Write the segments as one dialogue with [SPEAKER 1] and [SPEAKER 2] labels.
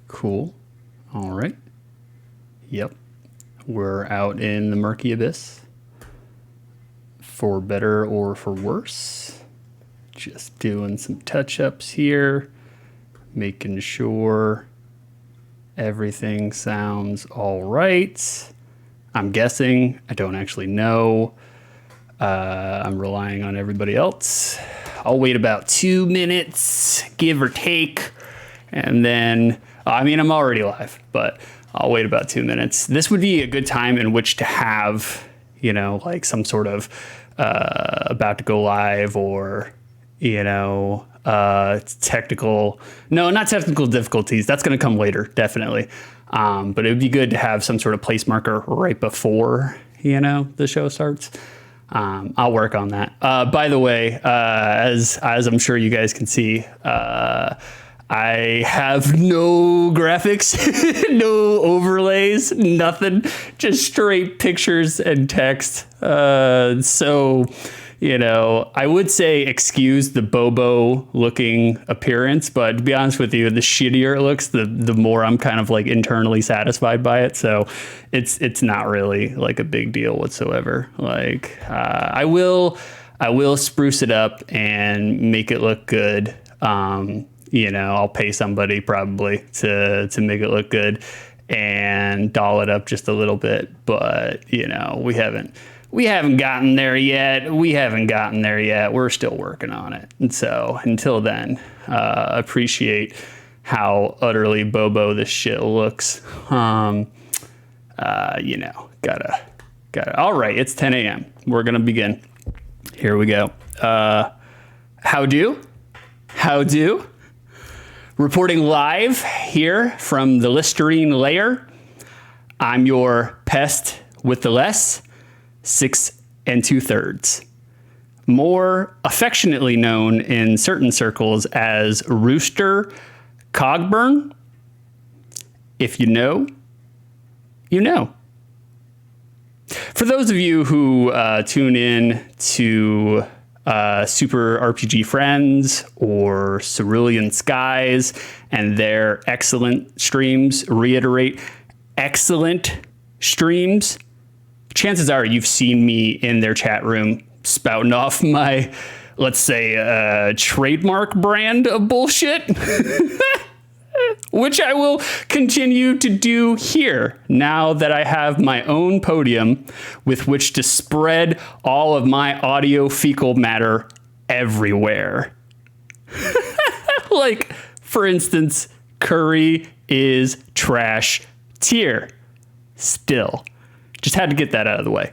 [SPEAKER 1] Cool. All right. Yep. We're out in the murky abyss. For better or for worse. Just doing some touch-ups here. Making sure everything sounds all right. I'm guessing. I don't actually know. I'm relying on everybody else. I'll wait about 2 minutes, give or take. And then, I'm already live, but I'll wait about 2 minutes. This would be a good time in which to have, like some sort of about to go live or, not technical difficulties. That's going to come later, definitely. But it would be good to have some sort of place marker right before, the show starts. I'll work on that. By the way, as I'm sure you guys can see, I have no graphics, no overlays, nothing, just straight pictures and text. So, I would say excuse the Bobo looking appearance, but to be honest with you, the shittier it looks, the more I'm kind of like internally satisfied by it. So it's not really like a big deal whatsoever. Like, I will spruce it up and make it look good. I'll pay somebody probably to make it look good and doll it up just a little bit. But, we haven't gotten there yet. We're still working on it. And so until then, appreciate how utterly Bobo this shit looks. Gotta. All right, it's 10 a.m. We're going to begin. Here we go. How do? Reporting live here from the Listerine lair. I'm your pest with the less, 6 2/3. More affectionately known in certain circles as Rooster Cogburn. If you know, you know. For those of you who tune in to Super RPG Friends or Cerulean Skies and their excellent streams, reiterate, excellent streams, chances are you've seen me in their chat room spouting off my, let's say, trademark brand of bullshit, which I will continue to do here now that I have my own podium with which to spread all of my audio fecal matter everywhere. Like, for instance, curry is trash tier. Still. Just had to get that out of the way.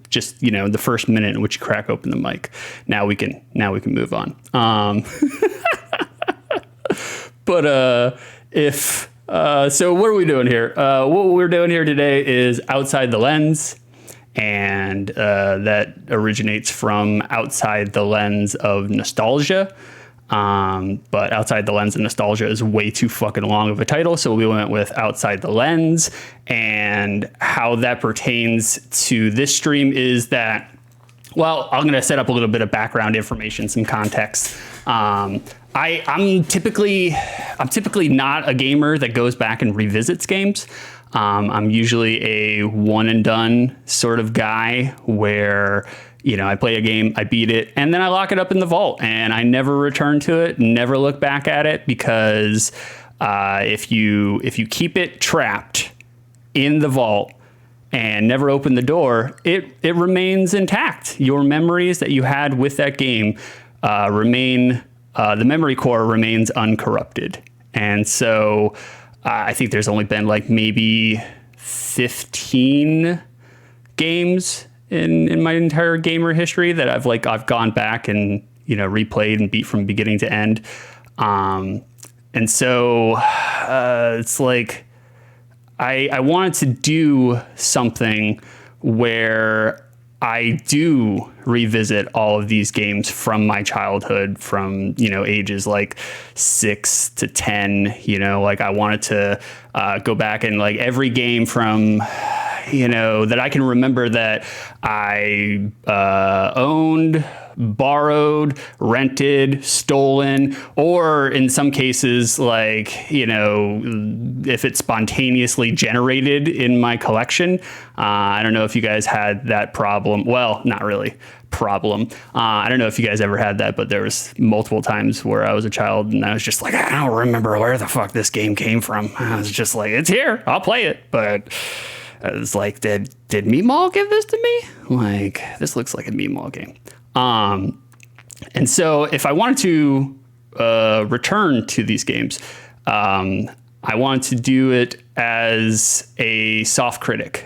[SPEAKER 1] Just, the first minute in which you crack open the mic. Now we can move on. But so what are we doing here? What we're doing here today is Outside the Lens. And that originates from Outside the Lens of Nostalgia. But Outside the Lens of Nostalgia is way too fucking long of a title. So we went with Outside the Lens. And how that pertains to this stream is that, well, I'm going to set up a little bit of background information, some context. I'm typically not a gamer that goes back and revisits games. I'm usually a one and done sort of guy where, I play a game, I beat it, and then I lock it up in the vault and I never return to it, never look back at it, because if you keep it trapped in the vault and never open the door, it remains intact. Your memories that you had with that game remain, the memory core remains uncorrupted. And so I think there's only been like maybe 15 games in my entire gamer history that I've gone back and, replayed and beat from beginning to end. And so it's like, I wanted to do something where I do revisit all of these games from my childhood, from, ages like 6 to 10, like I wanted to go back and like every game from, that I can remember that I owned, borrowed, rented, stolen, or in some cases, like, you know, if it's spontaneously generated in my collection. I don't know if you guys had that problem. Well, not really problem. I don't know if you guys ever had that, but there was multiple times where I was a child and I was just like, I don't remember where the fuck this game came from. I was just like, it's here, I'll play it. But I was like, did Meemaw give this to me? Like, this looks like a Meemaw game. And so if I wanted to return to these games, I wanted to do it as a soft critic,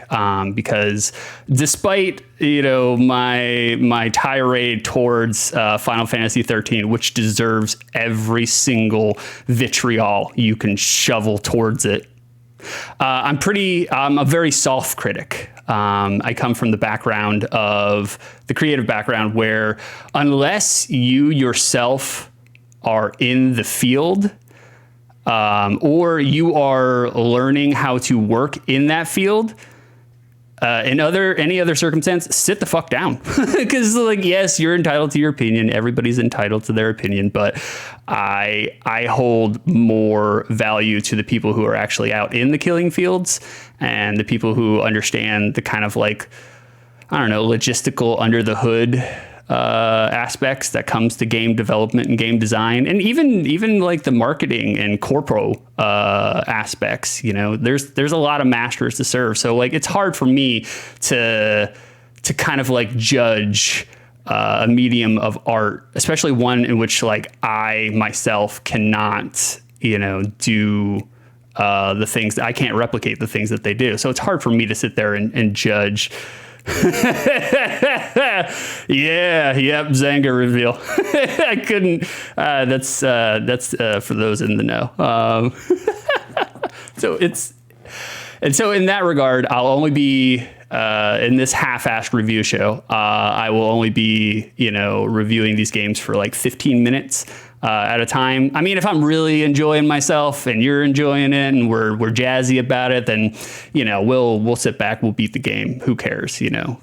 [SPEAKER 1] because despite, you know, my tirade towards Final Fantasy 13, which deserves every single vitriol you can shovel towards it, I'm a very soft critic. I come from the background of the creative background where unless you yourself are in the field, or you are learning how to work in that field, in any other circumstance, sit the fuck down. Because, like, yes, you're entitled to your opinion. Everybody's entitled to their opinion, but I hold more value to the people who are actually out in the killing fields and the people who understand the kind of, like, I don't know, logistical under the hood aspects that comes to game development and game design, and even like the marketing and corpo aspects. You know, there's a lot of masters to serve, so like it's hard for me to kind of like judge a medium of art, especially one in which like I myself cannot, you know, do the things that I can't replicate the things that they do. So it's hard for me to sit there and judge. Yep, Zanga reveal. I couldn't. That's for those in the know. So in that regard, I'll only be in this half-assed review show. I will only be, you know, reviewing these games for like 15 minutes at a time. I mean, if I'm really enjoying myself and you're enjoying it and we're jazzy about it, then, you know, we'll sit back, we'll beat the game. Who cares? You know,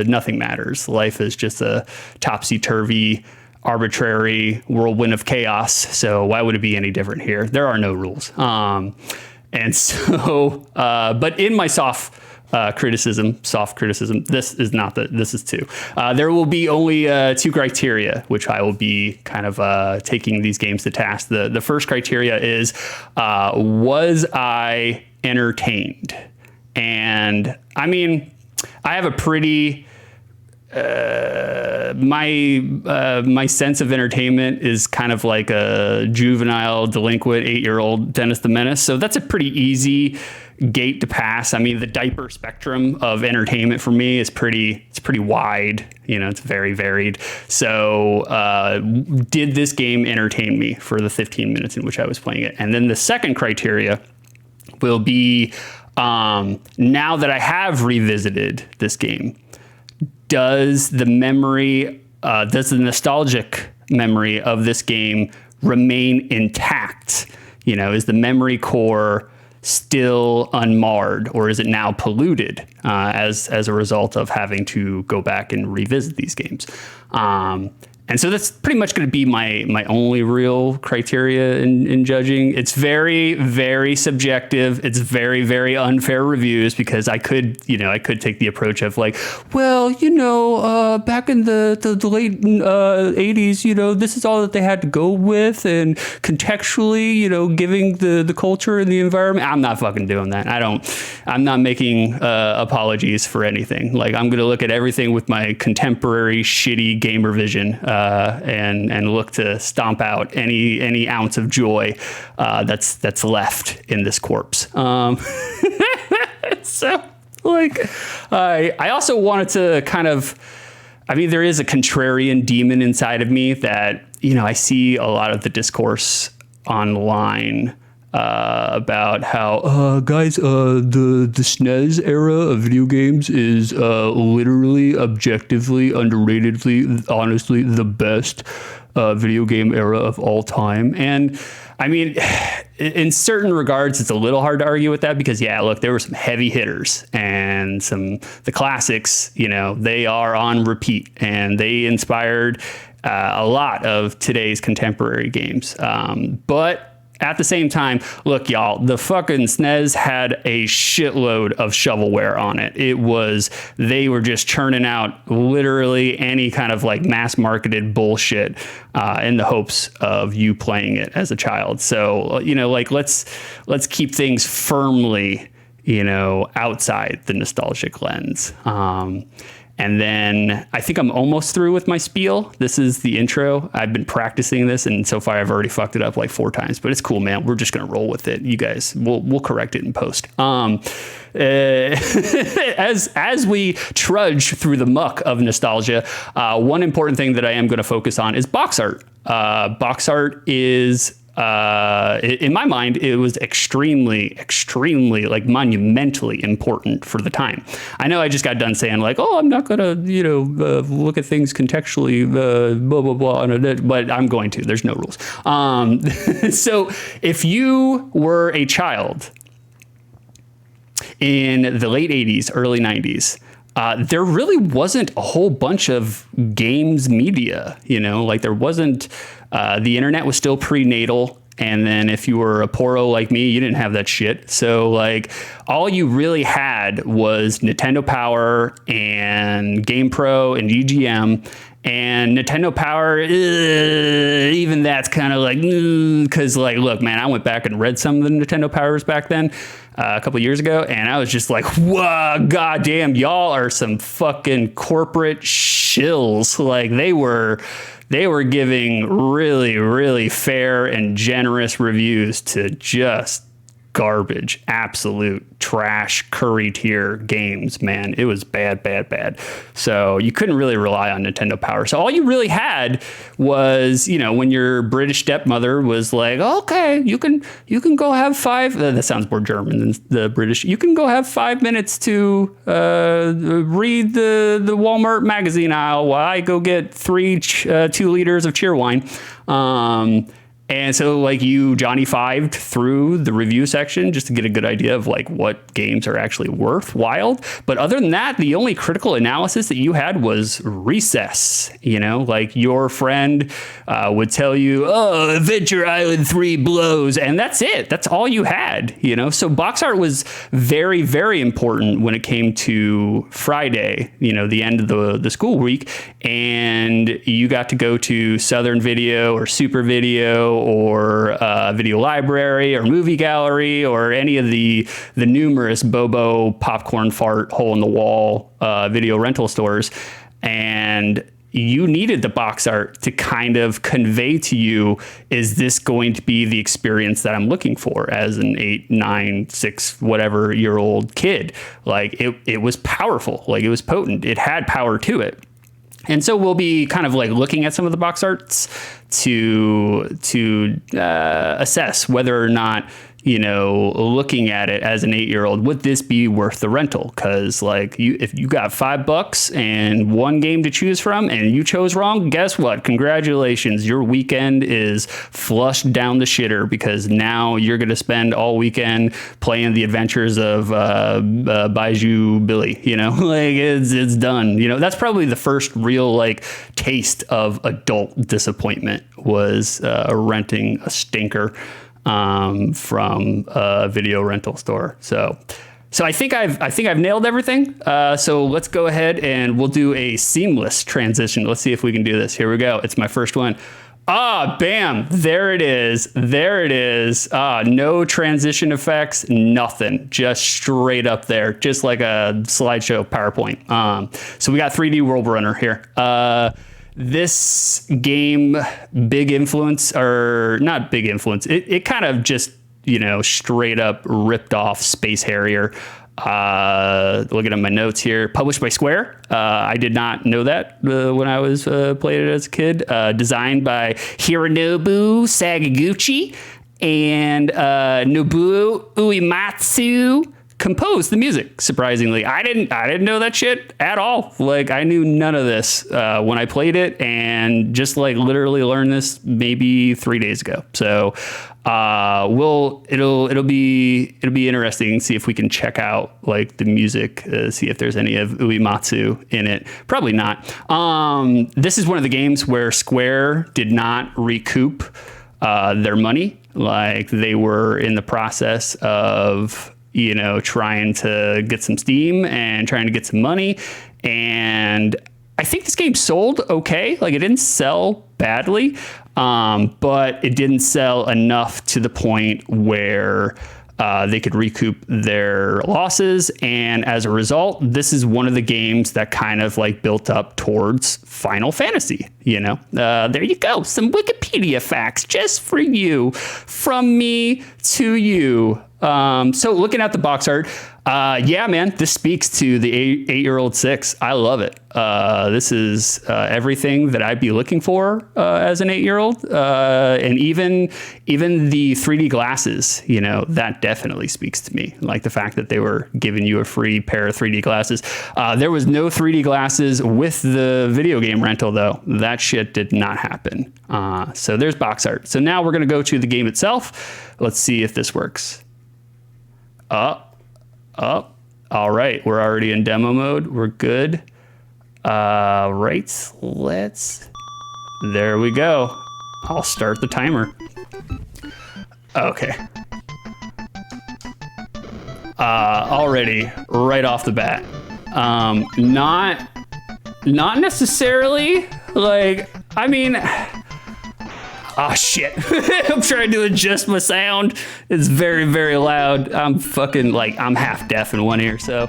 [SPEAKER 1] nothing matters. Life is just a topsy-turvy, arbitrary whirlwind of chaos. So why would it be any different here? There are no rules. And so, but in my soft criticism, this is not this is two. There will be only two criteria, which I will be kind of taking these games to task. The first criteria is, was I entertained? And I mean, I have a pretty, my sense of entertainment is kind of like a juvenile delinquent 8-year-old Dennis the Menace. So that's a pretty easy gate to pass. I mean, the diaper spectrum of entertainment for me is pretty wide. You know, it's very varied. So did this game entertain me for the 15 minutes in which I was playing it? And then the second criteria will be, now that I have revisited this game, does the nostalgic memory of this game remain intact? You know, is the memory core still unmarred, or is it now polluted as a result of having to go back and revisit these games? And so that's pretty much going to be my only real criteria in judging. It's very, very subjective. It's very, very unfair reviews, because I could take the approach of like, well, you know, back in the late 80s, you know, this is all that they had to go with, and contextually, you know, giving the culture and the environment. I'm not fucking doing that. I'm not making apologies for anything. Like, I'm going to look at everything with my contemporary shitty gamer vision. And look to stomp out any ounce of joy that's left in this corpse. So, like, I also wanted to kind of, I mean, there is a contrarian demon inside of me that, you know, I see a lot of the discourse online about how, guys, the SNES era of video games is literally, objectively, underratedly, honestly, the best video game era of all time. And I mean, in certain regards, it's a little hard to argue with that because, yeah, look, there were some heavy hitters and the classics, you know, they are on repeat and they inspired a lot of today's contemporary games. But at the same time, look, y'all, the fucking SNES had a shitload of shovelware on it. They were just churning out literally any kind of like mass marketed bullshit in the hopes of you playing it as a child. So, you know, like let's keep things firmly, you know, outside the nostalgic lens. And then I think I'm almost through with my spiel. This is the intro. I've been practicing this, and so far I've already fucked it up like 4 times. But it's cool, man. We're just gonna roll with it. You guys, we'll correct it in post. As we trudge through the muck of nostalgia, one important thing that I am going to focus on is box art. Box art is. In my mind, it was extremely like monumentally important for the time. I know I just got done saying like, oh, I'm not gonna, you know, look at things contextually, blah, blah, blah, but I'm going to. There's no rules. So if you were a child in the late 80s, early 90s, there really wasn't a whole bunch of games media, you know, like there wasn't, the internet was still prenatal. And then if you were a poro like me, you didn't have that shit. So like all you really had was Nintendo Power and GamePro and EGM. And Nintendo Power, even that's kind of like, because like, look, man, I went back and read some of the Nintendo Powers back then a couple years ago. And I was just like, whoa, goddamn, y'all are some fucking corporate shills. Like they were giving really, really fair and generous reviews to just garbage, absolute trash, curry tier games, man. It was bad. So you couldn't really rely on Nintendo Power. So all you really had was, you know, when your British stepmother was like, okay, you can go have 5. That sounds more German than the British. You can go have 5 minutes to read the Walmart magazine aisle while I go get 2 liters of Cheerwine. And so like you Johnny Fived through the review section just to get a good idea of like what games are actually worthwhile. But other than that, the only critical analysis that you had was recess. You know, like your friend would tell you, oh, Adventure Island 3 blows. And that's it. That's all you had, you know. So box art was very, very important when it came to Friday, you know, the end of the school week. And you got to go to Southern Video or Super Video or Video Library or Movie Gallery or any of the numerous Bobo popcorn fart hole in the wall video rental stores. And you needed the box art to kind of convey to you, is this going to be the experience that I'm looking for as an 8, 9, 6, whatever year old kid? Like it was powerful, like it was potent. It had power to it. And so we'll be kind of like looking at some of the box arts to assess whether or not, you know, looking at it as an 8-year-old, would this be worth the rental? Because like if you got $5 and one game to choose from and you chose wrong, guess what? Congratulations. Your weekend is flushed down the shitter because now you're going to spend all weekend playing the adventures of Baiju Billy, you know, like it's done. You know, that's probably the first real like taste of adult disappointment was renting a stinker from a video rental store. So I think I've nailed everything. So let's go ahead and we'll do a seamless transition. Let's see if we can do this. Here we go. It's my first one. Bam. There it is. No transition effects, nothing. Just straight up there. Just like a slideshow PowerPoint. So we got 3D Worldrunner here. This game, big influence, or not big influence, it kind of just, you know, straight up ripped off Space Harrier. Looking at my notes here, published by Square. I did not know that when I was playing it as a kid. Designed by Hironobu Sakaguchi and Nobuo Uematsu. composed the music. Surprisingly, I didn't know that shit at all. Like, I knew none of this when I played it, and just like literally learned this maybe 3 days ago. So it'll be interesting to see if we can check out like the music, see if there's any of Uematsu in it. Probably not. This is one of the games where Square did not recoup their money. Like, they were in the process of, you know, trying to get some steam and trying to get some money. And I think this game sold okay. Like, it didn't sell badly, but it didn't sell enough to the point where they could recoup their losses. And as a result, this is one of the games that kind of like built up towards Final Fantasy, you know. There you go. Some Wikipedia facts just for you, from me to you. So looking at the box art, yeah, man, this speaks to the eight-year-old Six. I love it. This is everything that I'd be looking for as an 8-year-old. And even the 3D glasses, you know, that definitely speaks to me. Like the fact that they were giving you a free pair of 3D glasses. There was no 3D glasses with the video game rental, though. That shit did not happen. So there's box art. So now we're going to go to the game itself. Let's see if this works. All right, we're already in demo mode. We're good. Right, there we go. I'll start the timer. Okay. Already, right off the bat. Not necessarily, like, I mean, oh shit. I'm trying to adjust my sound. It's very, very loud. I'm fucking like, I'm half deaf in one ear. So,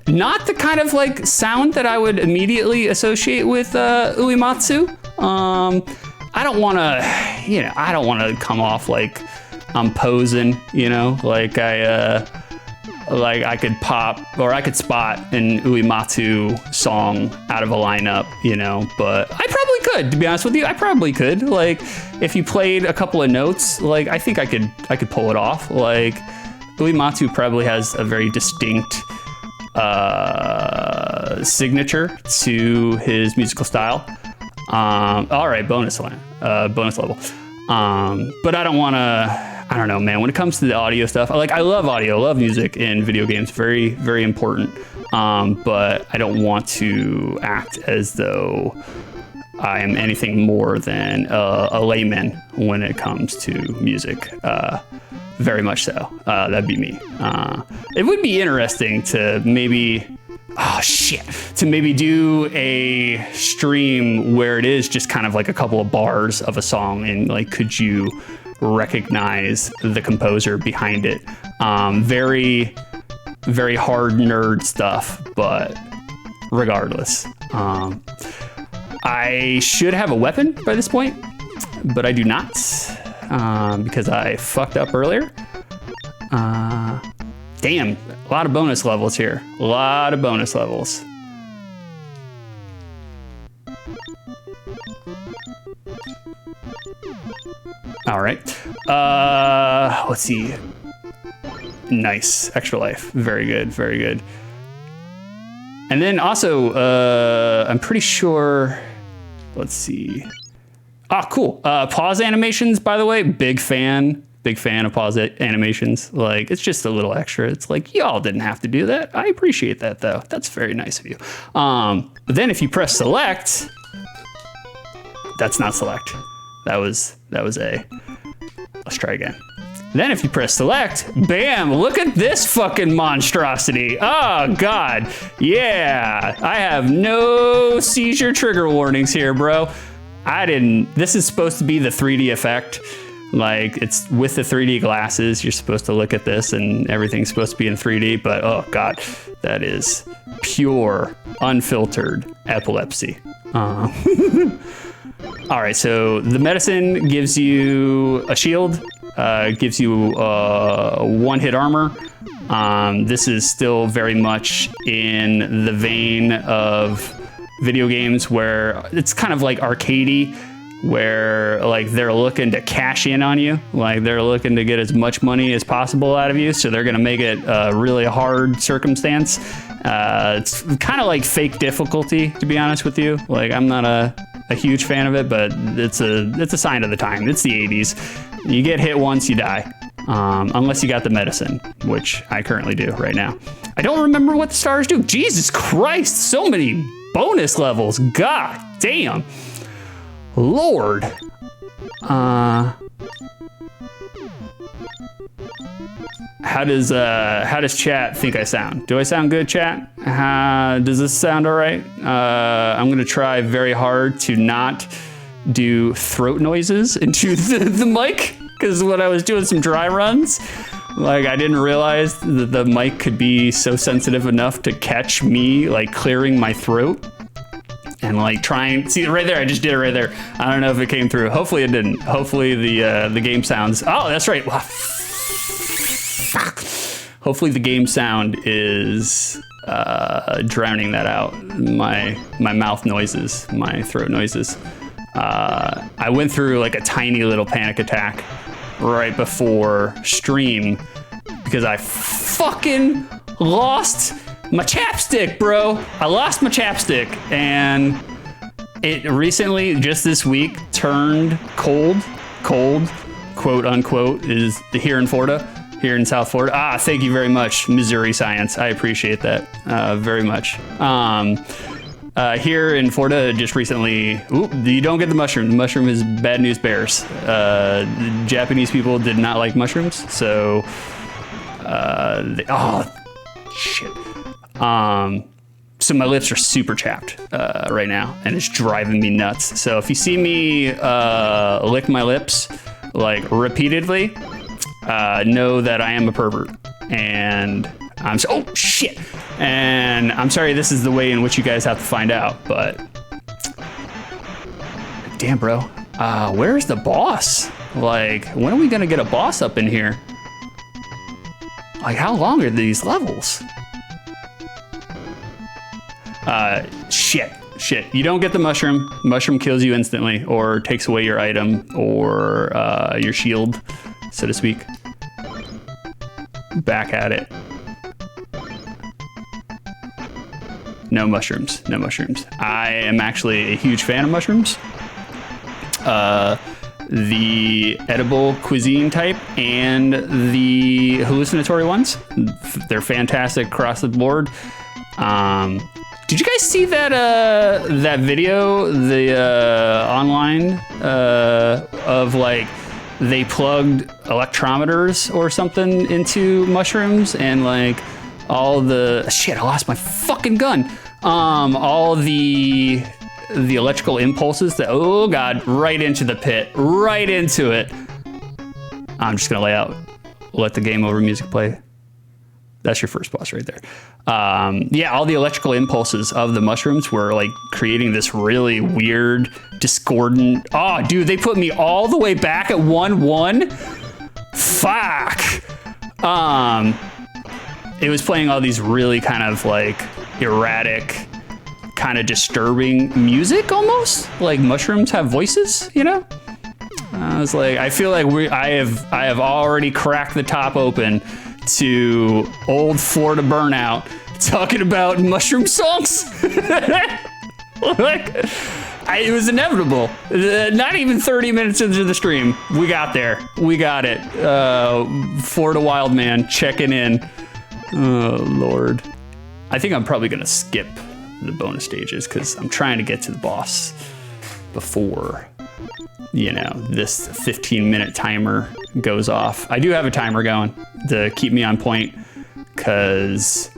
[SPEAKER 1] not the kind of like sound that I would immediately associate with Uematsu. I don't want to come off like I'm posing, you know, like I could pop or I could spot an Uematsu song out of a lineup, you know, but I probably could, to be honest with you. I probably could. Like, if you played a couple of notes, like, I think I could pull it off. Like, Uematsu probably has a very distinct signature to his musical style. All right, bonus level. But I don't know, man. When it comes to the audio stuff, I love audio, love music in video games. Very, very important. But I don't want to act as though I am anything more than a layman when it comes to music. Very much so. That'd be me. It would be interesting to maybe do a stream where it is just kind of like a couple of bars of a song, and like, could you recognize the composer behind it? Very, very hard nerd stuff, but regardless, I should have a weapon by this point, but I do not, because I fucked up earlier. Damn, a lot of bonus levels here. A lot of bonus levels. All right. Let's see. Nice. Extra life. Very good. Very good. And then also, I'm pretty sure, let's see. Ah, cool. Pause animations, by the way, big fan of pause animations. Like, it's just a little extra. It's like, y'all didn't have to do that. I appreciate that, though. That's very nice of you. But then if you press select, that's not select. That was A. Let's try again. Then if you press select, bam, look at this fucking monstrosity. Oh, God. Yeah. I have no seizure trigger warnings here, bro. This is supposed to be the 3D effect. Like, it's with the 3D glasses. You're supposed to look at this and everything's supposed to be in 3D, but oh, God, that is pure, unfiltered epilepsy. All right, so the medicine gives you a shield, gives you one-hit armor. This is still very much in the vein of video games where it's kind of like arcadey. where like they're looking to cash in on you, like they're looking to get as much money as possible out of you, so they're gonna make it a really hard circumstance. It's kind of like fake difficulty, to be honest with you. Like I'm not a huge fan of it, but it's a sign of the time. It's the 80s. You get hit once, you die. Unless you got the medicine, which I currently do right now. I don't remember what the stars do. Jesus Christ, so many bonus levels. God damn. Lord. How does chat think I sound? Do I sound good, chat? Does this sound all right? I'm gonna try very hard to not do throat noises into the mic, because when I was doing some dry runs, like I didn't realize that the mic could be so sensitive enough to catch me like clearing my throat. And like trying, see right there, I just did it right there. I don't know if it came through. Hopefully it didn't. Hopefully the game sounds, oh, that's right. Hopefully the game sound is drowning that out. My mouth noises, my throat noises. I went through like a tiny little panic attack right before stream because I fucking lost my chapstick, bro. I lost my chapstick, and it recently, just this week, turned cold, quote unquote, is here in Florida, here in South Florida. Thank you very much, Missouri Science. I appreciate that very much. Here in Florida, just recently, you don't get the mushroom. The mushroom is bad news bears. Japanese people did not like mushrooms, so shit. So my lips are super chapped right now, and it's driving me nuts. So if you see me lick my lips like repeatedly, know that I am a pervert, and oh shit, and I'm sorry. This is the way in which you guys have to find out. But damn, bro, where's the boss? Like, when are we gonna get a boss up in here? Like, how long are these levels? Shit. You don't get the mushroom. Mushroom kills you instantly, or takes away your item, or your shield, so to speak. Back at it. No mushrooms. I am actually a huge fan of mushrooms. The edible cuisine type and the hallucinatory ones. They're fantastic across the board. Did you guys see that video, online, of like they plugged electrometers or something into mushrooms, and like all the shit, I lost my fucking gun. All the electrical impulses that, oh God, right into the pit, right into it. I'm just gonna let the game over music play. That's your first boss right there. Yeah, all the electrical impulses of the mushrooms were like creating this really weird, discordant. Oh, dude, they put me all the way back at 1-1. Fuck. It was playing all these really kind of like erratic, kind of disturbing music almost. Like mushrooms have voices, you know? I was like, I feel like I have already cracked the top open to old Florida Burnout talking about mushroom songs. Like, it was inevitable. Not even 30 minutes into the stream, we got there. We got it. Florida Wild Man checking in. Oh, Lord. I think I'm probably going to skip the bonus stages because I'm trying to get to the boss before, you know, this 15-minute timer goes off. I do have a timer going to keep me on point because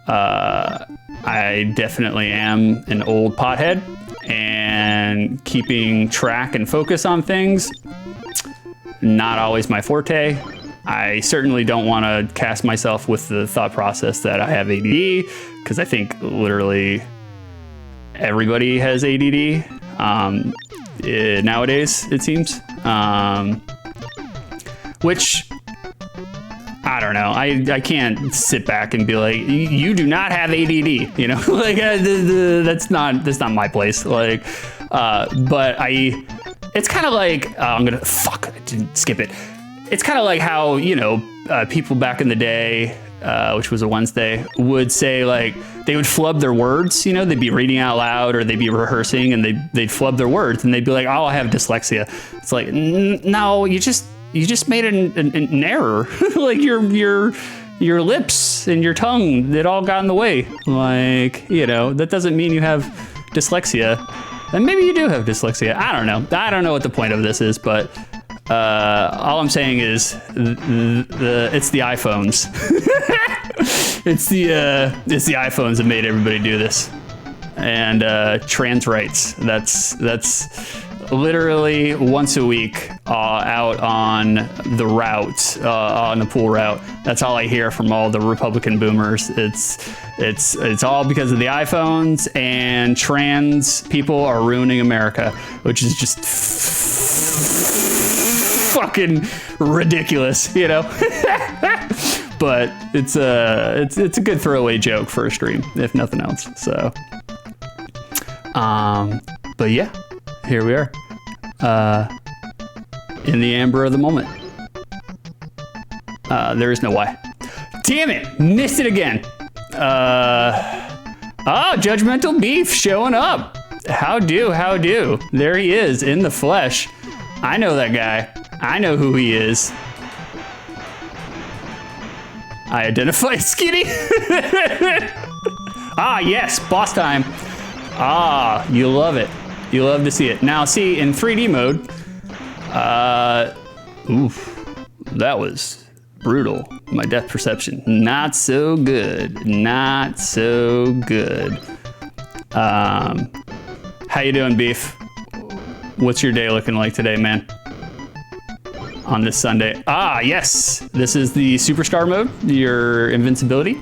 [SPEAKER 1] I definitely am an old pothead, and keeping track and focus on things, not always my forte. I certainly don't want to cast myself with the thought process that I have ADD, because I think literally everybody has ADD nowadays, it seems. Which, I don't know. I can't sit back and be like, you do not have ADD, you know? Like, that's not my place. Like, but It's kind of like, fuck, I didn't skip it. It's kind of like how, you know, people back in the day, which was a Wednesday, would say like, they would flub their words, you know, they'd be reading out loud or they'd be rehearsing and they'd flub their words and they'd be like, oh, I have dyslexia. It's like, no, you just made an error. Like your lips and your tongue, it all got in the way. Like, you know, that doesn't mean you have dyslexia. And maybe you do have dyslexia. I don't know. I don't know what the point of this is, but all I'm saying is it's the iPhones. It's the iPhones that made everybody do this. And trans rights. That's literally once a week out on the route, on the pool route. That's all I hear from all the Republican boomers. It's all because of the iPhones, and trans people are ruining America, which is just fucking ridiculous, you know. But it's a good throwaway joke for a stream, if nothing else. So, but yeah, here we are, in the amber of the moment. There is no why. Damn it, missed it again. Judgmental Beef showing up. How do? There he is in the flesh. I know that guy. I know who he is. I identify Skinny. Yes, boss time. You love it. You love to see it. Now, see, in 3D mode, that was brutal. My depth perception, not so good. Not so good. How you doing, Beef? What's your day looking like today, man? On this Sunday. Yes, this is the superstar mode, your invincibility.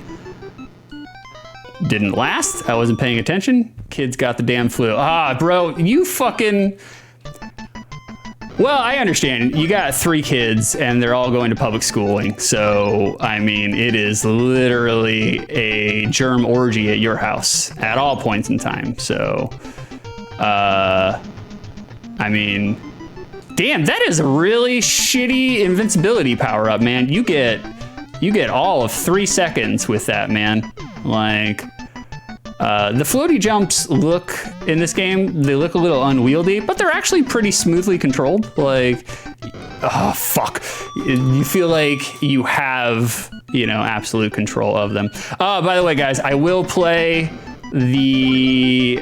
[SPEAKER 1] Didn't last, I wasn't paying attention. Kids got the damn flu. Bro, you fucking... Well, I understand, you got 3 kids and they're all going to public schooling. So, I mean, it is literally a germ orgy at your house at all points in time. So, I mean... Damn, that is a really shitty invincibility power up, man. You get all of 3 seconds with that, man. Like, the floaty jumps look in this game, they look a little unwieldy, but they're actually pretty smoothly controlled. Like, oh fuck, you feel like you have, you know, absolute control of them. By the way, guys, I will play the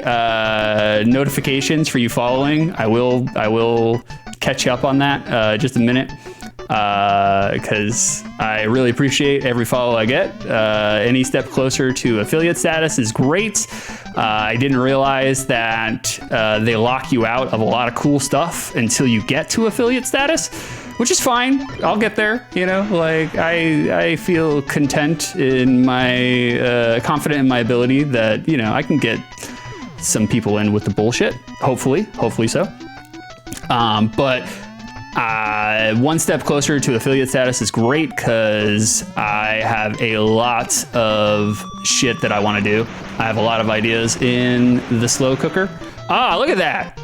[SPEAKER 1] notifications for you following. I will catch you up on that just a minute, because I really appreciate every follow I get. Any step closer to affiliate status is great. I didn't realize that they lock you out of a lot of cool stuff until you get to affiliate status, which is fine. I'll get there, you know, like I feel content in my, confident in my ability that, you know, I can get some people in with the bullshit, hopefully so. But one step closer to affiliate status is great because I have a lot of shit that I want to do. I have a lot of ideas in the slow cooker. Look at that.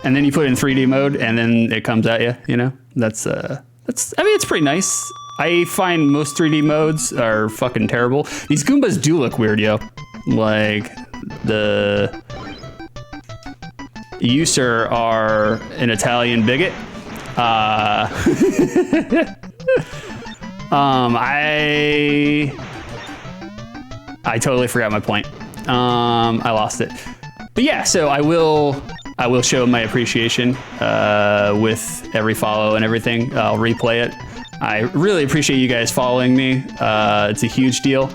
[SPEAKER 1] And then you put it in 3D mode and then it comes at you, you know, that's, I mean, it's pretty nice. I find most 3D modes are fucking terrible. These Goombas do look weird, yo. Like you, sir, are an Italian bigot. I totally forgot my point. I lost it. But yeah, so I will show my appreciation with every follow and everything. I'll replay it. I really appreciate you guys following me. It's a huge deal.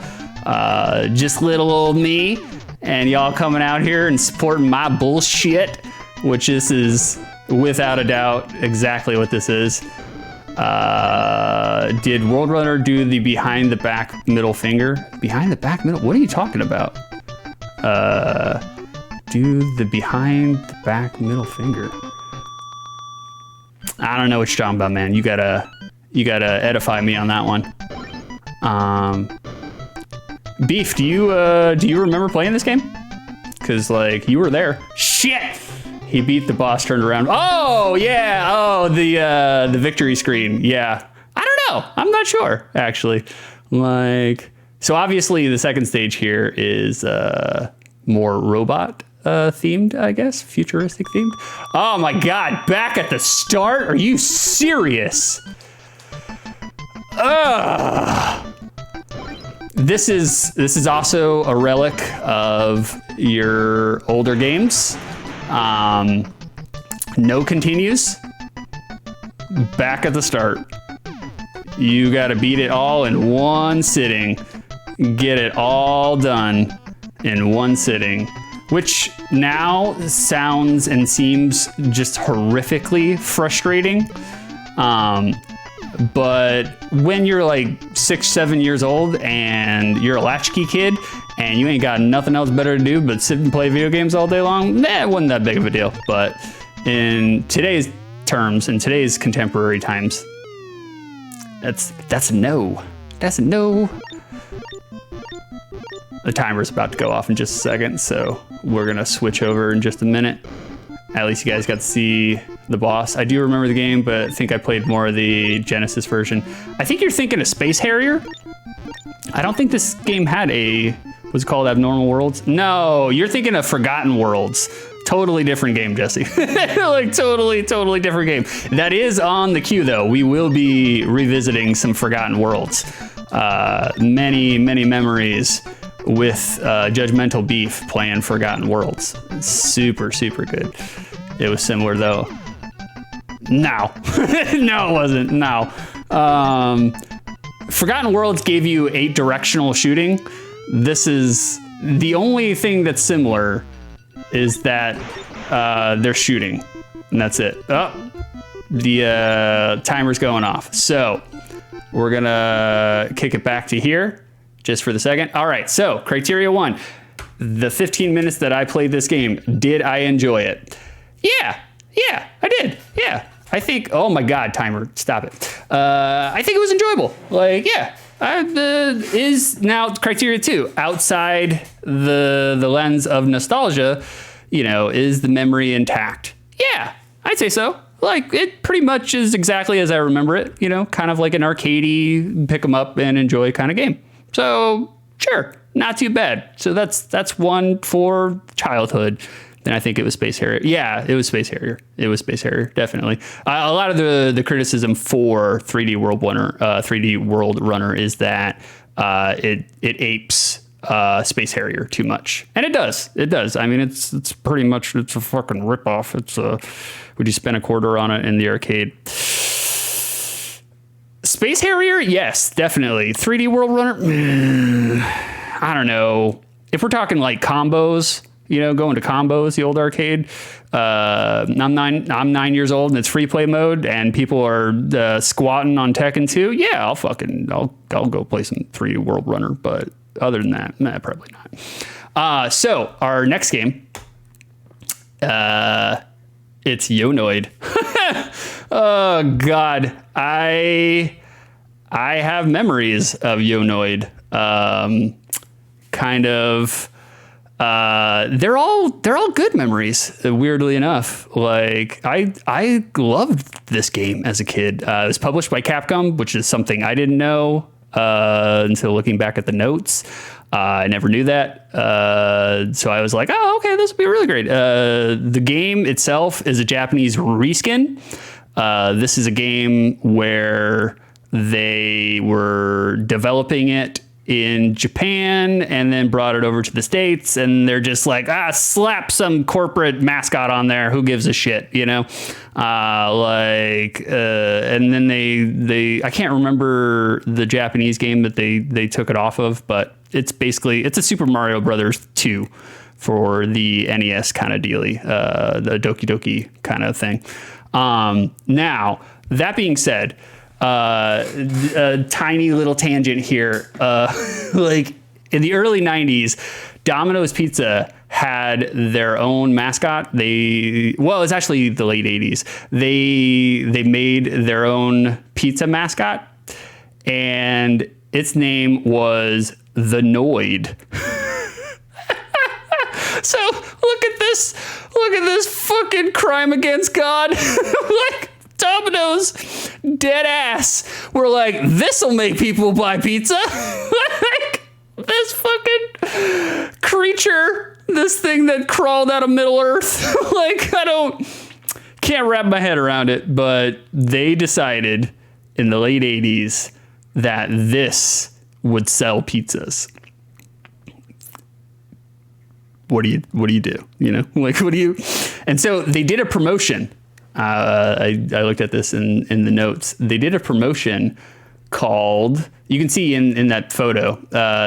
[SPEAKER 1] Just little old me and y'all coming out here and supporting my bullshit, which this is without a doubt exactly what this is. Did Worldrunner do the behind the back middle finger? Behind the back middle? What are you talking about? Do the behind the back middle finger. I don't know what you're talking about, man. You gotta edify me on that one. Beef, do you remember playing this game? Cause like you were there. Shit! He beat the boss, turned around. Oh, yeah. Oh, the victory screen. Yeah. I don't know. I'm not sure, actually. Like, so obviously the second stage here is more robot themed, I guess. Futuristic themed. Oh, my God. Back at the start? Are you serious? This is also a relic of your older games. No continues. Back at the start. You got to beat it all in one sitting. Get it all done in one sitting, which now sounds and seems just horrifically frustrating. But when you're like 6, 7 years old and you're a latchkey kid and you ain't got nothing else better to do but sit and play video games all day long, it wasn't that big of a deal. But in today's terms, in today's contemporary times, that's a no. That's a no. The timer's about to go off in just a second, so we're gonna switch over in just a minute. At least you guys got to see the boss. I do remember the game, but I think I played more of the Genesis version. I think you're thinking of Space Harrier. I don't think this game had a, what's it called, Abnormal Worlds? No, you're thinking of Forgotten Worlds. Totally different game, Jesse. Like totally different game. That is on the queue though. We will be revisiting some Forgotten Worlds. Many memories with Judgmental Beef playing Forgotten Worlds. Super good. It was similar though. No. No, it wasn't. No. Forgotten Worlds gave you 8 directional shooting. This is the only thing that's similar is that they're shooting, and that's it. Oh, the timer's going off. So we're gonna kick it back to here just for the second. All right, so criteria 1, the 15 minutes that I played this game, did I enjoy it? Yeah, I did. Yeah, I think, oh my God, timer, stop it. I think it was enjoyable. Like, yeah. Is now criteria 2, outside the lens of nostalgia, you know, is the memory intact? Yeah, I'd say so. Like, it pretty much is exactly as I remember it, you know, kind of like an arcadey, pick 'em up and enjoy kind of game. So sure, not too bad. So that's one for childhood. Then I think it was Space Harrier. Yeah, it was Space Harrier. It was Space Harrier, definitely. A lot of the criticism for 3D World Runner is that it apes Space Harrier too much, and it does. It does. I mean, it's pretty much a fucking ripoff. It's would you spend $0.25 on it in the arcade? Space Harrier, yes, definitely. 3D World Runner, I don't know. If we're talking like combos. You know, going to combos, the old arcade. I'm 9 years old and it's free play mode and people are squatting on Tekken 2. Yeah, I'll go play some 3D World Runner. But other than that, nah, probably not. So our next game, it's Noid. Oh God, I have memories of Noid. Kind of. They're all good memories, weirdly enough. Like I loved this game as a kid. It was published by Capcom, which is something I didn't know until looking back at the notes. I never knew that. So I was like, oh, okay, this will be really great. The game itself is a Japanese reskin. This is a game where they were developing it in Japan and then brought it over to the States, and they're just like, slap some corporate mascot on there, who gives a shit, you know? And then they I can't remember the Japanese game that they took it off of, but it's a Super Mario Brothers 2 for the NES kind of dealy, the Doki Doki kind of thing. Now, that being said, a tiny little tangent here. Like in the early 90s, Domino's Pizza had their own mascot. It's actually the late 80s. They made their own pizza mascot, and its name was the Noid. So look at this. Look at this fucking crime against God. Like, Domino's, dead ass. We're like, this'll make people buy pizza. Like, this fucking creature, this thing that crawled out of Middle Earth. Like, can't wrap my head around it, but they decided in the late 80s that this would sell pizzas. What do you do? You know, like, what do you? And so they did a promotion. I looked at this in the notes. They did a promotion called, you can see in that photo,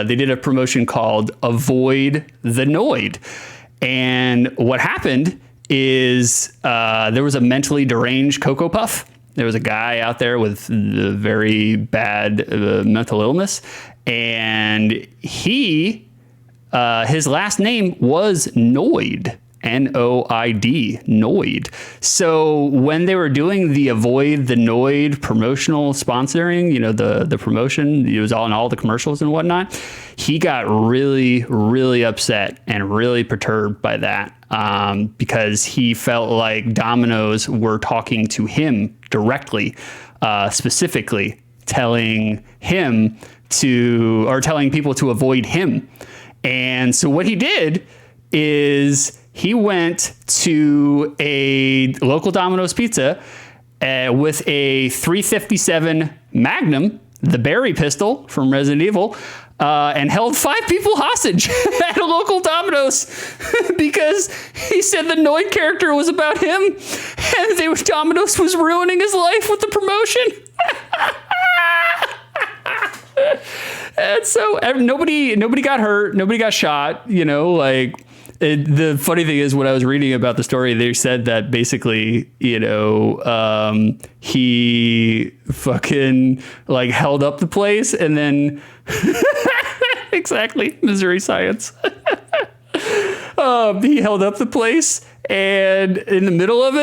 [SPEAKER 1] they did a promotion called Avoid the Noid. And what happened is there was a mentally deranged Cocoa Puff. There was a guy out there with a very bad mental illness, and his last name was Noid. Noid, Noid. So when they were doing the Avoid the Noid promotional sponsoring, you know, the promotion, it was all in all the commercials and whatnot, he got really, really upset and really perturbed by that because he felt like Domino's were talking to him directly, specifically telling people to avoid him. And so what he did is he went to a local Domino's Pizza with a .357 Magnum, the Barry pistol from Resident Evil, and held 5 people hostage at a local Domino's because he said the Noid character was about him, and Domino's was ruining his life with the promotion. And so nobody got hurt, nobody got shot, you know, like. The funny thing is, when I was reading about the story, they said that basically, you know, he fucking like held up the place and then exactly Missouri science. He held up the place, and in the middle of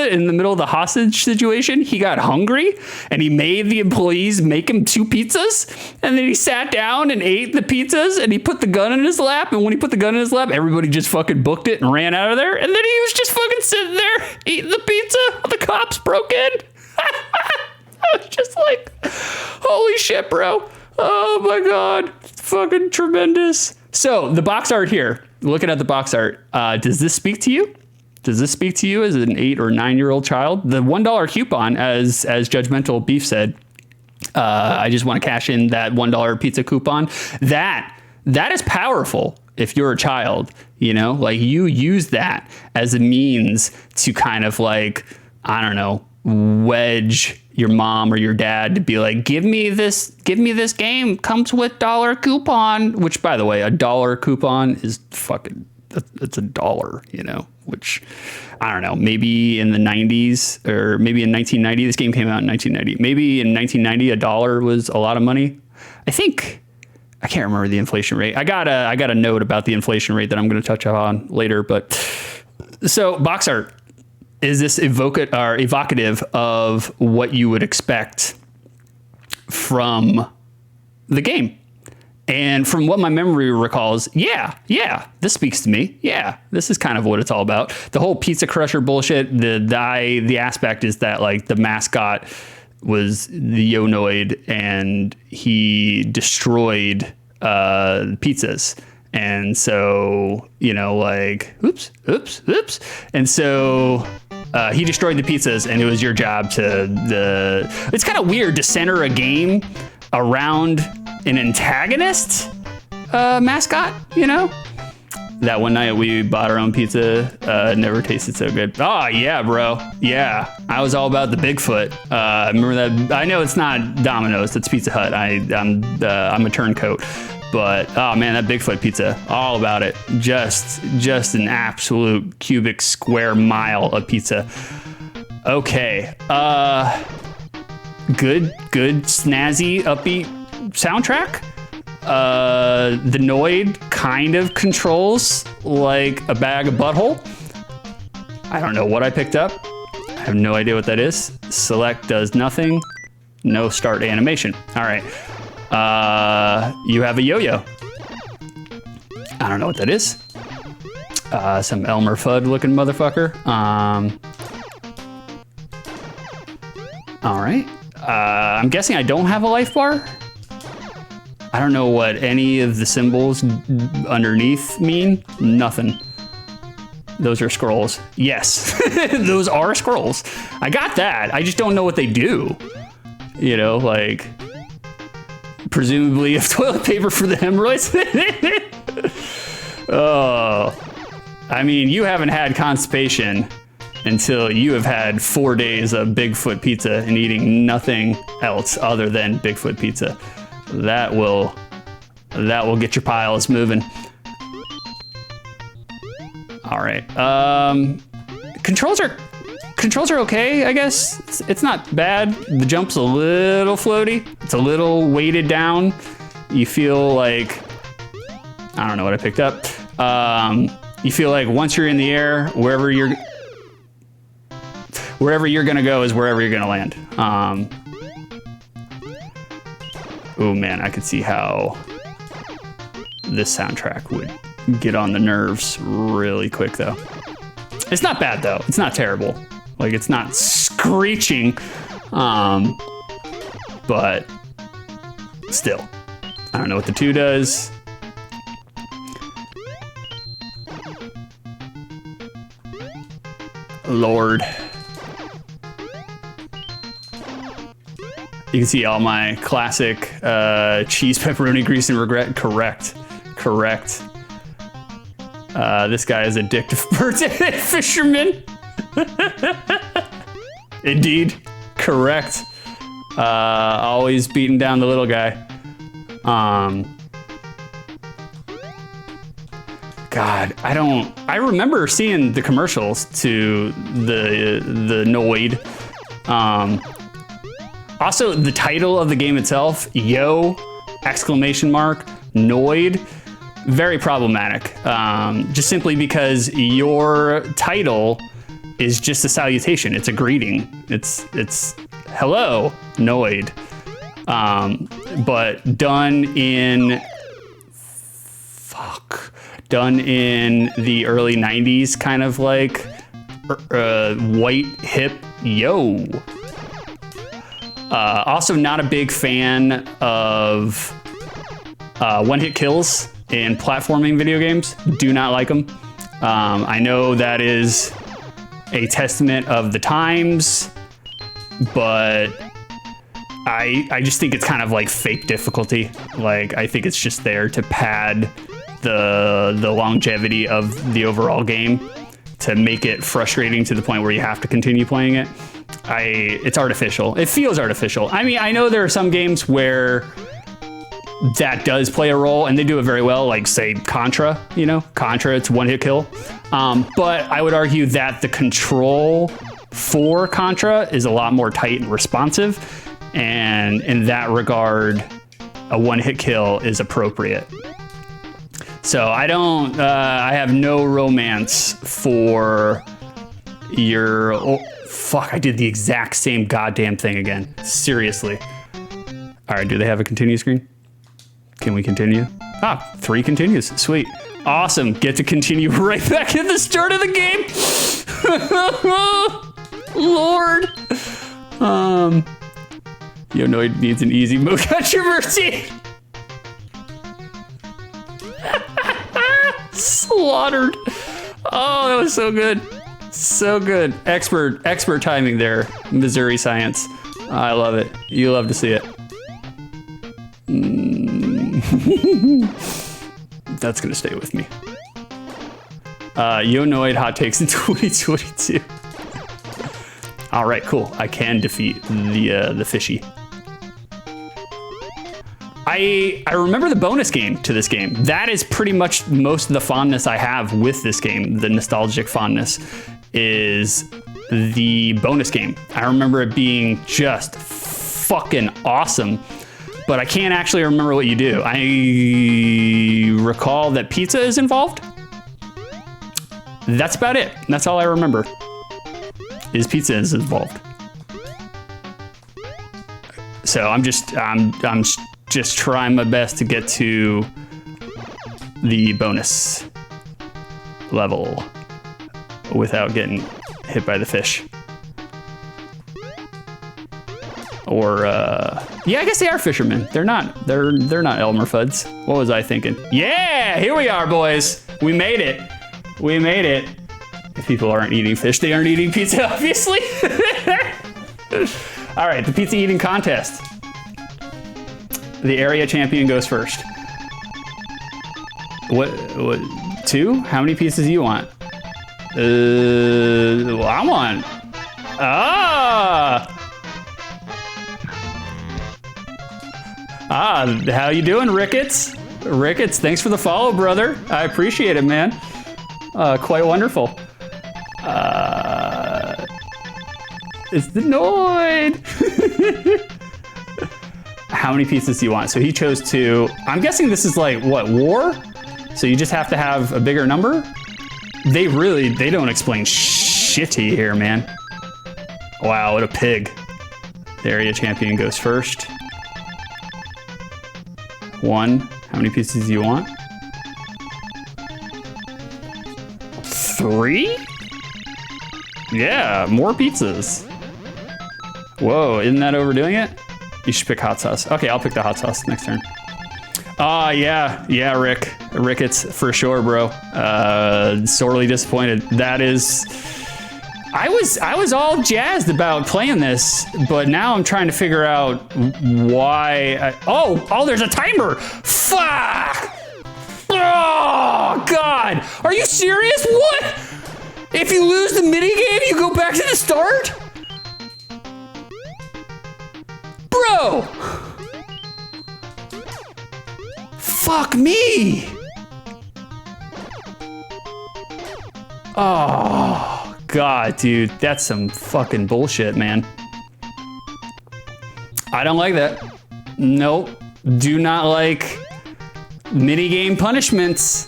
[SPEAKER 1] the hostage situation, he got hungry and he made the employees make him 2 pizzas. And then he sat down and ate the pizzas, and he put the gun in his lap. And when he put the gun in his lap, everybody just fucking booked it and ran out of there. And then he was just fucking sitting there eating the pizza. The cops broke in. I was just like, holy shit, bro. Oh my God. Fucking tremendous. So the box art here, looking at the box art, does this speak to you? Does this speak to you as an 8 or 9-year-old child? The $1 coupon, as Judgmental Beef said, I just want to cash in that $1 pizza coupon. That is powerful if you're a child, you know, like you use that as a means to kind of like, I don't know, wedge your mom or your dad to be like, give me this game, comes with $1 coupon, which by the way, $1 coupon is fucking, it's $1, you know, which I don't know, maybe in the 90s or maybe in 1990, this game came out in 1990. Maybe in 1990, $1 was a lot of money. I can't remember the inflation rate. I got a note about the inflation rate that I'm going to touch on later, but so box art. Is this evocative of what you would expect from the game? And from what my memory recalls, yeah, this speaks to me. Yeah, this is kind of what it's all about. The whole pizza crusher bullshit, the aspect is that like the mascot was the Noid and he destroyed pizzas. And so, you know, like, oops. And so he destroyed the pizzas, and it was your job it's kind of weird to center a game around an antagonist mascot, you know? That one night we bought our own pizza, it never tasted so good. Oh, yeah, bro. Yeah, I was all about the Bigfoot. Remember that? I know it's not Domino's, it's Pizza Hut. I'm a turncoat. But, oh man, that Bigfoot pizza, all about it. Just an absolute cubic square mile of pizza. Okay. Good, snazzy, upbeat soundtrack. The Noid kind of controls like a bag of butthole. I don't know what I picked up. I have no idea what that is. Select does nothing. No start animation. All right. You have a yo-yo. I don't know what that is. Some Elmer Fudd looking motherfucker. All right. I'm guessing I don't have a life bar. I don't know what any of the symbols underneath mean. Nothing. Those are scrolls. Yes, those are scrolls. I got that. I just don't know what they do. You know, like, presumably if toilet paper for the hemorrhoids. Oh, I mean, you haven't had constipation until you have had 4 days of Bigfoot pizza and eating nothing else other than Bigfoot pizza. That will get your piles moving. All right. Controls are okay, I guess. It's not bad. The jump's a little floaty. It's a little weighted down. You feel like, I don't know what I picked up. You feel like once you're in the air, wherever you're gonna go is wherever you're gonna land. Oh man, I could see how this soundtrack would get on the nerves really quick though. It's not bad though. It's not terrible. Like, it's not screeching, but still, I don't know what the 2 does. Lord. You can see all my classic cheese, pepperoni, grease, and regret. Correct. This guy is addictive birthday fisherman. Indeed. Correct. Always beating down the little guy. God, I remember seeing the commercials to the Noid. Also, the title of the game itself, Yo! Exclamation mark, Noid, very problematic. Just simply because your title is just a salutation. It's a greeting. It's hello, Noid. But done in the early 90s, kind of like white hip yo. Also not a big fan of one-hit kills in platforming video games. Do not like them. I know that is a testament of the times, but I just think it's kind of like fake difficulty. Like, I think it's just there to pad the longevity of the overall game, to make it frustrating to the point where you have to continue playing it. It's artificial. It feels artificial. I mean, I know there are some games where that does play a role and they do it very well, like say Contra, you know, Contra, it's one hit kill. But I would argue that the control for Contra is a lot more tight and responsive. And in that regard, a one hit kill is appropriate. So I have no romance for your, oh, fuck, I did the exact same goddamn thing again. Seriously. All right, do they have a continue screen? Can we continue? Ah, 3 continues, sweet. Awesome, get to continue right back at the start of the game. Lord. Yo, Noid needs an easy mode controversy. Slaughtered. Oh, that was so good. So good. Expert timing there, Missouri Science. I love it. You love to see it. That's gonna stay with me. Yo, Noid hot takes in 2022. All right, cool. I can defeat the fishy. I remember the bonus game to this game. That is pretty much most of the fondness I have with this game. The nostalgic fondness is the bonus game. I remember it being just fucking awesome, but I can't actually remember what you do. I recall that pizza is involved. That's about it. That's all I remember. Is pizza is involved. So I'm just trying my best to get to the bonus. level without getting hit by the fish. Or, yeah, I guess they are fishermen. They're not Elmer Fuds. What was I thinking? Yeah, here we are, boys. We made it. We made it. If people aren't eating fish, they aren't eating pizza, obviously. All right, the pizza eating contest. The area champion goes first. What, 2? How many pizzas do you want? Well, I want, how you doing, Ricketts? Ricketts, thanks for the follow, brother. I appreciate it, man. Quite wonderful. It's the Noid. How many pizzas do you want? So he chose 2. I'm guessing this is like, what, war? So you just have to have a bigger number? They don't explain shit to you here, man. Wow, what a pig. The area champion goes first. 1. How many pieces do you want? 3? Yeah, more pizzas. Whoa, isn't that overdoing it? You should pick hot sauce. Okay, I'll pick the hot sauce next turn. Yeah, Ricketts, for sure, bro. Sorely disappointed. That is, I was all jazzed about playing this, but now I'm trying to figure out why. Oh, there's a timer. Fuck! Oh God, are you serious? What? If you lose the minigame, you go back to the start? Bro! Fuck me! Oh, God, dude. That's some fucking bullshit, man. I don't like that. Nope. Do not like minigame punishments.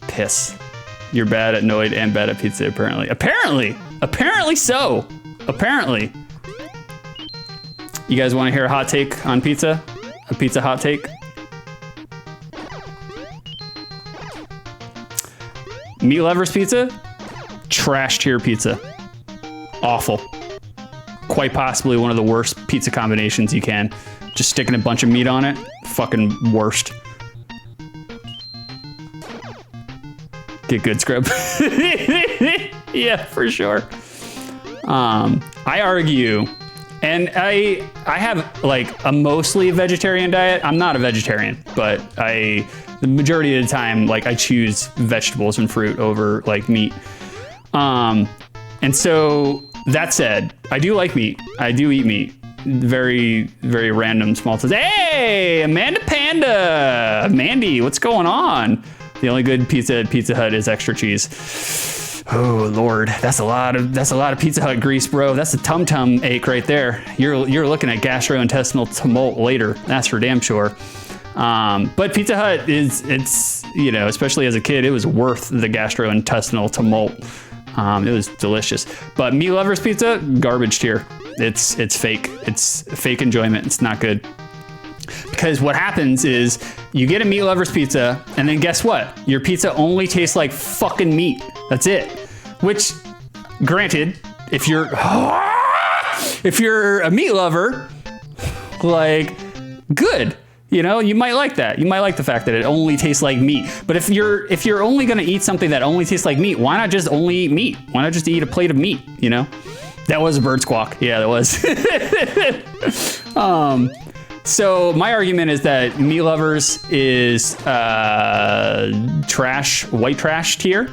[SPEAKER 1] Piss. You're bad at Noid and bad at pizza, apparently. Apparently so. Apparently. You guys want to hear a hot take on pizza? A pizza hot take? Meat lovers pizza? Trash tier pizza. Awful. Quite possibly one of the worst pizza combinations you can. Just sticking a bunch of meat on it. Fucking worst. Get good, Scrub. Yeah, for sure. I argue, and I have like a mostly vegetarian diet. I'm not a vegetarian, but the majority of the time, like I choose vegetables and fruit over like meat. And so that said, I do like meat. I do eat meat. Very, very random small things. Hey, Amanda Panda, Mandy, what's going on? The only good pizza at Pizza Hut is extra cheese. Oh Lord, that's a lot of Pizza Hut grease, bro. That's a tum-tum ache right there. You're looking at gastrointestinal tumult later. That's for damn sure. But Pizza Hut it's you know, especially as a kid, it was worth the gastrointestinal tumult. It was delicious. But meat lovers pizza, garbage tier. It's fake. It's fake enjoyment. It's not good. Because what happens is you get a meat lover's pizza, and then guess what? Your pizza only tastes like fucking meat. That's it. Which, granted, if you're a meat lover, like, good. You know, you might like that. You might like the fact that it only tastes like meat. But if you're only gonna eat something that only tastes like meat, why not just only eat meat? Why not just eat a plate of meat? You know, that was a bird squawk. Yeah, that was. So my argument is that meat lovers is trash, white trash tier.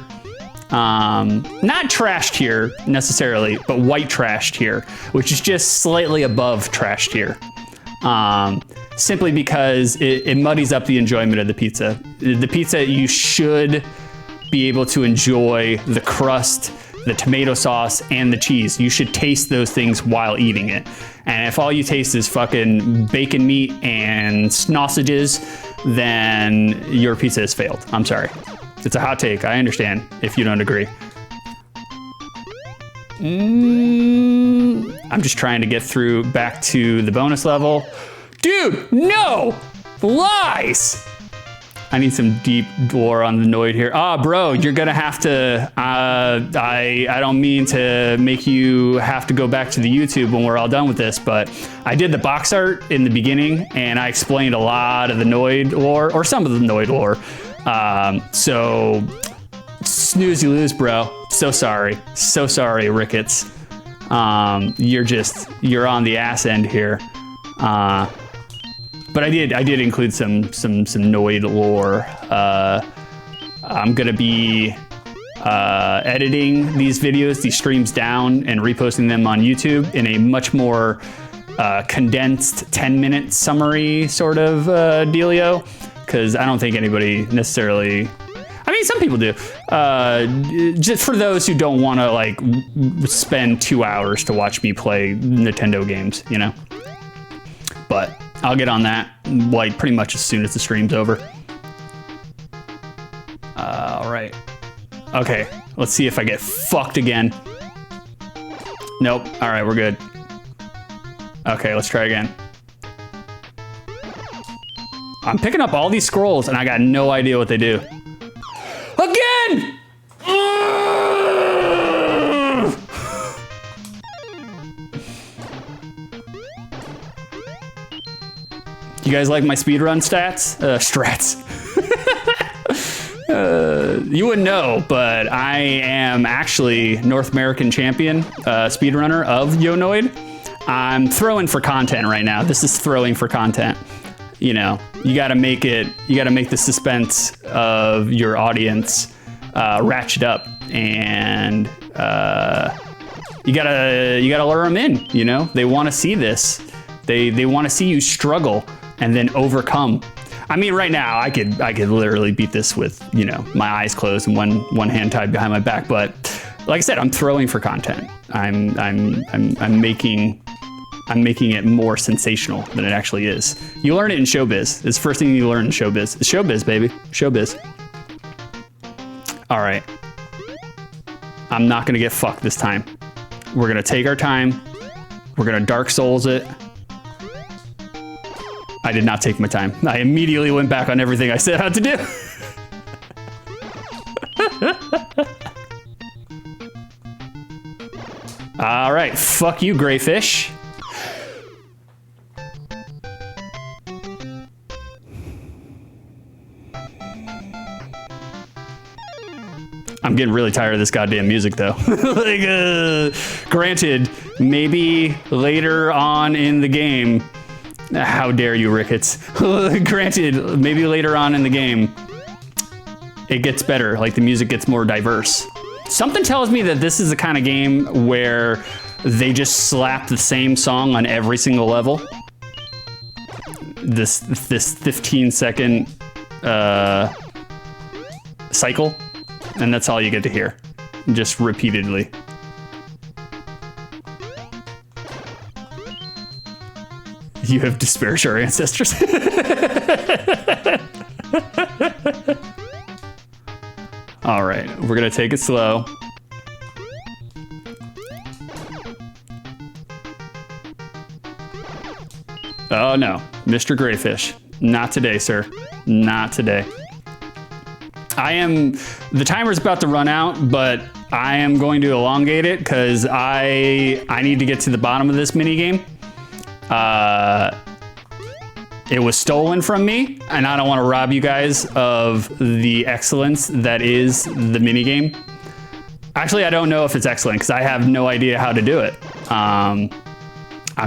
[SPEAKER 1] Not trash tier necessarily, but white trash tier, which is just slightly above trash tier. Simply because it muddies up the enjoyment of the pizza. The pizza, you should be able to enjoy the crust, the tomato sauce, and the cheese. You should taste those things while eating it. And if all you taste is fucking bacon meat and sausages, then your pizza has failed. I'm sorry. It's a hot take. I understand if you don't agree. I'm just trying to get back to the bonus level. Dude, no! Lies! I need some deep lore on the Noid here. Ah, bro, you're gonna have to, I don't mean to make you have to go back to the YouTube when we're all done with this, but I did the box art in the beginning and I explained a lot of the Noid lore, or some of the Noid lore. So snooze you lose, bro. So sorry, Ricketts. You're on the ass end here. But I did include some Noid lore. I'm gonna be editing these videos, these streams down, and reposting them on YouTube in a much more condensed 10-minute summary sort of dealio, because I don't think anybody necessarily. I mean, some people do. Just for those who don't want to like spend 2 hours to watch me play Nintendo games, you know. But I'll get on that like pretty much as soon as the stream's over. All right. Okay, let's see if I get fucked again. Nope. All right, we're good. Okay, let's try again. I'm picking up all these scrolls and I got no idea what they do. Again! You guys like my speedrun stats? Strats. You wouldn't know, but I am actually North American champion speedrunner of Yo Noid. I'm throwing for content right now. This is throwing for content. You know, you gotta make the suspense of your audience ratchet up, and you gotta lure them in. You know, they want to see this. They want to see you struggle and then overcome. I mean, right now I could literally beat this with, you know, my eyes closed and one hand tied behind my back. But like I said, I'm throwing for content. I'm making it more sensational than it actually is. You learn it in showbiz. It's the first thing you learn in showbiz. It's showbiz, baby. Showbiz. All right. I'm not gonna get fucked this time. We're gonna take our time. We're gonna Dark Souls it. I did not take my time. I immediately went back on everything I set out to do. All right, fuck you, Grayfish. I'm getting really tired of this goddamn music though. Like, granted, maybe later on in the game, how dare you, Ricketts? Granted, maybe later on in the game, it gets better, like the music gets more diverse. Something tells me that this is the kind of game where they just slap the same song on every single level. This 15-second cycle, and that's all you get to hear, just repeatedly. You have disparaged our ancestors. All right, we're gonna take it slow. Oh no, Mr. Grayfish. Not today, sir. Not today. The timer's about to run out, but I am going to elongate it because I need to get to the bottom of this minigame. It was stolen from me, and I don't want to rob you guys of the excellence that is the minigame. Actually, I don't know if it's excellent because I have no idea how to do it. I'm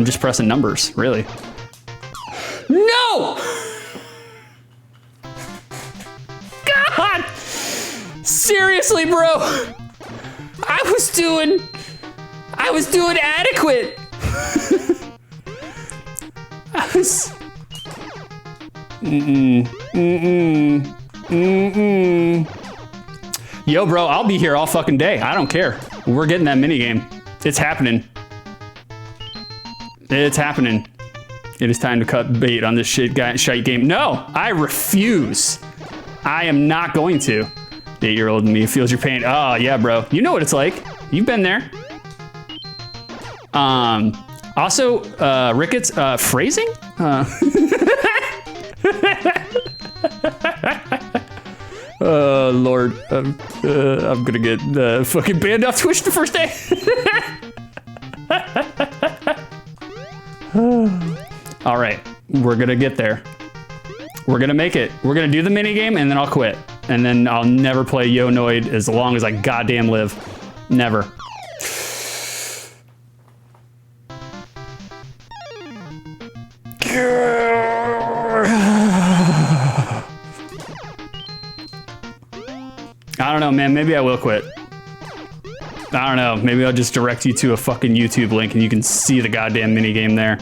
[SPEAKER 1] just pressing numbers, really. No! God! Seriously, bro! I was doing adequate! I was... Yo, bro, I'll be here all fucking day. I don't care. We're getting that minigame. It's happening. It's happening. It is time to cut bait on this shite game. No, I refuse. I am not going to. 8-year-old me feels your pain. Oh, yeah, bro. You know what it's like. You've been there. Also, Ricketts, phrasing? Oh, Lord. I'm gonna get fucking banned off Twitch the first day. All right, we're gonna get there. We're gonna make it. We're gonna do the mini game and then I'll quit. And then I'll never play Yo Noid as long as I goddamn live. Never. I don't know, man. Maybe I will quit. I don't know. Maybe I'll just direct you to a fucking YouTube link and you can see the goddamn minigame there.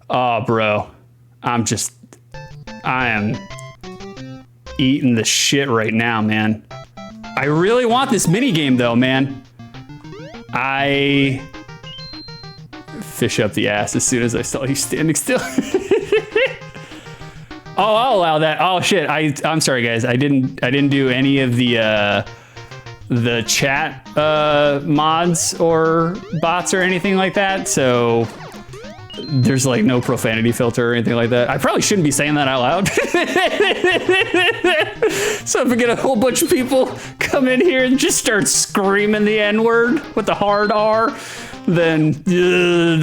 [SPEAKER 1] Oh, bro. I am eating the shit right now, man. I really want this minigame though, man. I fish up the ass as soon as I saw you standing still. Oh, I'll allow that. Oh shit. I'm sorry guys. I didn't do any of the chat mods or bots or anything like that. So there's like no profanity filter or anything like that. I probably shouldn't be saying that out loud. So if we get a whole bunch of people come in here and just start screaming the N-word with the hard R, then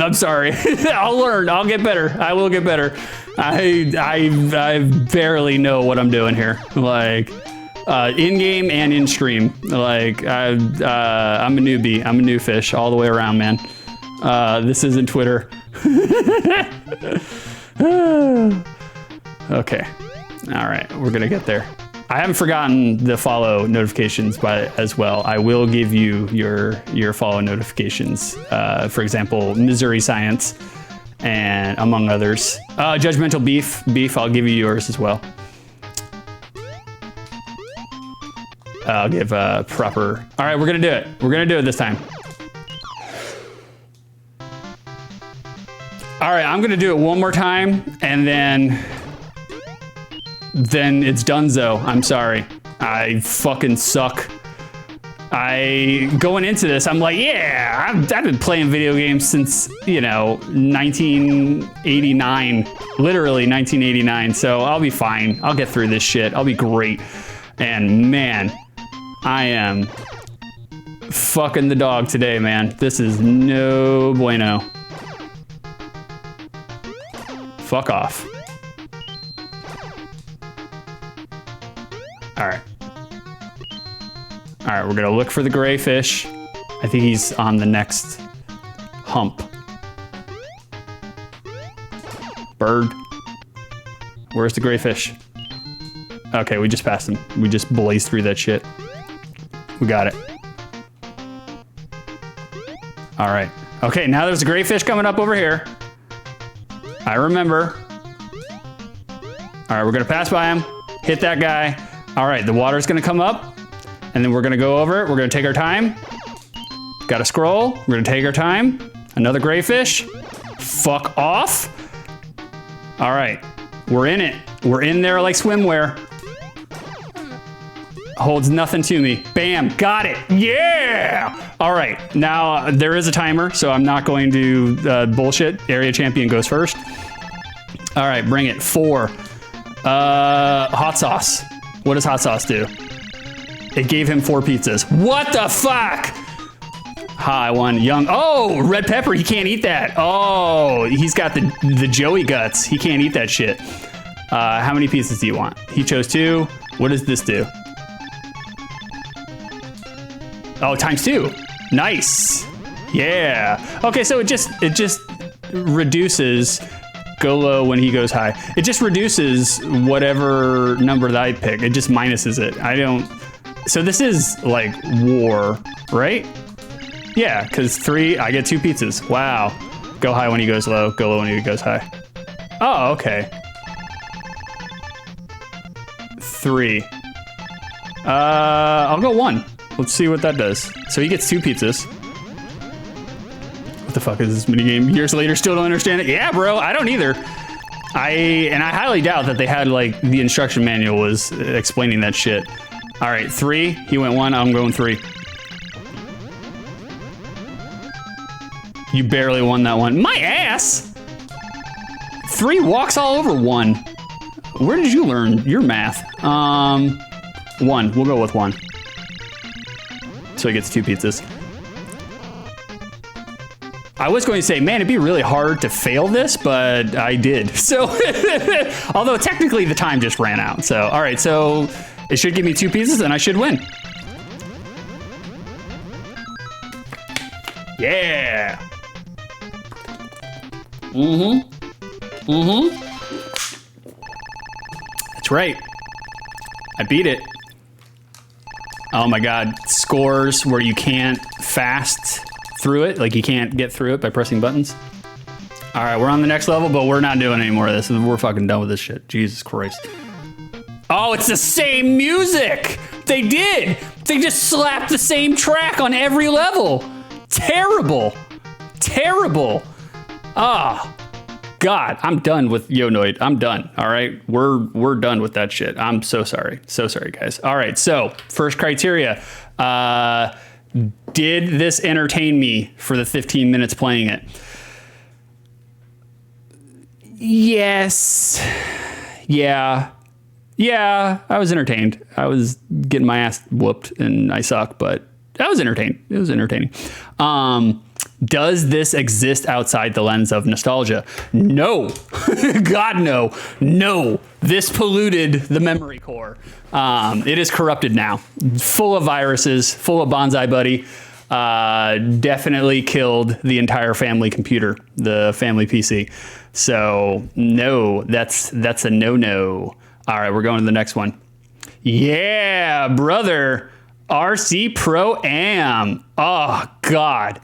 [SPEAKER 1] I'm sorry. I'll learn. I'll get better. I will get better. I barely know what I'm doing here. Like in game and in stream. Like I'm a newbie. I'm a new fish all the way around, man. This isn't Twitter. Okay. All right. We're gonna get there. I haven't forgotten the follow notifications, but as well, I will give you your follow notifications. For example, Missouri Science, and among others. Judgmental Beef. I'll give you yours as well. I'll give proper. All right, we're gonna do it. We're gonna do it this time. All right, I'm gonna do it one more time, and then it's donezo. I'm sorry. I fucking suck. Going into this, I'm like, yeah, I've been playing video games since, 1989, literally 1989. So I'll be fine. I'll get through this shit. I'll be great. And man, I am fucking the dog today, man. This is no bueno. Fuck off. All right. All right, we're gonna look for the gray fish. I think he's on the next hump. Bird. Where's the gray fish? Okay, we just passed him. We just blazed through that shit. We got it. All right. Okay, now there's a gray fish coming up over here. I remember. All right, we're gonna pass by him, hit that guy. All right, the water's gonna come up, and then we're gonna go over it. We're gonna take our time. Gotta scroll. We're gonna take our time. Another gray fish. Fuck off. All right, we're in it. We're in there like swimwear. Holds nothing to me. Bam, got it. Yeah. All right, now there is a timer, so I'm not going to bullshit. Area champion goes first. All right, bring it. 4. Hot sauce. What does hot sauce do? It gave him 4 pizzas. What the fuck? Hi, one young. Oh, red pepper. He can't eat that. Oh, he's got the Joey guts. He can't eat that shit. How many pizzas do you want? He chose 2. What does this do? Oh, times 2. Nice. Yeah. Okay, so it just reduces. Go low when he goes high. It just reduces whatever number that I pick. It just minuses it. I don't. So this is like war, right? Yeah, because 3, I get 2 pizzas. Wow. Go high when he goes low. Go low when he goes high. Oh, okay. 3. I'll go 1. Let's see what that does. So he gets 2 pizzas. What the fuck is this minigame? Years later, still don't understand it? Yeah, bro, I don't either. I highly doubt that they had like the instruction manual was explaining that shit. All right, 3, he went 1, I'm going 3. You barely won that one. My ass! 3 walks all over 1. Where did you learn your math? 1. We'll go with 1. So he gets 2 pizzas. I was going to say, man, it'd be really hard to fail this, but I did. So, although technically the time just ran out. So, all right, so it should give me 2 pizzas and I should win. Yeah. That's right. I beat it. Oh my God, scores where you can't fast through it, like you can't get through it by pressing buttons. All right, we're on the next level, but we're not doing any more of this. We're fucking done with this shit. Jesus Christ. Oh, it's the same music. They did. They just slapped the same track on every level. Terrible. Terrible. Ah. God, I'm done with Noid. I'm done. All right, we're done with that shit. I'm so sorry. So sorry, guys. All right, so first criteria. Did this entertain me for the 15 minutes playing it? Yes. Yeah. Yeah, I was entertained. I was getting my ass whooped and I suck, but I was entertained. It was entertaining. Does this exist outside the lens of nostalgia? No. God, no. No. This polluted the memory core. It is corrupted now. Full of viruses, full of Bonsai Buddy. Definitely killed the entire family computer, the family PC. So, no, that's a no-no. All right, we're going to the next one. Yeah, brother. RC Pro-Am. Oh, God.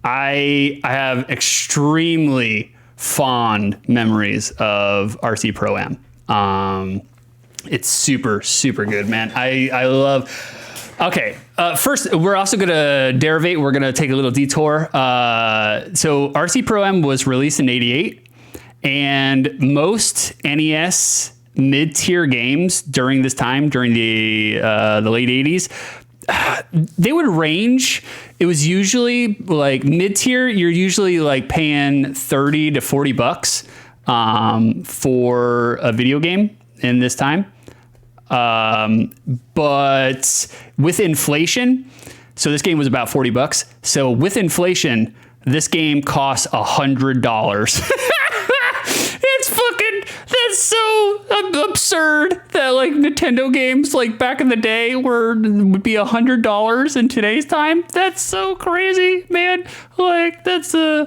[SPEAKER 1] I have extremely fond memories of RC Pro-Am. It's super, super good, man. I love... Okay, first, we're also going to derivate. We're going to take a little detour. So RC Pro-Am was released in '88, and most NES mid-tier games during this time, during the late '80s, they would range. It was usually like mid-tier. You're usually like paying $30 to $40 for a video game in this time. But with inflation, so this game was about $40. So with inflation, this game costs $100. That's so absurd that like Nintendo games like back in the day would be $100 in today's time. That's so crazy, man. Like that's so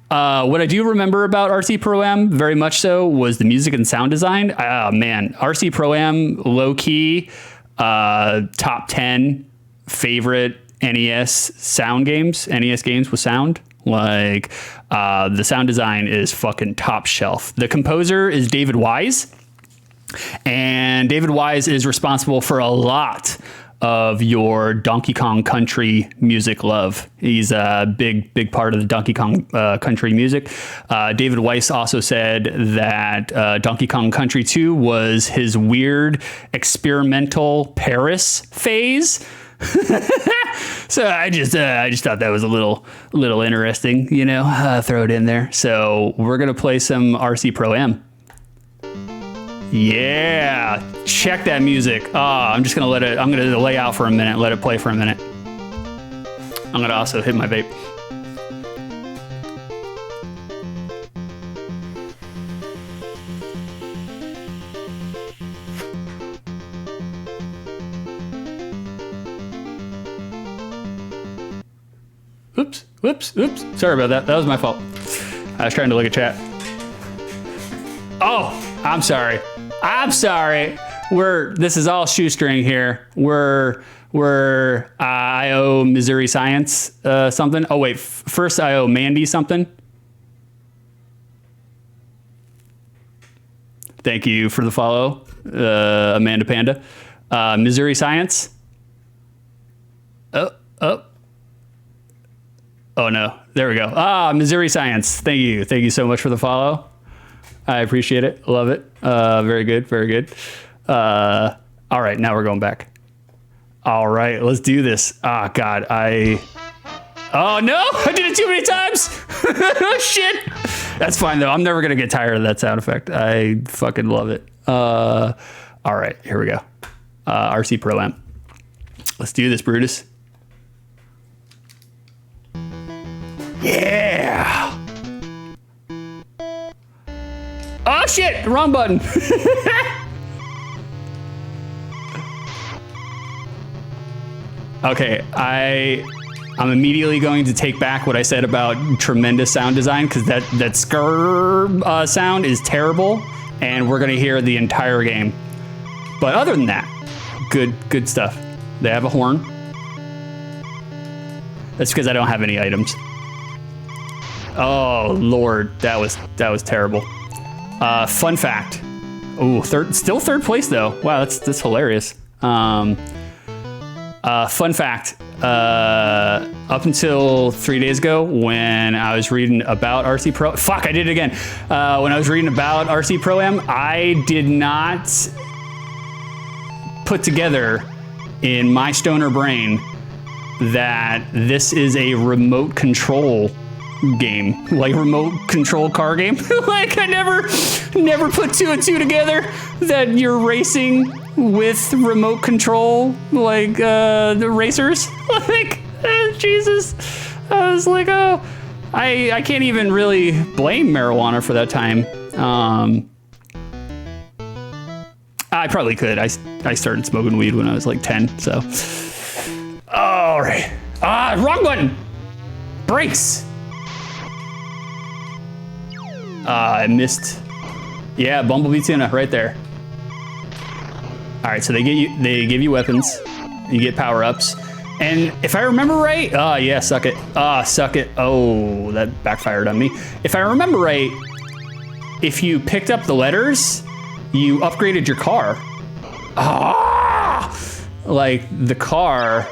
[SPEAKER 1] what I do remember about RC Pro-Am very much so was the music and sound design. Man, RC Pro-Am low key top 10 favorite NES sound games, NES games with sound. Like the sound design is fucking top shelf. The composer is David Wise, and David Wise is responsible for a lot of your Donkey Kong Country music love. He's a big part of the Donkey Kong Country music. David Wise also said that Donkey Kong Country 2 was his weird experimental Paris phase. So I just thought that was a little interesting, you know, throw it in there. So we're going to play some RC Pro-Am. Yeah, check that music. I'm just going to I'm going to lay out for a minute, let it play for a minute. I'm going to also hit my vape. Oops. Sorry about that. That was my fault. I was trying to look at chat. Oh, I'm sorry. This is all shoestring here. I owe Missouri Science something. Oh wait, first I owe Mandy something. Thank you for the follow, Amanda Panda. Missouri Science. Oh no, there we go. Missouri Science. Thank you so much for the follow. I appreciate it. Love it. Very good. All right, now we're going back. All right, let's do this. Oh God, oh no, I did it too many times. Oh shit. That's fine though. I'm never gonna get tired of that sound effect. I fucking love it. All right, here we go. RC Pro Am. Let's do this, Brutus. Yeah. Oh shit! Wrong button. Okay, I'm immediately going to take back what I said about tremendous sound design, because that skr sound is terrible, and we're gonna hear the entire game. But other than that, good stuff. They have a horn. That's because I don't have any items. Oh Lord, that was terrible. Fun fact. Ooh, still third place though. Wow, that's hilarious. Fun fact. Up until 3 days ago, when I was reading about RC Pro, fuck, I did it again. When I was reading about RC Pro Am, I did not put together in my stoner brain that this is a remote control game, like remote control car game. Like I never put two and two together that you're racing with remote control, like the racers. Like Jesus, I was like, oh, I can't even really blame marijuana for that time. I probably could. I started smoking weed when I was like 10, so. All right. Wrong button. Brakes. I missed. Yeah, Bumblebee Tuna right there. All right, so they give you weapons, you get power-ups, and if I remember right, yeah, suck it. Suck it. Oh, that backfired on me. If I remember right, if you picked up the letters, you upgraded your car. Like the car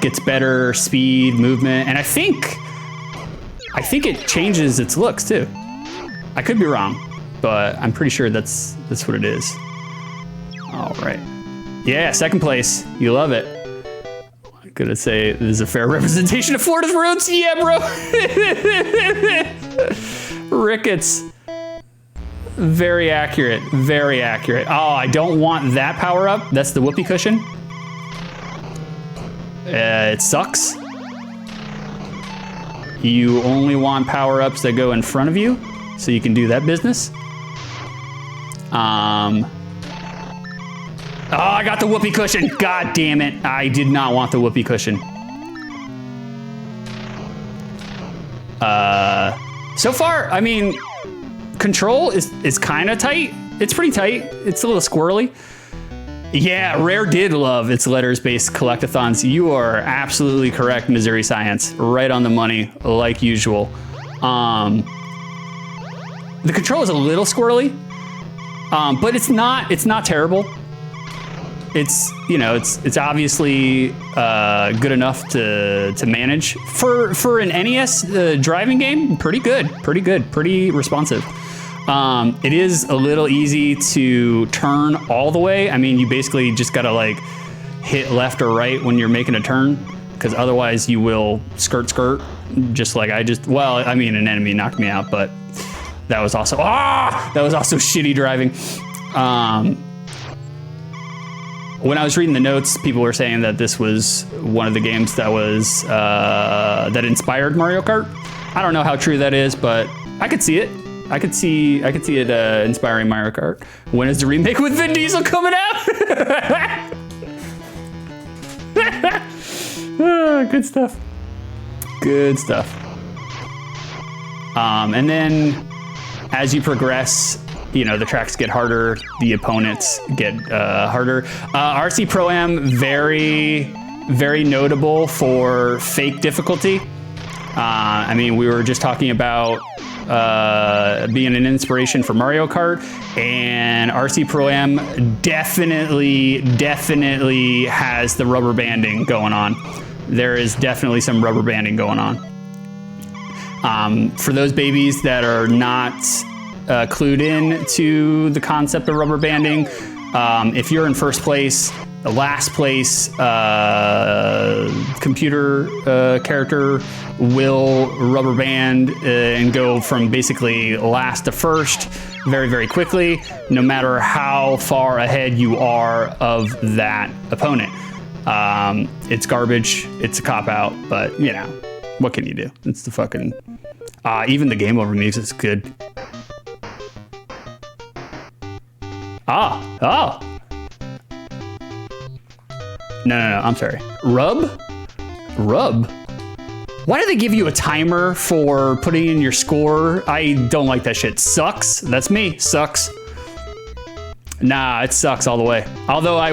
[SPEAKER 1] gets better speed, movement, and I think it changes its looks too. I could be wrong, but I'm pretty sure that's what it is. All right. Yeah, second place. You love it. I'm gonna say this is a fair representation of Florida's roads. Yeah, bro. Ricketts. Very accurate. Very accurate. Oh, I don't want that power up. That's the whoopee cushion. It sucks. You only want power ups that go in front of you, so you can do that business. Oh, I got the whoopee cushion. God damn it. I did not want the whoopee cushion. So far, I mean, control is kind of tight. It's pretty tight. It's a little squirrely. Yeah, Rare did love its letters-based collectathons. You are absolutely correct, Missouri Science. Right on the money, like usual. The control is a little squirrely, but it's not terrible. It's, you know, it's obviously good enough to manage for an NES driving game. Pretty good, pretty responsive. It is a little easy to turn all the way. I mean, you basically just gotta like hit left or right when you're making a turn, because otherwise you will skirt, just like I just. Well, I mean, an enemy knocked me out, but that was also shitty driving. When I was reading the notes, people were saying that this was one of the games that was that inspired Mario Kart. I don't know how true that is, but I could see it. I could see it inspiring Mario Kart. When is the remake with Vin Diesel coming out? Good stuff. Good stuff. And then as you progress, you know, the tracks get harder, the opponents get harder. RC Pro Am, very, very notable for fake difficulty. I mean, we were just talking about being an inspiration for Mario Kart, and RC Pro Am definitely has the rubber banding going on. There is definitely some rubber banding going on. For those babies that are not clued in to the concept of rubber banding, if you're in first place, the last place computer character will rubber band and go from basically last to first very, very quickly, no matter how far ahead you are of that opponent. It's garbage. It's a cop-out, but, you know, what can you do? It's the fucking... even the game over music is good. Oh. No, I'm sorry. Rub? Why do they give you a timer for putting in your score? I don't like that shit. Sucks. That's me. Sucks. Nah, it sucks all the way. Although I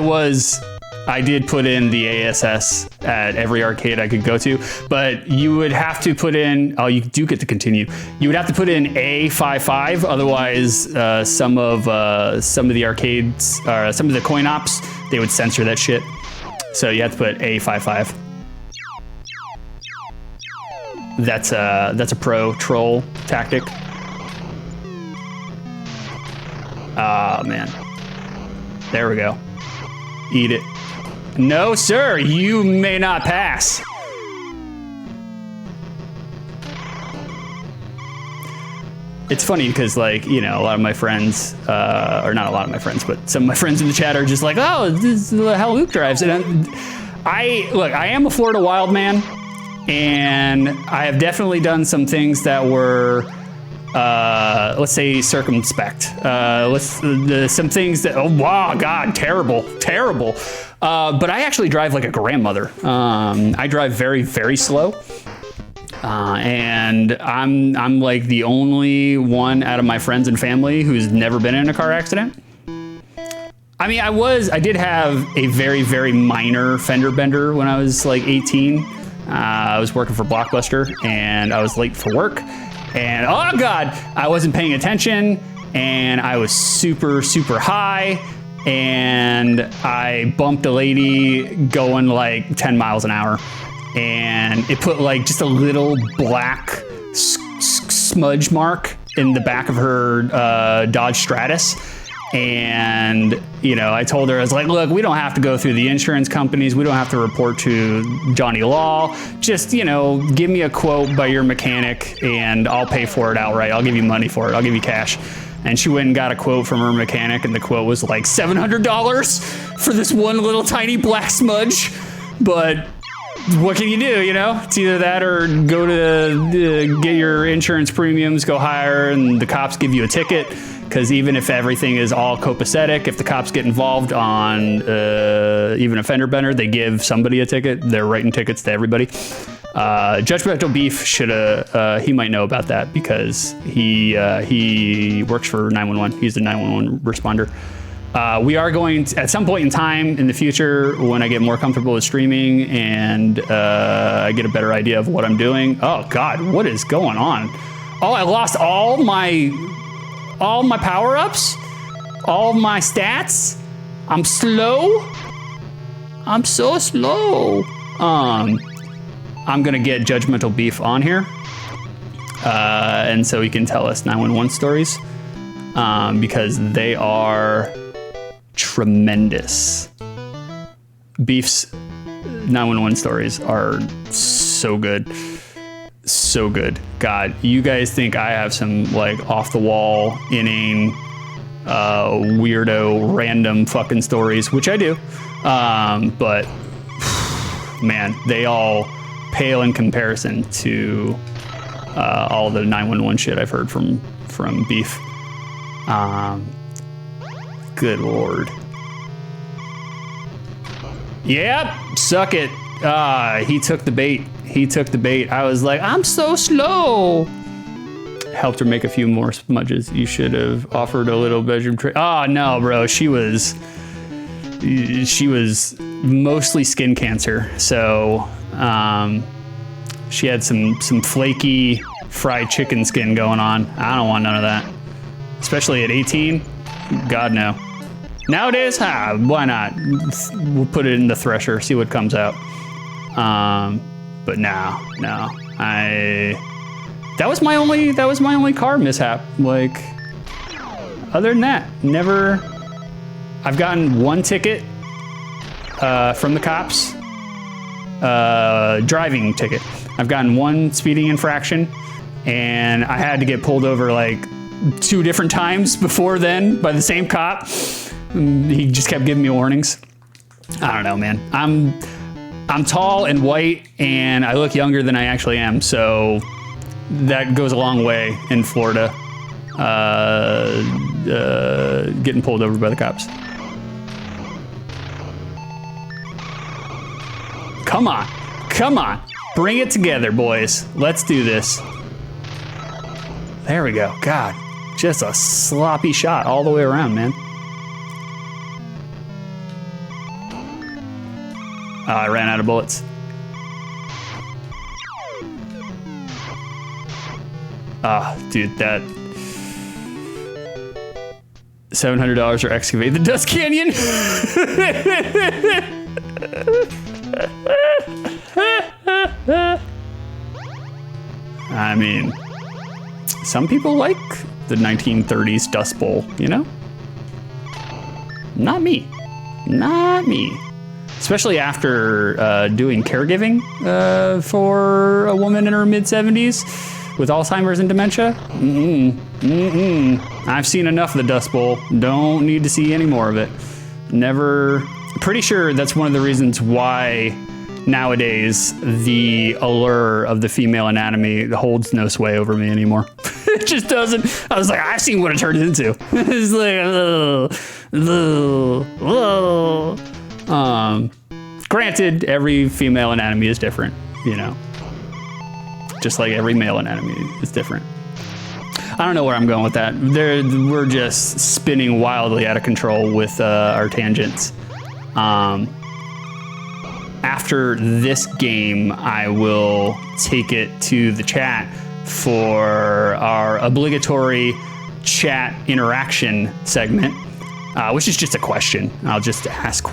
[SPEAKER 1] did put in the ASS at every arcade I could go to, but you would have to put in, oh, you do get to continue. You would have to put in A55, otherwise some of the arcades, or some of the coin ops, they would censor that shit. So you have to put A55. That's a pro troll tactic. Ah, man. There we go. Eat it. No, sir, you may not pass. It's funny because, like, you know, a lot of my friends, or not a lot of my friends, but some of my friends in the chat are just like, oh, this is how Luke drives. And look, I am a Florida wild man, and I have definitely done some things that were, let's say, circumspect. Some things that, oh, wow, God, terrible. But I actually drive like a grandmother. I drive very, very slow. And I'm like the only one out of my friends and family who's never been in a car accident. I mean, I did have a very, very minor fender bender when I was like 18. I was working for Blockbuster and I was late for work. And oh God, I wasn't paying attention and I was super, super high. And I bumped a lady going like 10 miles an hour. And it put like just a little black smudge mark in the back of her Dodge Stratus. And, you know, I told her, I was like, look, we don't have to go through the insurance companies. We don't have to report to Johnny Law. Just, you know, give me a quote by your mechanic and I'll pay for it outright. I'll give you money for it. I'll give you cash. And she went and got a quote from her mechanic, and the quote was like $700 for this one little tiny black smudge. But what can you do, you know? It's either that or go to get your insurance premiums, go higher, and the cops give you a ticket. Because even if everything is all copacetic, if the cops get involved on even a fender bender, they give somebody a ticket. They're writing tickets to everybody. Judgmental Beef he might know about that because he works for 911. He's the 911 responder. We are going to, at some point in time in the future, when I get more comfortable with streaming and I get a better idea of what I'm doing. Oh God, what is going on? Oh, I lost all my power-ups, all my stats. I'm slow. I'm so slow. I'm gonna get Judgmental Beef on here, and so he can tell us 911 stories, because they are tremendous. Beef's 911 stories are so good. So good. God, you guys think I have some like off the wall, inane, weirdo, random fucking stories, which I do. But man, they all pale in comparison to all the 911 shit I've heard from Beef. Good Lord. Yep, suck it. He took the bait. I was like, I'm so slow. Helped her make a few more smudges. You should have offered a little bedroom trick. Oh no, bro. She was mostly skin cancer. So she had some flaky fried chicken skin going on. I don't want none of that. Especially at 18. God no. Nowadays, why not? We'll put it in the thresher, see what comes out. But no. That was my only car mishap. Like, other than that, never. I've gotten one ticket from the cops driving ticket. I've gotten one speeding infraction, and I had to get pulled over like 2 different times before then by the same cop. He just kept giving me warnings. I don't know, man. I'm tall and white, and I look younger than I actually am, so that goes a long way in Florida. Getting pulled over by the cops. Come on, come on. Bring it together, boys. Let's do this. There we go. God, just a sloppy shot all the way around, man. I ran out of bullets. Dude, that $700 for excavate the Dust Canyon. I mean, some people like the 1930s Dust Bowl, you know? Not me. Not me. Especially after doing caregiving for a woman in her mid-70s with Alzheimer's and dementia. I've seen enough of the Dust Bowl. Don't need to see any more of it. Never. Pretty sure that's one of the reasons why nowadays the allure of the female anatomy holds no sway over me anymore. It just doesn't. I was like, I've seen what it turns into. It's like, granted, every female anatomy is different, you know, just like every male anatomy is different. I don't know where I'm going with that. We're just spinning wildly out of control with our tangents. After this game, I will take it to the chat for our obligatory chat interaction segment, which is just a question. I'll just ask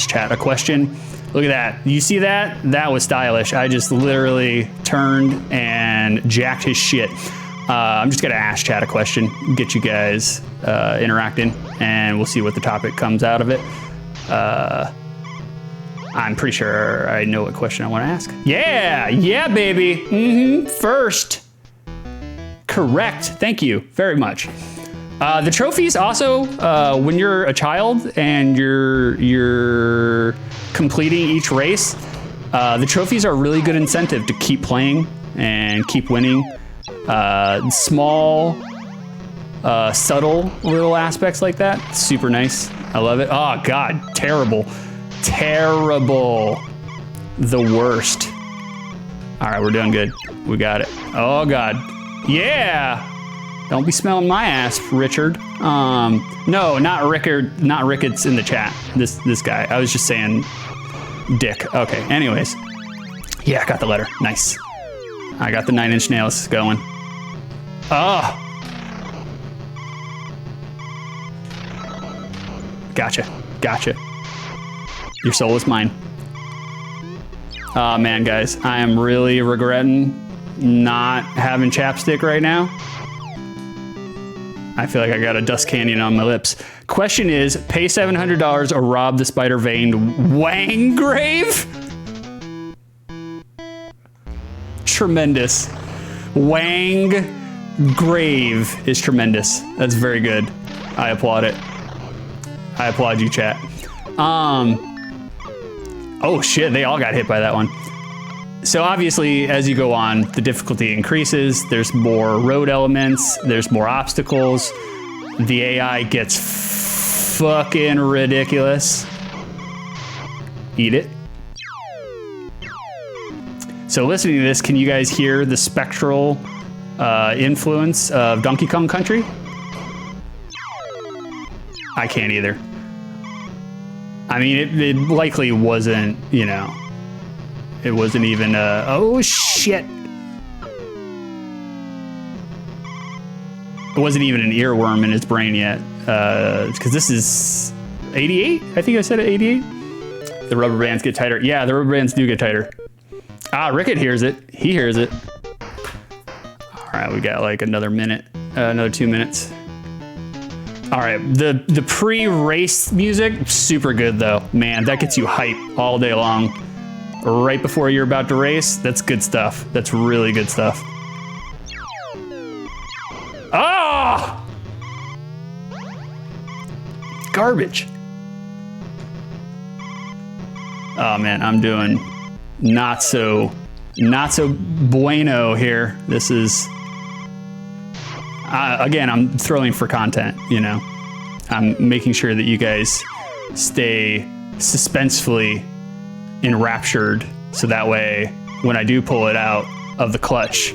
[SPEAKER 1] chat a question. Look at that. You see that? That was stylish. I just literally turned and jacked his shit. I'm just gonna ask chat a question, get you guys interacting, and we'll see what the topic comes out of it. I'm pretty sure I know what question I want to ask. Yeah, baby. First. Correct. Thank you very much. The trophies also, when you're a child and you're completing each race, the trophies are a really good incentive to keep playing and keep winning. Small, subtle little aspects like that. Super nice. I love it. Oh God, terrible. Terrible. The worst. All right, we're doing good. We got it. Oh God. Yeah. Don't be smelling my ass, Richard. No, not Rickard. Not Ricketts in the chat. This guy. I was just saying Dick. Okay. Anyways. Yeah, I got the letter. Nice. I got the 9-inch nails going. Oh. Gotcha. Your soul is mine. Oh man, guys, I am really regretting not having chapstick right now. I feel like I got a dust canyon on my lips. Question is, pay $700 or rob the spider-veined Wang grave? Tremendous. Wang grave is tremendous. That's very good. I applaud it. I applaud you, chat. Oh shit, they all got hit by that one. So obviously, as you go on, the difficulty increases. There's more road elements. There's more obstacles. The AI gets fucking ridiculous. Eat it. So listening to this, can you guys hear the spectral influence of Donkey Kong Country? I can't either. I mean, it likely wasn't, you know, it wasn't even oh shit. It wasn't even an earworm in his brain yet. Because this is 88? I think I said it, 88? The rubber bands get tighter. Yeah, the rubber bands do get tighter. Ah, Rickett hears it. He hears it. All right, we got like another minute, another 2 minutes. All right, the pre-race music, super good though. Man, that gets you hype all day long. right before you're about to race. That's good stuff. That's really good stuff. Ah! Garbage. Oh man, I'm doing not so bueno here. This is, again, I'm throwing for content, you know. I'm making sure that you guys stay suspensefully enraptured, so that way when I do pull it out of the clutch,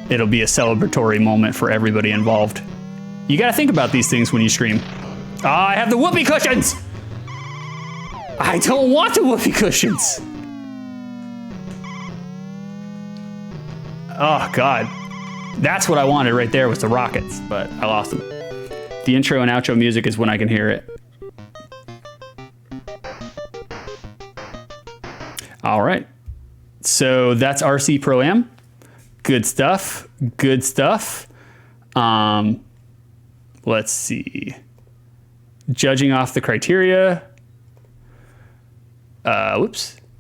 [SPEAKER 1] it'll be a celebratory moment for everybody involved. You gotta think about these things when you stream. I have the whoopee cushions! I don't want the whoopee cushions! Oh God. That's what I wanted right there, was the rockets, but I lost them. The intro and outro music is when I can hear it. All right. So that's RC Pro-Am. Good stuff. Good stuff. Let's see. Judging off the criteria.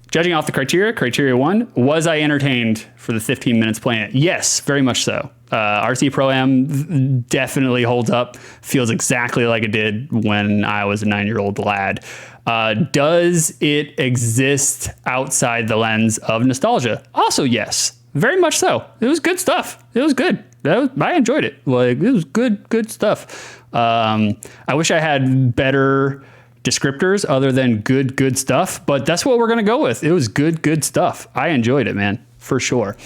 [SPEAKER 1] Judging off the criteria 1, was I entertained for the 15 minutes playing it? Yes, very much so. RC Pro-Am definitely holds up. Feels exactly like it did when I was a 9-year-old lad. Does it exist outside the lens of nostalgia? Also, yes, very much so. It was good stuff. It was good. I enjoyed it. Like, it was good stuff. I wish I had better descriptors other than good stuff, but that's what we're gonna go with. It was good stuff. I enjoyed it, man, for sure.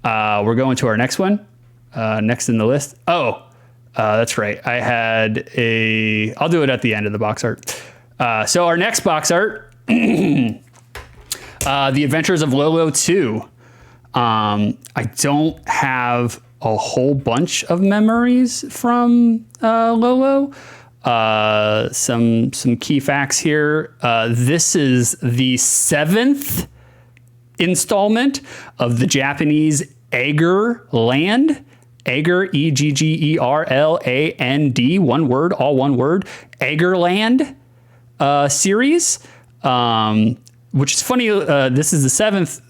[SPEAKER 1] We're going to our next one, next in the list. That's right. I had I'll do it at the end of the box art. So our next box art, The Adventures of Lolo 2. I don't have a whole bunch of memories from Lolo. Some key facts here. This is the 7th installment of the Japanese Egger Land. Egger, Eggerland, one word, all one word. Eggerland series, which is funny. This is the 7th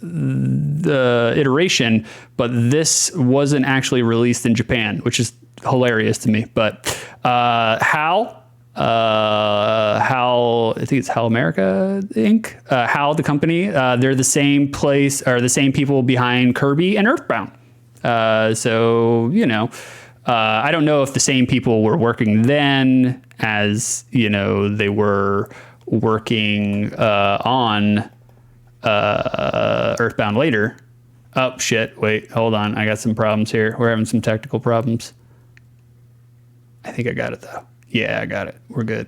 [SPEAKER 1] iteration, but this wasn't actually released in Japan, which is hilarious to me. But HAL, I think it's HAL America Inc. HAL, the company, they're the same place, or the same people behind Kirby and Earthbound. So, you know, I don't know if the same people were working then as, you know, they were working on Earthbound later. Oh, shit. Wait, hold on. I got some problems here. We're having some technical problems. I think I got it, though. Yeah, I got it. We're good.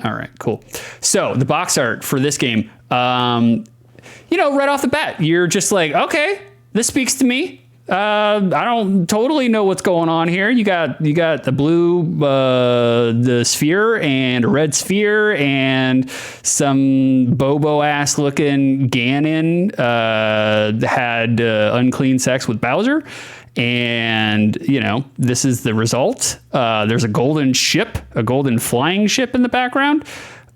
[SPEAKER 1] All right, cool. So the box art for this game, you know, right off the bat, you're just like, okay, this speaks to me. I don't totally know what's going on here. You got the blue, the sphere and a red sphere and some Bobo ass looking Ganon, had unclean sex with Bowser. And, you know, this is the result. There's a golden ship, a golden flying ship in the background.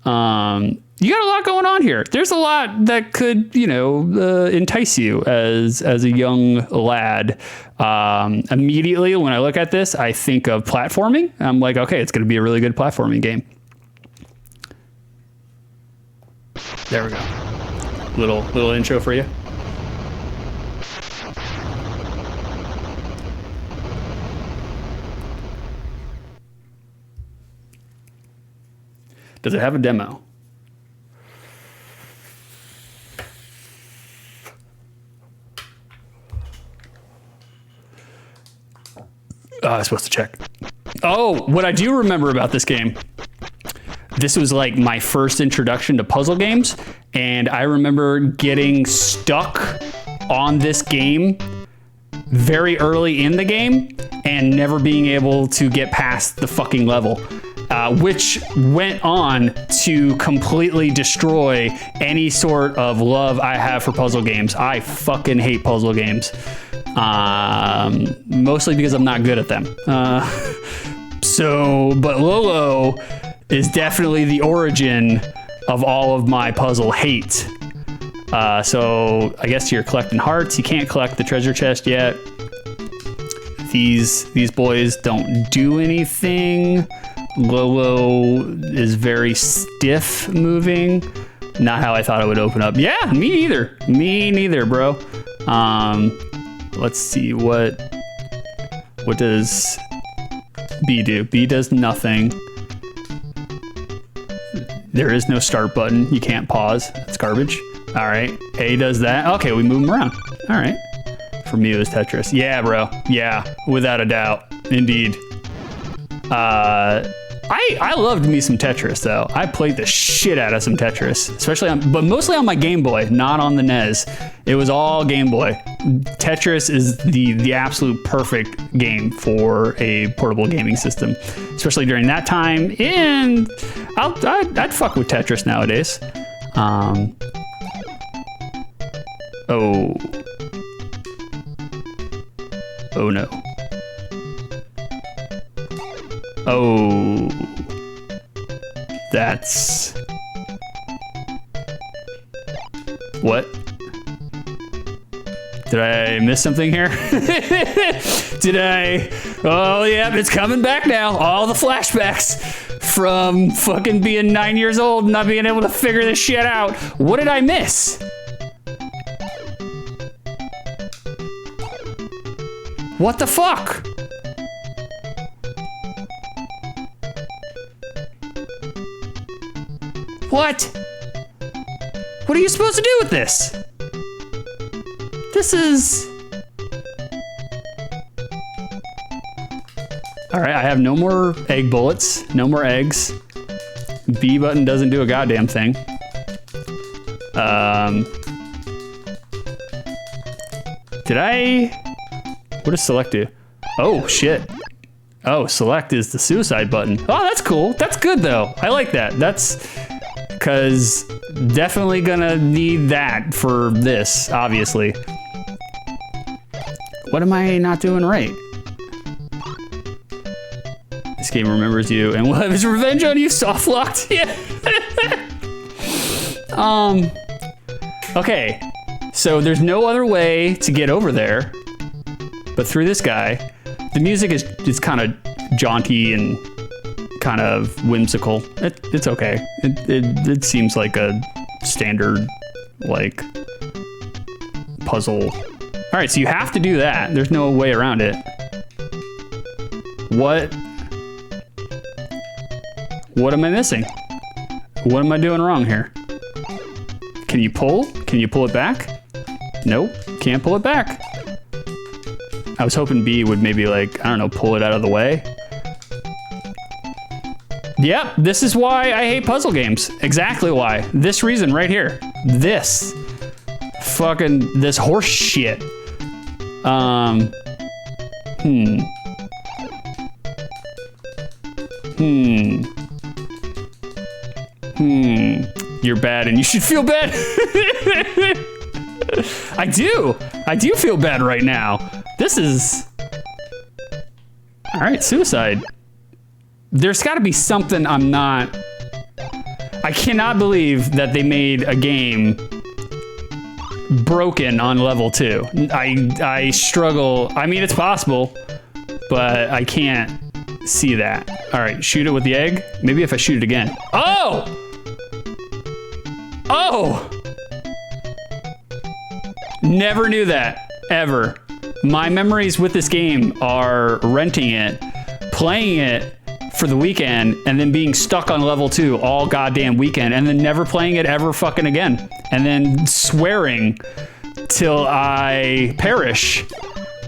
[SPEAKER 1] You got a lot going on here. There's a lot that could, you know, entice you as a young lad. Immediately when I look at this, I think of platforming. I'm like, okay, it's going to be a really good platforming game. There we go. Little intro for you. Does it have a demo? I was supposed to check. Oh, what I do remember about this game, this was like my first introduction to puzzle games, and I remember getting stuck on this game very early in the game and never being able to get past the fucking level. Which went on to completely destroy any sort of love I have for puzzle games. I fucking hate puzzle games. Mostly because I'm not good at them. But Lolo is definitely the origin of all of my puzzle hate. So I guess you're collecting hearts. You can't collect the treasure chest yet. These boys don't do anything. Lolo is very stiff moving. Not how I thought it would open up. Yeah, me neither. Me neither, bro. Let's see, what does B do? B does nothing. There is no start button. You can't pause. That's garbage. All right, A does that. Okay, we move them around. All right. For me, it was Tetris. Yeah, bro. Yeah, without a doubt. Indeed. I loved me some Tetris, though. I played the shit out of some Tetris, especially but mostly on my Game Boy, not on the NES. It was all Game Boy. Tetris is the absolute perfect game for a portable gaming system, especially during that time. And I'd fuck with Tetris nowadays. Oh no. Oh. That's... What? Did I miss something here? Did I... Oh yeah, it's coming back now. All the flashbacks from fucking being 9 years old and not being able to figure this shit out. What did I miss? What the fuck? What? What are you supposed to do with this? This is... All right, I have no more egg bullets, no more eggs. B button doesn't do a goddamn thing. Did I... What does select do? Oh, shit. Oh, select is the suicide button. Oh, that's cool. That's good, though. I like that. That's... Because definitely gonna need that for this, obviously. What am I not doing right? This game remembers you and will have his revenge on you, soft locked. Yeah. Okay. So there's no other way to get over there but through this guy. The music is kind of jaunty and kind of whimsical. It's okay. It seems like a standard, like, puzzle. All right, so you have to do that. There's no way around it. What am I missing? What am I doing wrong here? Can you pull? Can you pull it back? Nope, can't pull it back. I was hoping B would maybe, like, I don't know, pull it out of the way. Yep, this is why I hate puzzle games. Exactly why. This reason right here. This. Fucking, this horse shit. You're bad and you should feel bad. I do feel bad right now. This is... All right, suicide. There's got to be something I'm not... I cannot believe that they made a game broken on level 2. I struggle. I mean, it's possible, but I can't see that. All right, shoot it with the egg. Maybe if I shoot it again. Oh! Oh! Never knew that, ever. My memories with this game are renting it, playing it for the weekend, and then being stuck on level 2 all goddamn weekend, and then never playing it ever fucking again. And then swearing till I perish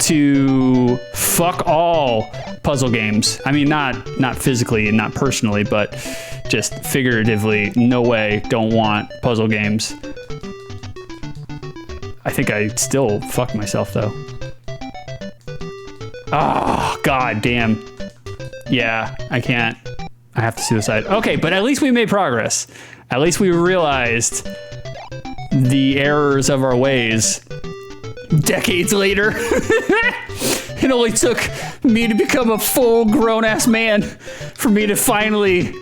[SPEAKER 1] to fuck all puzzle games. I mean, not physically and not personally, but just figuratively. No way, don't want puzzle games. I think I still fuck myself though. Oh, god damn. Yeah, I can't. I have to suicide. Okay, but at least we made progress. At least we realized the errors of our ways decades later. It only took me to become a full grown-ass man for me to finally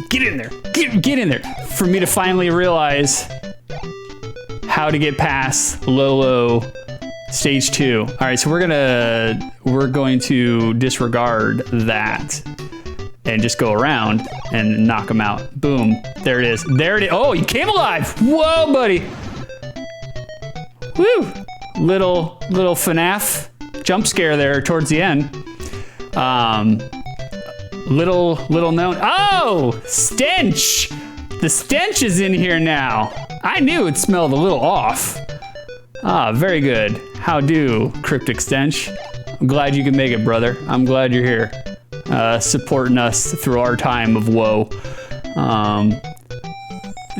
[SPEAKER 1] get in there. Get in there. For me to finally realize, how to get past Lolo stage 2. All right, so we're going to disregard that and just go around and knock him out. Boom, there it is. There it is. Oh, he came alive. Whoa, buddy. Woo, little FNAF jump scare there towards the end. Little known. Oh, stench. The stench is in here now. I knew it smelled a little off. Ah, very good. How do, Cryptic Stench? I'm glad you can make it, brother. I'm glad you're here, supporting us through our time of woe.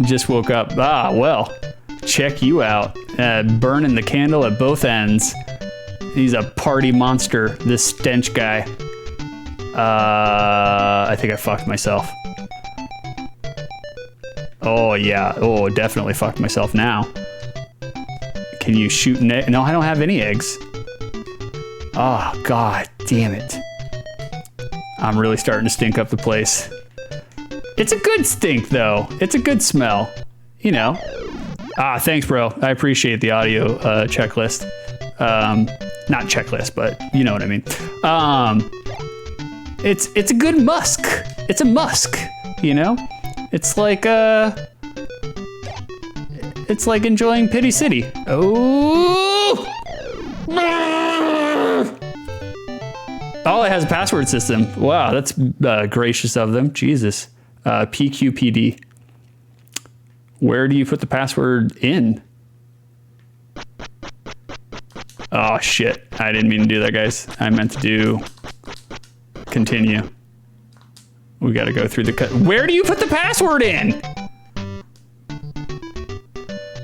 [SPEAKER 1] Just woke up. Ah, well, check you out. Burning the candle at both ends. He's a party monster, this stench guy. I think I fucked myself. Oh, yeah. Oh, definitely fucked myself now. Can you shoot an egg? No, I don't have any eggs. Oh, god damn it. I'm really starting to stink up the place. It's a good stink, though. It's a good smell. You know. Ah, thanks, bro. I appreciate the audio checklist. Not checklist, but you know what I mean. It's a good musk. It's a musk, you know? It's like enjoying Pity City. Oh! Oh, it has a password system. Wow, that's gracious of them. Jesus. PQPD. Where do you put the password in? Oh, shit. I didn't mean to do that, guys. I meant to do continue. We got to go through the cut. Where do you put the password in?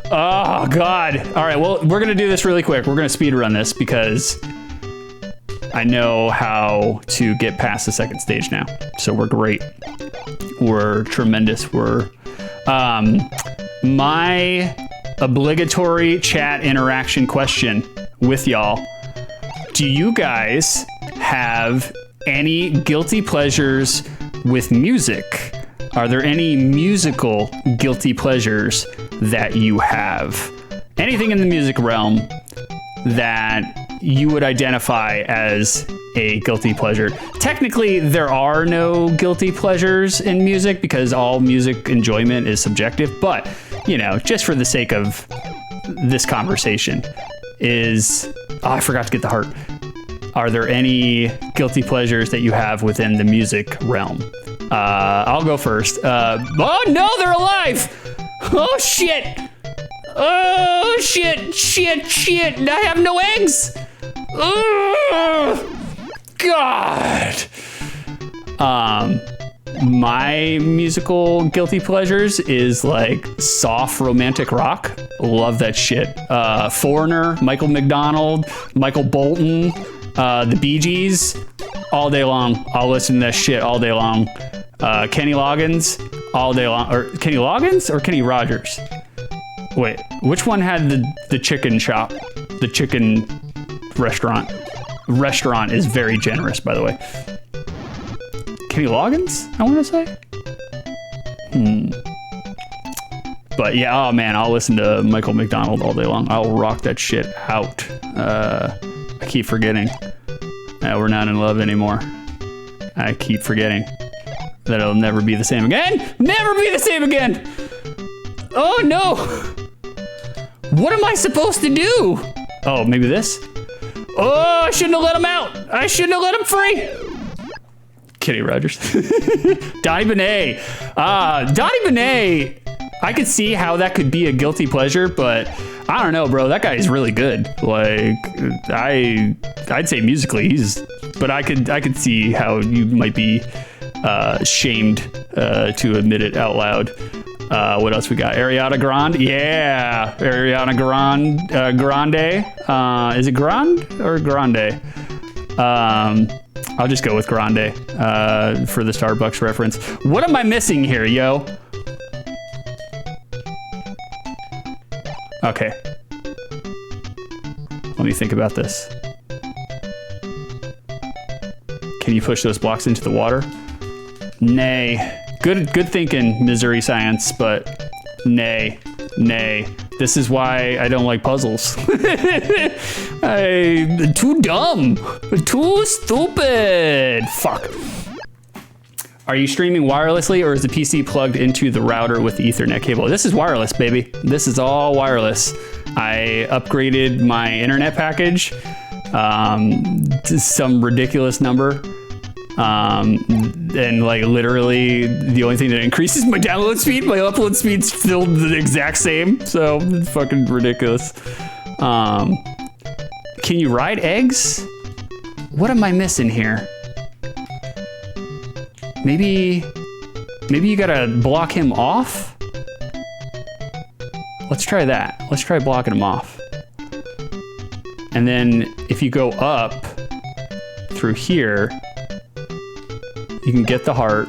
[SPEAKER 1] Oh, God. All right, well, we're going to do this really quick. We're going to speed run this because I know how to get past the second stage now. So we're great. We're tremendous. We're... my obligatory chat interaction question with y'all. Do you guys have any guilty pleasures with music? Are there any musical guilty pleasures that you have? Anything in the music realm that you would identify as a guilty pleasure? Technically, there are no guilty pleasures in music because all music enjoyment is subjective, but, you know, just for the sake of this conversation is... Oh, I forgot to get the heart. Are there any guilty pleasures that you have within the music realm? I'll go first. Oh, no, they're alive! Oh, shit! Oh, shit! I have no eggs! Oh, God! My musical guilty pleasures is like soft romantic rock. Love that shit. Foreigner, Michael McDonald, Michael Bolton, the Bee Gees, all day long. I'll listen to that shit all day long. Kenny Loggins, all day long. Or Kenny Loggins or Kenny Rogers? Wait, which one had the chicken shop? The chicken restaurant. Restaurant is very generous, by the way. Kenny Loggins, I want to say? But yeah, oh man, I'll listen to Michael McDonald all day long. I'll rock that shit out. I keep forgetting that we're not in love anymore. I keep forgetting that it'll never be the same again. Never be the same again. Oh no. What am I supposed to do? Oh, maybe this? Oh, I shouldn't have let him out. I shouldn't have let him free. Kenny Rogers. Donnie Benet. Donnie Benet, I could see how that could be a guilty pleasure, but I don't know, bro. That guy is really good. Like, I'd say musically, but I could see how you might be shamed to admit it out loud. What else we got? Ariana Grande. Yeah, Ariana Grande. Is it Grande or Grande? I'll just go with Grande for the Starbucks reference. What am I missing here, yo? Okay. Let me think about this. Can you push those blocks into the water? Nay. Good thinking, Missouri Science, but nay. This is why I don't like puzzles. Too dumb. Too stupid. Fuck. Are you streaming wirelessly or is the PC plugged into the router with the Ethernet cable? This is wireless, baby. This is all wireless. I upgraded my internet package to some ridiculous number. And like literally the only thing that increases my download speed, my upload speed's still the exact same. So it's fucking ridiculous. Can you ride eggs? What am I missing here? Maybe you gotta block him off? Let's try that. Let's try blocking him off. And then if you go up through here, you can get the heart.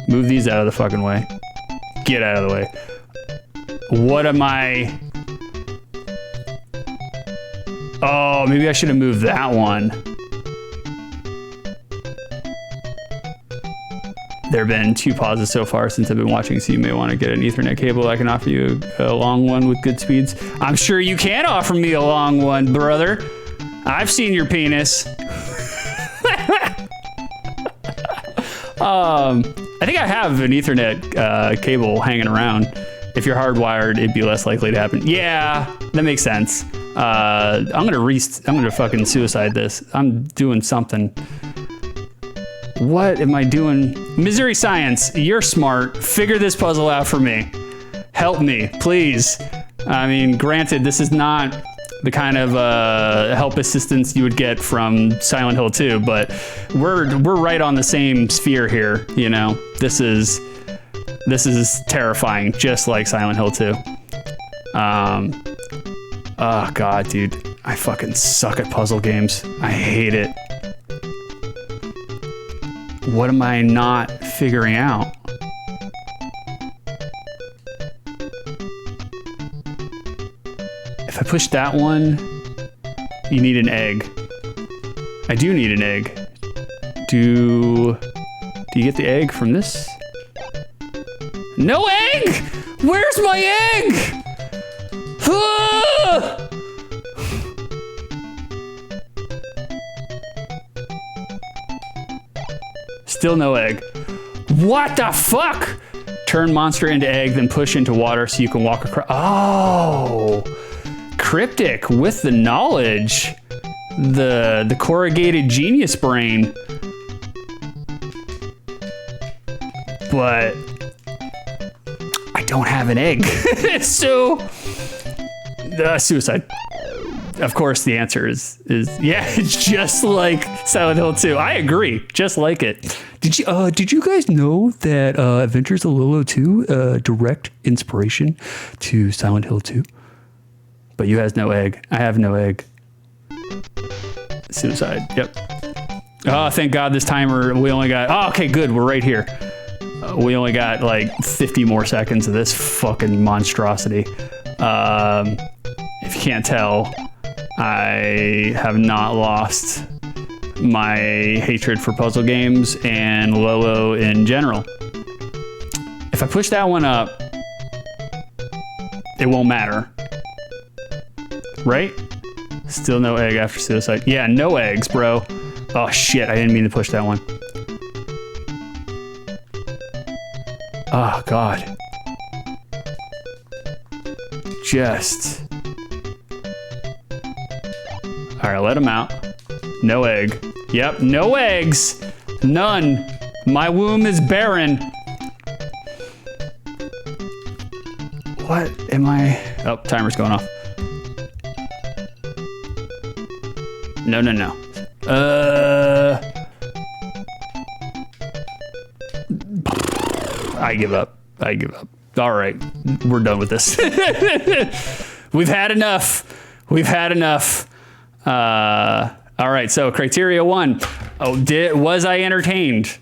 [SPEAKER 1] Move these out of the fucking way. Get out of the way. What am I? Oh, maybe I should have moved that one. There have been 2 pauses so far since I've been watching, so you may want to get an Ethernet cable. I can offer you a long one with good speeds. I'm sure you can offer me a long one, brother. I've seen your penis. I think I have an Ethernet cable hanging around. If you're hardwired, it'd be less likely to happen. Yeah, that makes sense. I'm gonna fucking suicide this. I'm doing something. What am I doing? Missouri Science, you're smart. Figure this puzzle out for me. Help me, please. I mean, granted, this is not the kind of help assistance you would get from Silent Hill 2, but we're right on the same sphere here, you know? This is terrifying, just like Silent Hill 2. Oh god, dude. I fucking suck at puzzle games. I hate it. What am I not figuring out? If I push that one, you need an egg. I do need an egg. Do you get the egg from this? No egg! Where's my egg? Ah! Still no egg. What the fuck? Turn monster into egg, then push into water so you can walk across. Oh, cryptic with the knowledge. The corrugated genius brain. But I don't have an egg. So, suicide. Of course, the answer is yeah, it's just like Silent Hill 2. I agree, just like it. Did you guys know that Adventures of Lolo 2 direct inspiration to Silent Hill 2? But you has no egg. I have no egg. Suicide. Yep. Oh, thank God this timer. We only got. Oh, okay, good. We're right here. We only got like 50 more seconds of this fucking monstrosity. If you can't tell, I have not lost my hatred for puzzle games and Lolo in general. If I push that one up, it won't matter. Right? Still no egg after suicide. Yeah, no eggs, bro. Oh shit, I didn't mean to push that one. Oh God. Just. All right, let him out. No egg. Yep, no eggs. None. My womb is barren. What am I? Oh, timer's going off. No. I give up. All right, we're done with this. We've had enough. All right, so criteria 1. Oh, was I entertained?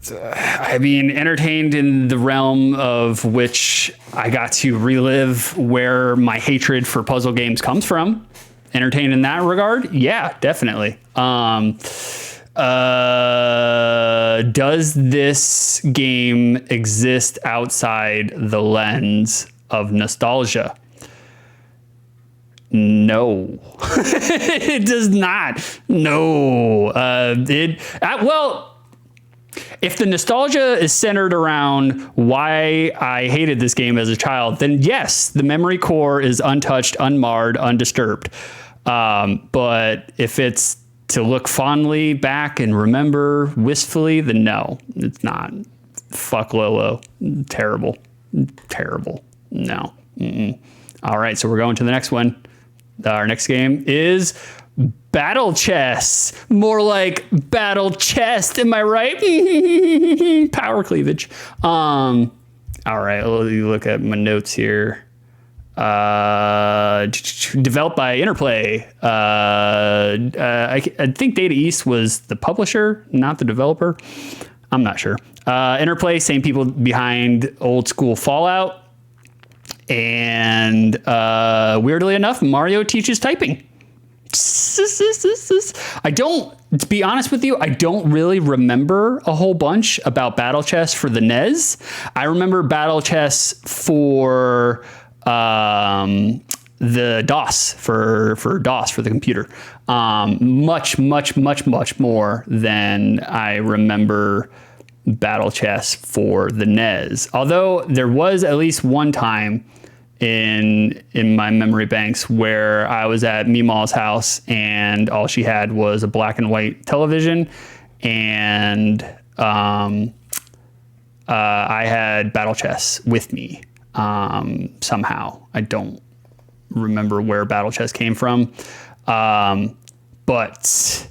[SPEAKER 1] I mean, entertained in the realm of which I got to relive where my hatred for puzzle games comes from. Entertained in that regard? Yeah, definitely. Does this game exist outside the lens of nostalgia? No, it does not. No, well, if the nostalgia is centered around why I hated this game as a child, then yes, the memory core is untouched, unmarred, undisturbed. But if it's to look fondly back and remember wistfully, then no, it's not. Fuck Lolo. Terrible. Terrible. No. Mm-mm. All right, so we're going to the next one. Our next game is Battle Chess. More like Battle Chest, am I right? Power cleavage. All right, let me look at my notes here. Developed by Interplay. I think Data East was the publisher, not the developer. I'm not sure. Interplay, same people behind old school Fallout. And weirdly enough, Mario teaches typing. To be honest with you, I don't really remember a whole bunch about Battle Chess for the NES. I remember Battle Chess for the DOS, for DOS, for the computer. Much more than I remember Battle Chess for the NES. Although there was at least one time in my memory banks where I was at Meemaw's house and all she had was a black and white television, and I had Battle Chess with me somehow. I don't remember where Battle Chess came from, but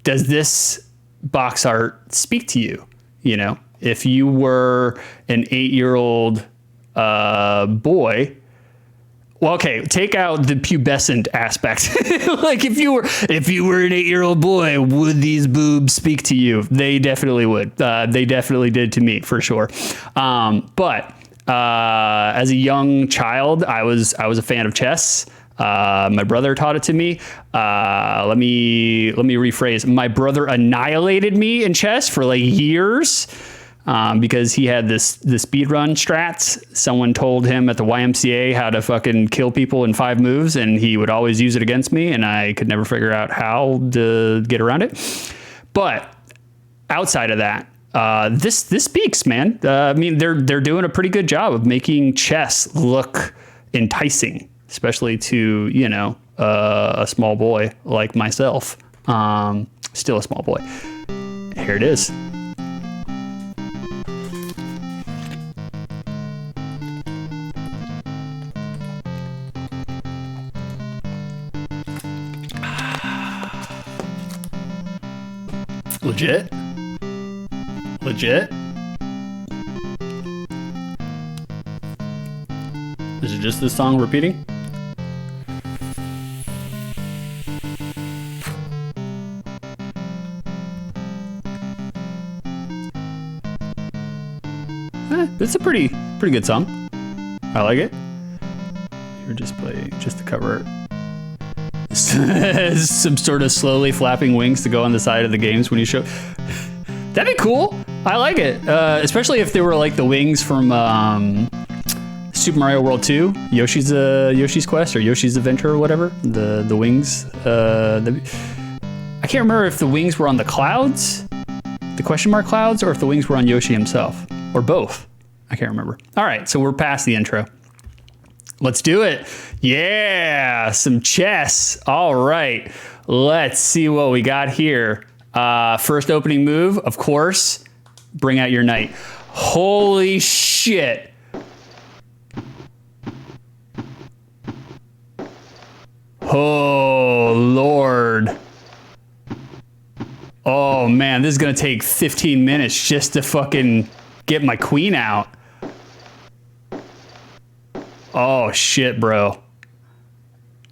[SPEAKER 1] does this box art speak to you? You know, if you were an 8-year-old boy. Well, okay, take out the pubescent aspect. Like if you were an 8-year-old boy, would these boobs speak to you? They definitely would. They definitely did to me, for sure. But as a young child, I was a fan of chess. My brother taught it to me. Let me rephrase. My brother annihilated me in chess for like years. Because he had the speedrun strats. Someone told him at the YMCA how to fucking kill people in 5 moves, and he would always use it against me, and I could never figure out how to get around it. But outside of that, this speaks, man. I mean, they're doing a pretty good job of making chess look enticing, especially to, you know, a small boy like myself. Still a small boy. Here it is. Legit? Is it just this song repeating? It's a pretty good song. I like it. Or just play just to cover it. Some sort of slowly flapping wings to go on the side of the games when you show. That'd be cool. I like it, especially if they were like the wings from Super Mario World 2, Yoshi's Quest or Yoshi's Adventure or whatever. The wings. I can't remember if the wings were on the clouds, the question mark clouds, or if the wings were on Yoshi himself, or both. I can't remember. All right, so we're past the intro. Let's do it. Yeah, some chess. All right, let's see what we got here. First opening move, of course, bring out your knight. Holy shit. Oh, Lord. Oh, man, this is going to take 15 minutes just to fucking get my queen out. Oh, shit, bro.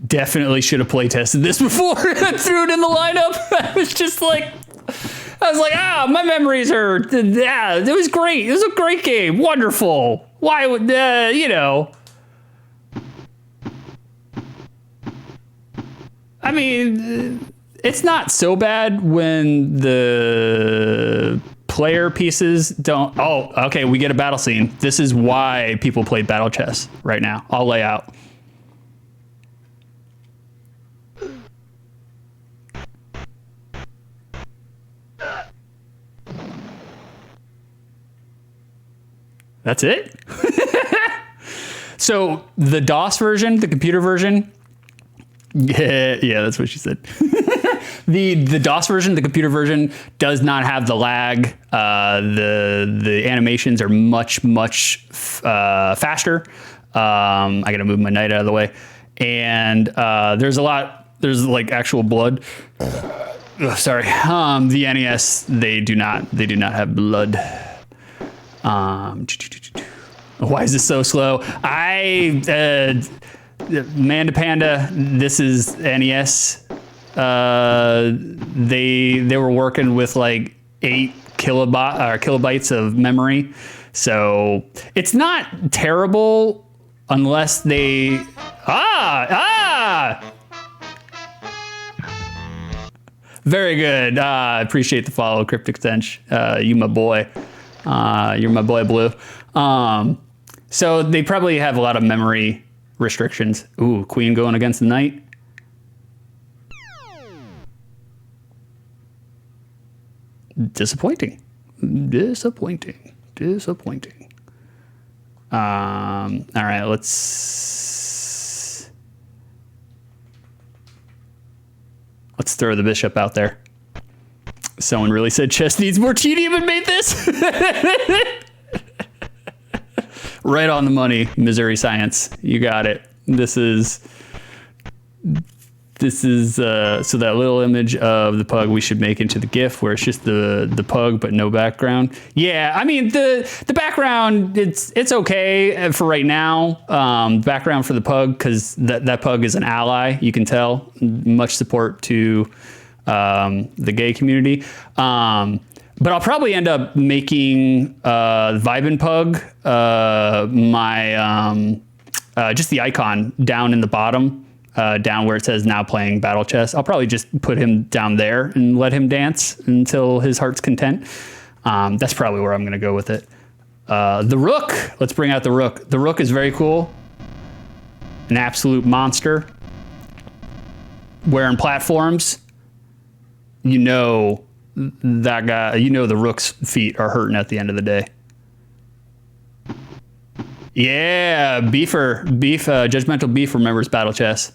[SPEAKER 1] Definitely should have play tested this before I threw it in the lineup. I was like, my memories are, yeah, it was great. It was a great game. Wonderful. Why would, you know. I mean, It's not so bad when the player pieces don't. Oh, okay. We get a battle scene. This is why people play battle chess right now. I'll lay out. That's it. So the DOS version, the computer version. Yeah, that's what she said. The DOS version, the computer version, does not have the lag. The animations are much faster. I gotta move my knight out of the way, and there's like actual blood. Sorry. The NES, they do not have blood. Why is this so slow? Manda Panda, this is NES. They were working with like 8 kilobytes of memory, so it's not terrible unless they Very good. Appreciate the follow, Cryptic Stench. You my boy. You're my boy Blue. So they probably have a lot of memory restrictions. Ooh, queen going against the knight. Disappointing. All right, let's throw the bishop out there. Someone really said chess needs more tedium and made this. Right on the money, Missouri Science. You got it. This is so that little image of the pug we should make into the GIF where it's just the pug but no background. Yeah, I mean the background it's okay for right now. Background for the pug because that pug is an ally. You can tell. Much support to the gay community. But I'll probably end up making Vibin Pug my just the icon down in the bottom, down where it says now playing battle chess. I'll probably just put him down there and let him dance until his heart's content. That's probably where I'm going to go with it. The rook. Let's bring out the rook. The rook is very cool. An absolute monster. Wearing platforms. You know that guy, you know the rook's feet are hurting at the end of the day. Yeah, Judgmental Beef remembers battle chess.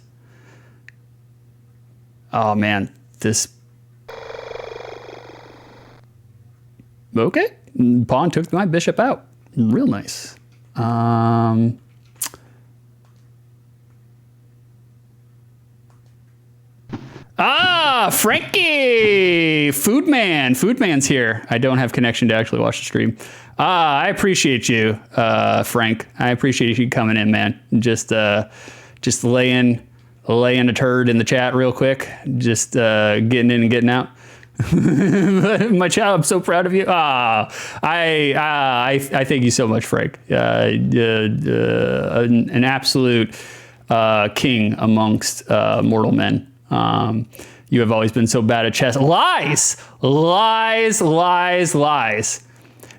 [SPEAKER 1] Oh man, this. Okay, pawn took my bishop out. Real nice. Frankie! Foodman's here. I don't have connection to actually watch the stream. I appreciate you, Frank. I appreciate you coming in, man. Just laying a turd in the chat real quick. Just getting in and getting out. My child, I'm so proud of you. I thank you so much, Frank. An absolute king amongst mortal men. You have always been so bad at chess. Lies.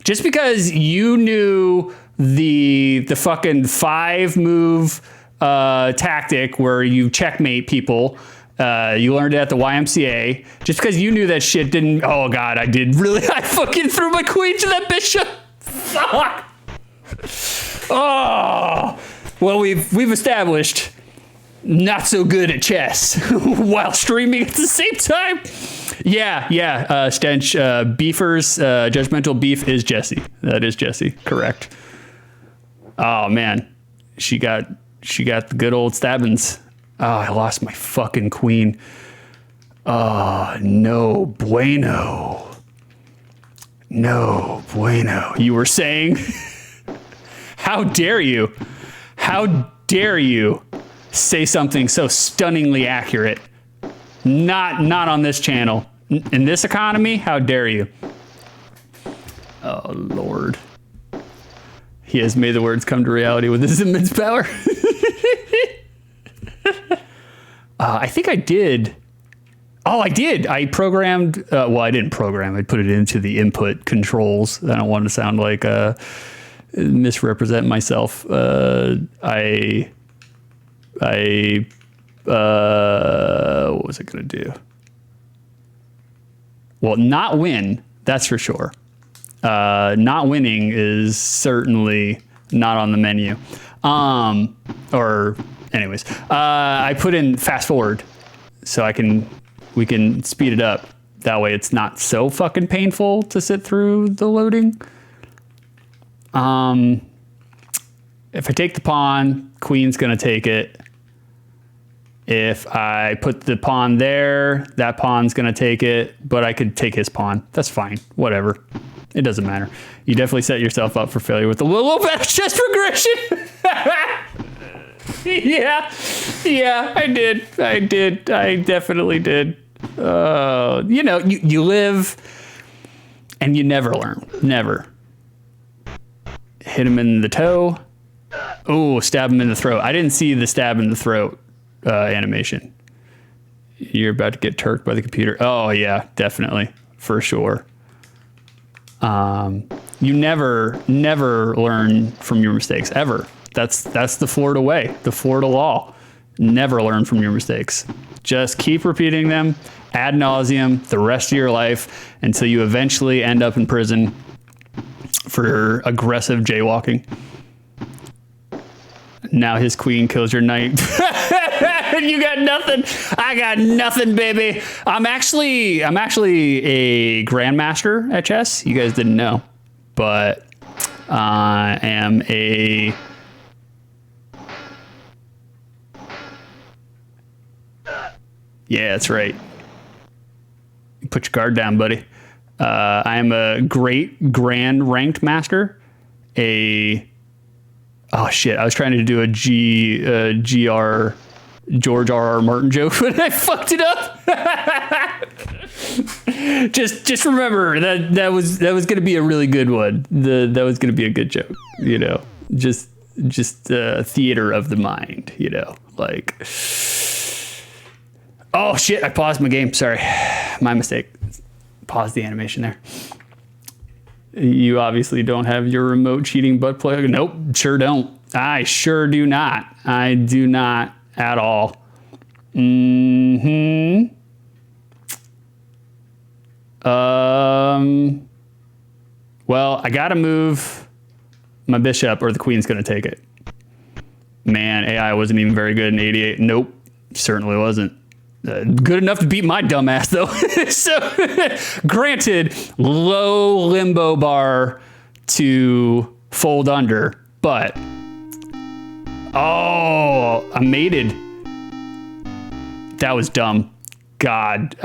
[SPEAKER 1] Just because you knew the fucking 5-move tactic where you checkmate people, you learned it at the YMCA. Just because you knew that shit didn't. Oh god, I did really. I fucking threw my queen to that bishop. Fuck. Oh. Well, we've established. Not so good at chess while streaming at the same time. Yeah. Stench, Beefers, Judgmental Beef is Jesse. That is Jesse. Correct. Oh man, she got the good old stabbins. Oh, I lost my fucking queen. Oh, no bueno. No bueno. You were saying? How dare you? How dare you? Say something so stunningly accurate. Not on this channel. In this economy, how dare you? Oh, Lord. He has made the words come to reality with his immense power. I think I did. Oh, I did. I programmed. Well, I didn't program. I put it into the input controls. I don't want to sound like misrepresent myself. I what was it gonna do? Well, not win. That's for sure. Not winning is certainly not on the menu. Or anyways, I put in fast forward so we can speed it up. That way it's not so fucking painful to sit through the loading. If I take the pawn, queen's gonna take it. If I put the pawn there, that pawn's gonna take it, but I could take his pawn. That's fine, whatever. It doesn't matter. You definitely set yourself up for failure with the Lolo back chest regression. Yeah, I did. I definitely did. You know, you live and you never learn. Never. Hit him in the toe. Oh, stab him in the throat. I didn't see the stab in the throat animation. You're about to get turked by the computer. Oh, yeah, definitely. For sure. You never learn from your mistakes, ever. That's the Florida way, the Florida law. Never learn from your mistakes. Just keep repeating them ad nauseum the rest of your life until you eventually end up in prison for aggressive jaywalking. Now his queen kills your knight. You got nothing. I got nothing, baby. I'm actually a grandmaster at chess. You guys didn't know, but I am a that's right. Put your guard down, buddy. I am a great grand ranked master. Oh shit! I was trying to do a GR George R.R. Martin joke, but I fucked it up. just remember that was gonna be a really good one. That was gonna be a good joke. You know, just theater of the mind. You know, like. Oh shit! I paused my game. Sorry, my mistake. Pause the animation there. You obviously don't have your remote cheating butt plug. Nope, sure don't. I sure do not. I do not at all. Well, I gotta move my bishop or the queen's gonna take it. Man, AI wasn't even very good in 88. Nope, certainly wasn't. Good enough to beat my dumb ass though. So granted, low limbo bar to fold under, but oh, I mated. That was dumb. God,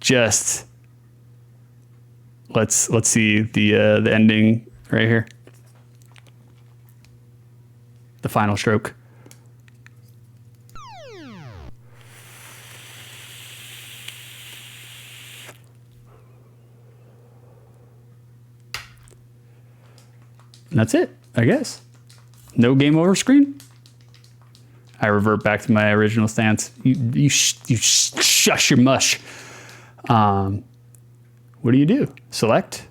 [SPEAKER 1] just let's see the ending right here. The final stroke. And that's it, I guess. No game over screen. I revert back to my original stance. You shush your mush. What do you do? Select?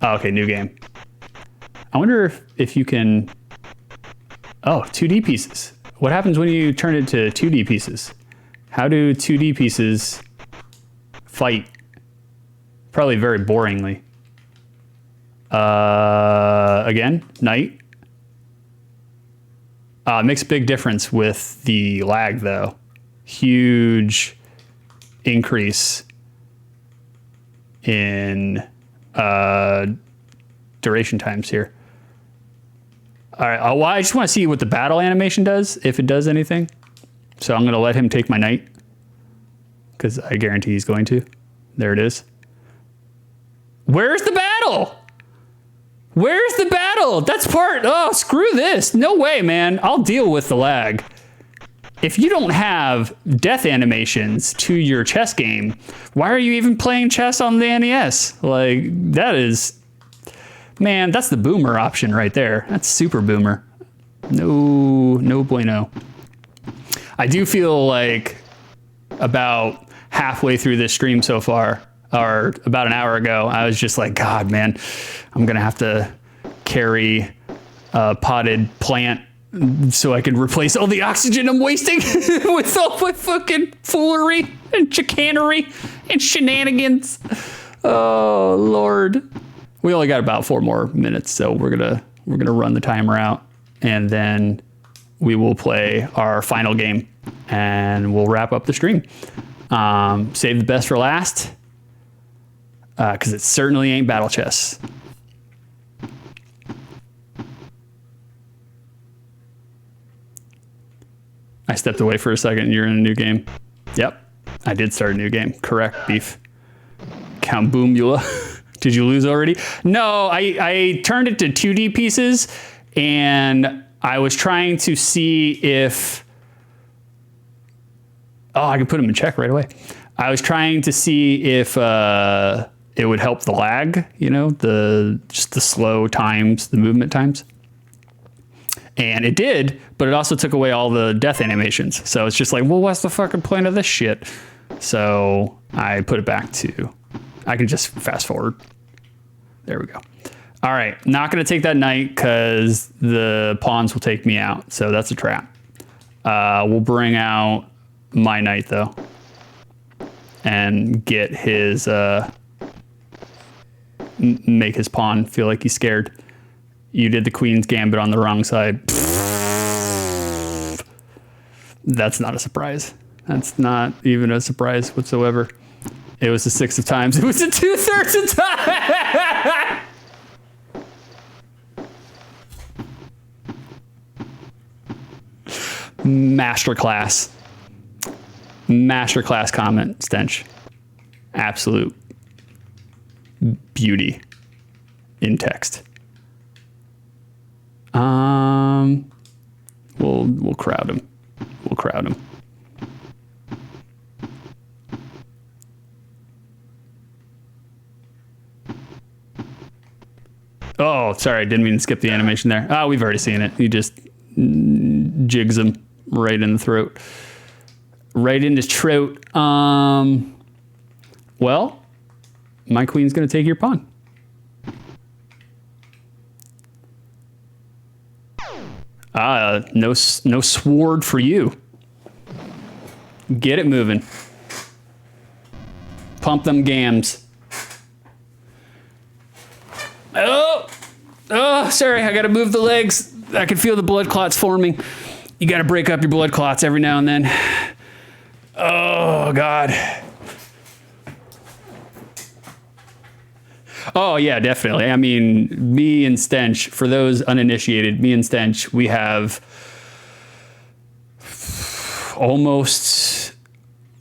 [SPEAKER 1] Oh, okay, new game. I wonder if you can... Oh, 2D pieces. What happens when you turn it to 2D pieces? How do 2D pieces fight? Probably very boringly. Again, knight. Makes a big difference with the lag though. Huge increase in duration times here. All right, well, I just want to see what the battle animation does, if it does anything. So I'm going to let him take my knight because I guarantee he's going to. There it is. Where's the battle? Where's the battle? That's part... Oh, screw this. No way, man. I'll deal with the lag. If you don't have death animations to your chess game, why are you even playing chess on the NES? Like, that is... Man, that's the boomer option right there. That's super boomer. No bueno. I do feel like about halfway through this stream so far, or about an hour ago, I was just like, God, man, I'm going to have to carry a potted plant so I can replace all the oxygen I'm wasting with all my fucking foolery and chicanery and shenanigans. Oh, Lord. We only got about 4 more minutes, so we're gonna run the timer out, and then we will play our final game, and we'll wrap up the stream. Save the best for last, because it certainly ain't battle chess. I stepped away for a second. You're in a new game. Yep, I did start a new game. Correct, Beef. Count Boomula. Did you lose already? No, I turned it to 2D pieces, and I was trying to see if... Oh, I can put them in check right away. I was trying to see if it would help the lag, you know, just the slow times, the movement times. And it did, but it also took away all the death animations. So it's just like, well, what's the fucking point of this shit? So I put it back to, I can just fast forward. There we go. All right, not gonna take that knight because the pawns will take me out. So that's a trap. We'll bring out my knight though and get his, make his pawn feel like he's scared. You did the queen's gambit on the wrong side. That's not a surprise. That's not even a surprise whatsoever. It was a 6 of times. It was a 2/3 of time. Masterclass. Masterclass comment, Stench. Absolute beauty in text. We'll crowd him. We'll crowd him. Oh, sorry, didn't mean to skip the animation there. Oh, we've already seen it. He just jigs him right in the throat. Right in his throat. Well, my queen's gonna take your pawn. No sword for you. Get it moving. Pump them gams. Oh, sorry, I gotta move the legs. I can feel the blood clots forming. You gotta break up your blood clots every now and then. Oh, God. Oh, yeah, definitely. I mean, me and Stench, for those uninitiated, me and Stench, we have almost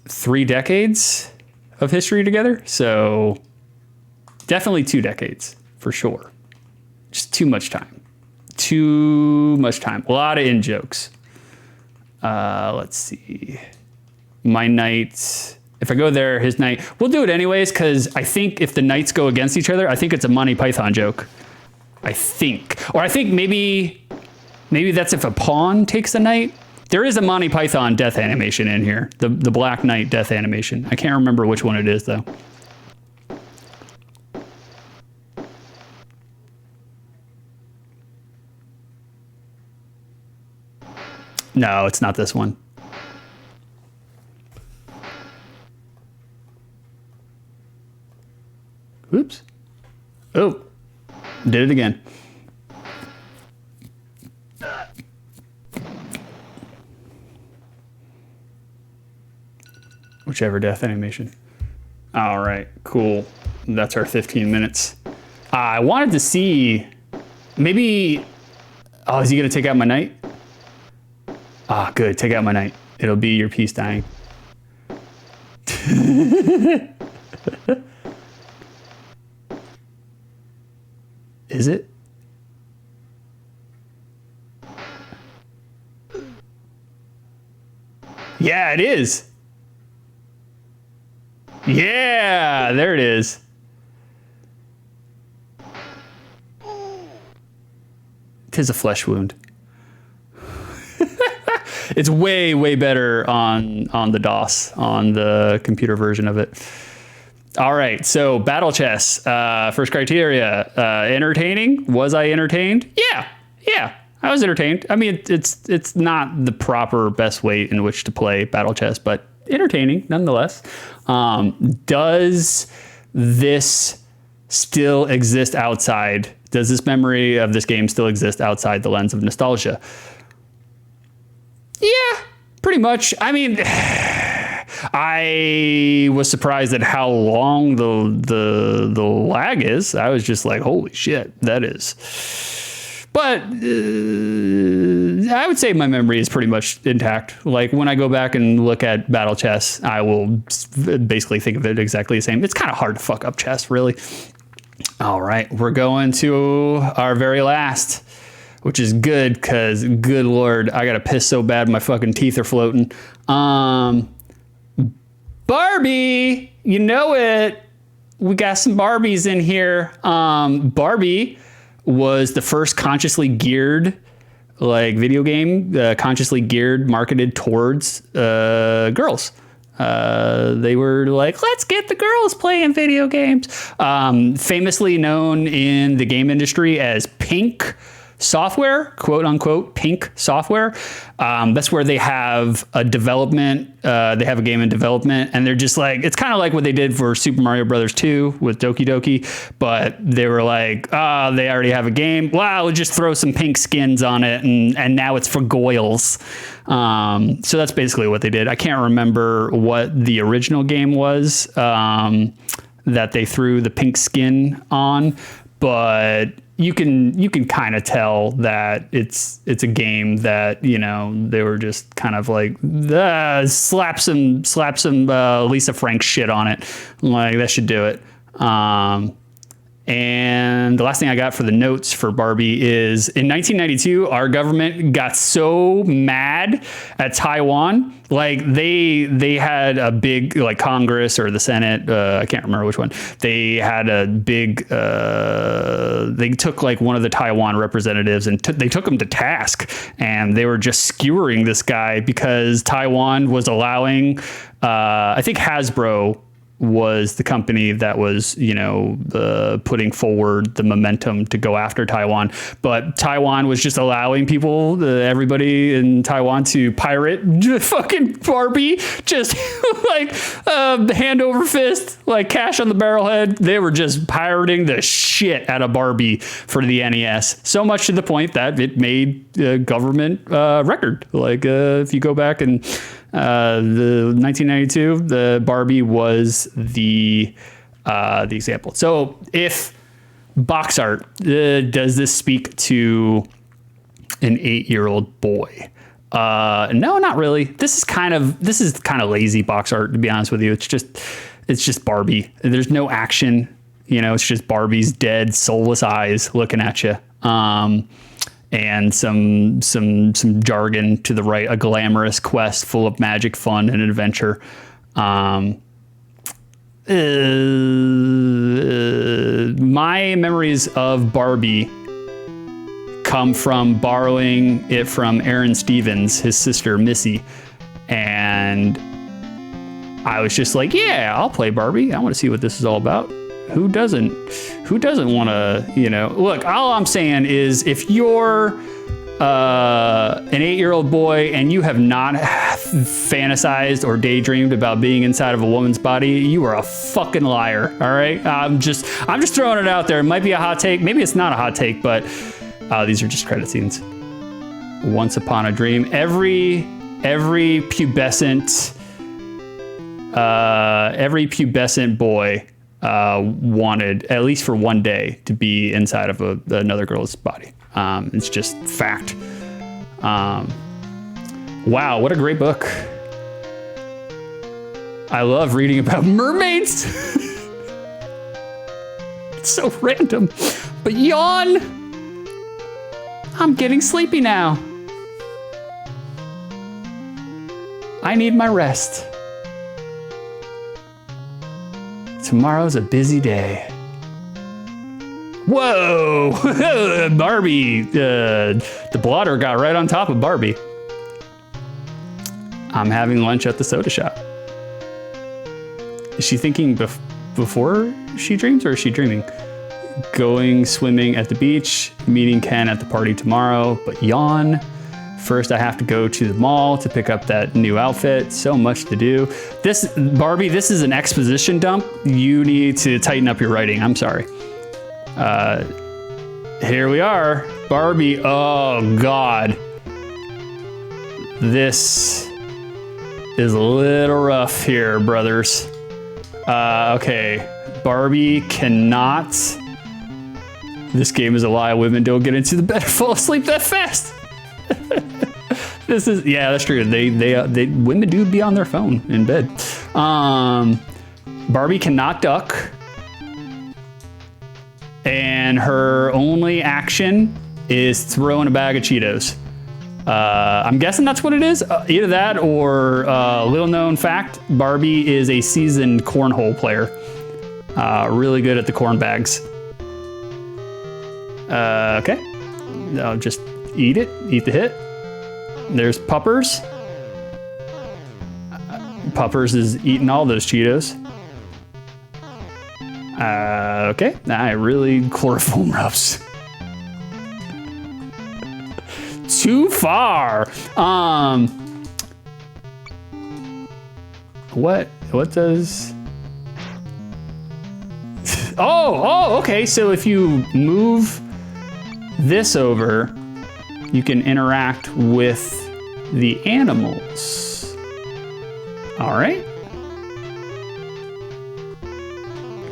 [SPEAKER 1] 3 decades of history together. So definitely 2 decades, for sure. Just too much time. Too much time. A lot of in-jokes. Let's see. My knight... If I go there, his knight... We'll do it anyways, because I think if the knights go against each other, I think it's a Monty Python joke. I think. Or I think maybe that's if a pawn takes a knight. There is a Monty Python death animation in here. The Black Knight death animation. I can't remember which one it is, though. No, it's not this one. Oops. Oh, did it again. Whichever death animation. All right, cool. That's our 15 minutes. I wanted to see, maybe, oh, is he gonna take out my knight? Ah, good, take out my knight. It'll be your piece dying. Is it? Yeah, it is. Yeah, there it is. Tis a flesh wound. It's way better on the DOS, on the computer version of it. All right, so battle chess. First criteria: entertaining. Was I entertained? Yeah, I was entertained. I mean, it's not the proper best way in which to play battle chess, but entertaining nonetheless. Does this still exist outside? Does this memory of this game still exist outside the lens of nostalgia? Yeah, pretty much. I mean, I was surprised at how long the lag is. I was just like, holy shit, that is. But I would say my memory is pretty much intact. Like when I go back and look at battle chess, I will basically think of it exactly the same. It's kind of hard to fuck up chess, really. All right, we're going to our very last, which is good because, good Lord, I got to piss so bad my fucking teeth are floating. Barbie, you know it. We got some Barbies in here. Barbie was the first consciously geared video game, consciously geared, marketed towards girls. They were like, let's get the girls playing video games. Famously known in the game industry as Pink Software, quote unquote, Pink Software. That's where they have a development, they have a game in development, and they're just like, it's kind of like what they did for Super Mario Brothers 2 with Doki Doki, but they were like, they already have a game. Wow, we'll just throw some pink skins on it, and now it's for goyles. So that's basically what they did. I can't remember what the original game was that they threw the pink skin on, but you can kind of tell that it's a game that, you know, they were just kind of like slap some Lisa Frank shit on it, like that should do it. And the last thing I got for the notes for Barbie is in 1992, our government got so mad at Taiwan. Like they had a big, like Congress or the Senate, I can't remember which one. They had a big, they took like one of the Taiwan representatives and they took him to task, and they were just skewering this guy because Taiwan was allowing, I think Hasbro was the company that was, you know, putting forward the momentum to go after Taiwan. But Taiwan was just allowing people, everybody in Taiwan, to pirate fucking Barbie, just like hand over fist, like cash on the barrelhead. They were just pirating the shit out of Barbie for the NES. So much to the point that it made a government record. Like if you go back and the 1992, the Barbie was the example. So if box art, does this speak to an 8-year-old boy? No, not really. This is kind of lazy box art, to be honest with you. It's just Barbie. There's no action. You know, it's just Barbie's dead, soulless eyes looking at you. And some jargon to the right, a glamorous quest full of magic, fun, and adventure. My memories of Barbie come from borrowing it from Aaron Stevens, his sister Missy, and I was just like, yeah, I'll play Barbie. I want to see what this is all about. Who doesn't want to, you know, look, all I'm saying is if you're an 8-year-old boy and you have not fantasized or daydreamed about being inside of a woman's body, you are a fucking liar. All right. I'm just throwing it out there. It might be a hot take. Maybe it's not a hot take, but these are just credit scenes. Once upon a dream, every pubescent boy wanted, at least for one day, to be inside of another girl's body. It's just fact. Wow, what a great book. I love reading about mermaids. It's so random. But yawn. I'm getting sleepy now. I need my rest. Tomorrow's a busy day. Whoa! Barbie. The blotter got right on top of Barbie. I'm having lunch at the soda shop. Is she thinking before she dreams, or is she dreaming? Going swimming at the beach, meeting Ken at the party tomorrow, but yawn. First, I have to go to the mall to pick up that new outfit. So much to do. This, Barbie, this is an exposition dump. You need to tighten up your writing. I'm sorry. Here we are. Barbie, oh God. This is a little rough here, brothers. Okay, Barbie cannot. This game is a lie. Women don't get into the bed or fall asleep that fast. This is, yeah, that's true. They women do be on their phone in bed. Barbie cannot duck, and her only action is throwing a bag of Cheetos. I'm guessing that's what it is. Either that or little known fact: Barbie is a seasoned cornhole player. Really good at the corn bags. Okay, I'll just eat it. Eat the hit. There's Puppers. Puppers is eating all those Cheetos. Okay, I really chloroform rubs. Too far. What does? Oh, okay. So if you move this over, you can interact with the animals. All right.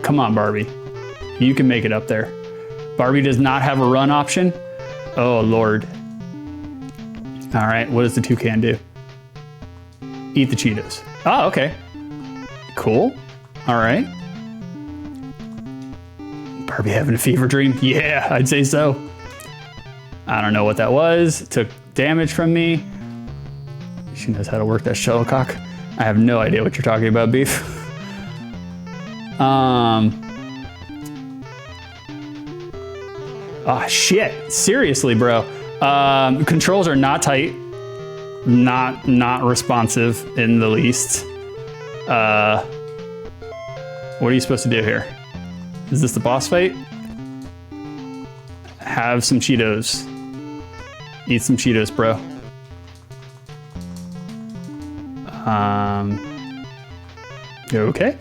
[SPEAKER 1] Come on, Barbie. You can make it up there. Barbie does not have a run option. Oh, Lord. All right, what does the toucan do? Eat the Cheetos. Oh, okay. Cool. All right. Barbie having a fever dream? Yeah, I'd say so. I don't know what that was. It took damage from me. She knows how to work that shuttlecock. I have no idea what you're talking about, Beef. Oh, shit. Seriously, bro. Controls are not tight. Not responsive in the least. What are you supposed to do here? Is this the boss fight? Have some Cheetos. Eat some Cheetos, bro. Okay.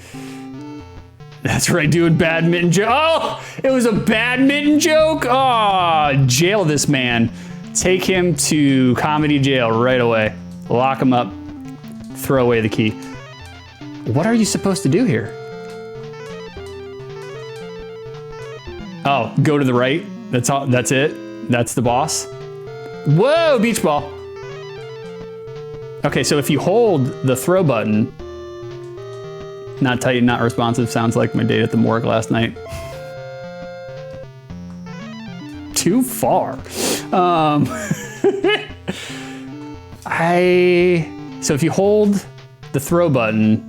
[SPEAKER 1] That's right, doing badminton joke. Oh, it was a badminton joke? Oh, jail this man. Take him to comedy jail right away. Lock him up. Throw away the key. What are you supposed to do here? Oh, go to the right. That's all. That's it. That's the boss. Whoa, beach ball. Okay, so if you hold the throw button, not tight, not responsive, sounds like my date at the morgue last night. Too far. So if you hold the throw button,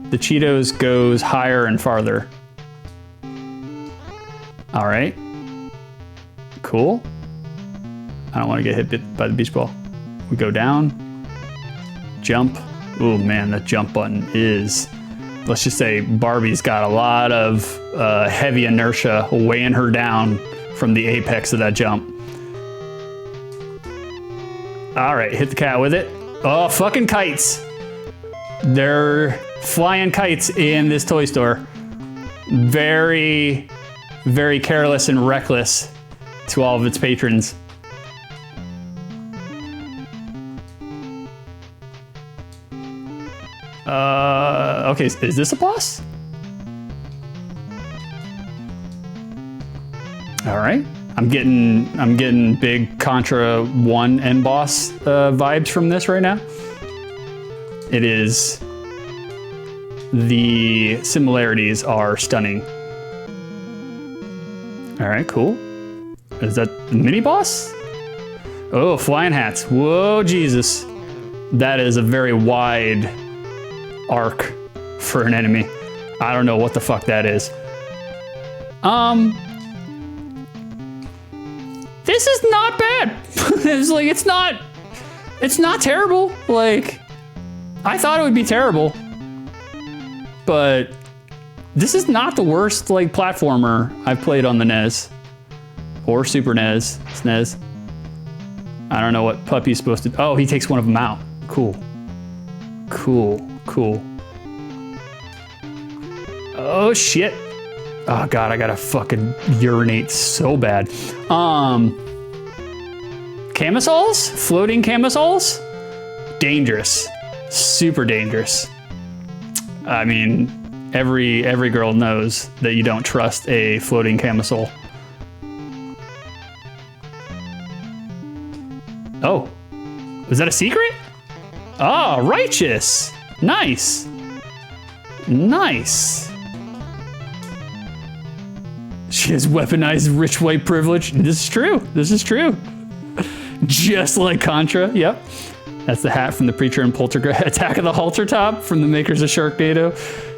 [SPEAKER 1] the Cheetos goes higher and farther. All right. Cool. I don't want to get hit by the beach ball. We go down, jump. Oh man, that jump button is, let's just say Barbie's got a lot of heavy inertia weighing her down from the apex of that jump. All right, hit the cat with it. Oh, fucking kites. They're flying kites in this toy store. Very, very careless and reckless to all of its patrons. Okay, is this a boss? All right, I'm getting big Contra 1 end boss vibes from this right now. It is, the similarities are stunning. All right, cool. Is that the mini boss? Oh, flying hats. Whoa, Jesus. That is a very wide arc for an enemy. I don't know what the fuck that is. This is not bad. It's like, it's not terrible. Like, I thought it would be terrible, but this is not the worst like platformer I've played on the NES or Super NES, SNES. I don't know what Puppy's supposed to. Oh, he takes one of them out. Cool. Cool. Cool. Oh shit. Oh god, I gotta fucking urinate so bad. Camisoles? Floating camisoles? Dangerous. Super dangerous. I mean, every girl knows that you don't trust a floating camisole. Oh, was that a secret? Oh, righteous. Nice. Nice. She has weaponized rich white privilege. This is true. This is true. Just like Contra. Yep. That's the hat from the Preacher and Poltergeist. Attack of the Halter Top from the makers of Sharknado.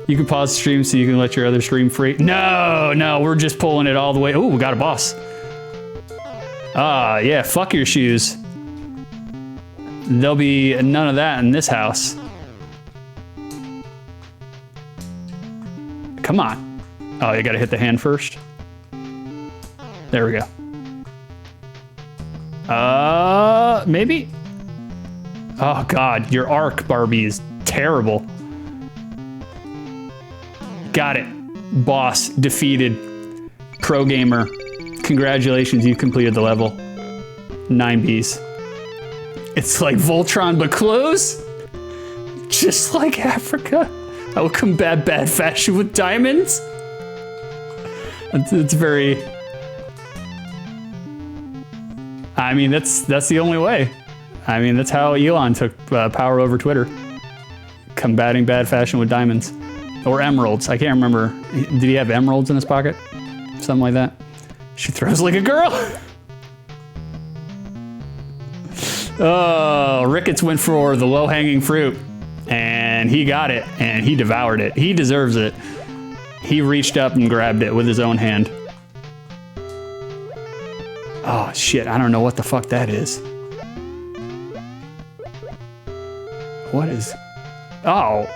[SPEAKER 1] You can pause the stream so you can let your other stream free. No, no, we're just pulling it all the way. Oh, we got a boss. Ah, yeah, fuck your shoes. There'll be none of that in this house. Come on. Oh, you gotta hit the hand first. There we go. Maybe? Oh god, your arc, Barbie, is terrible. Got it. Boss defeated. Pro gamer. Congratulations, you completed the level. 9 Bs. It's like Voltron, but close? Just like Africa. I will combat bad fashion with diamonds. It's very... I mean, that's the only way. I mean, that's how Elon took power over Twitter. Combating bad fashion with diamonds. Or emeralds. I can't remember. Did he have emeralds in his pocket? Something like that. She throws like a girl. Oh, Ricketts went for the low-hanging fruit. And he got it. And he devoured it. He deserves it. He reached up and grabbed it with his own hand. Oh, shit. I don't know what the fuck that is. What is... Oh.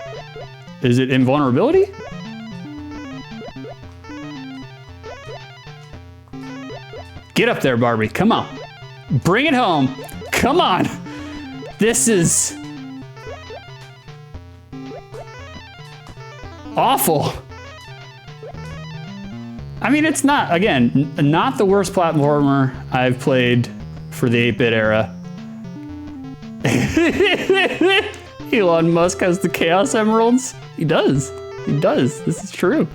[SPEAKER 1] Is it invulnerability? Get up there, Barbie. Come on. Bring it home. Come on. This is... awful. I mean, it's not, again, not the worst platformer I've played for the 8-bit era. Elon Musk has the Chaos Emeralds. He does. He does. This is true.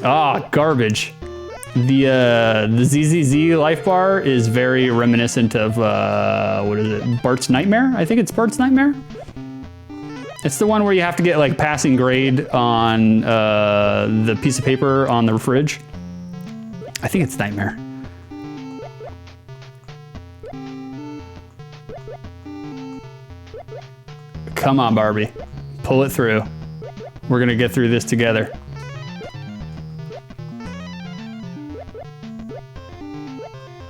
[SPEAKER 1] Ah, garbage. The ZZZ life bar is very reminiscent of, what is it? Bart's Nightmare? I think it's Bart's Nightmare. It's the one where you have to get like passing grade on the piece of paper on the fridge. I think it's Nightmare. Come on, Barbie. Pull it through. We're gonna get through this together.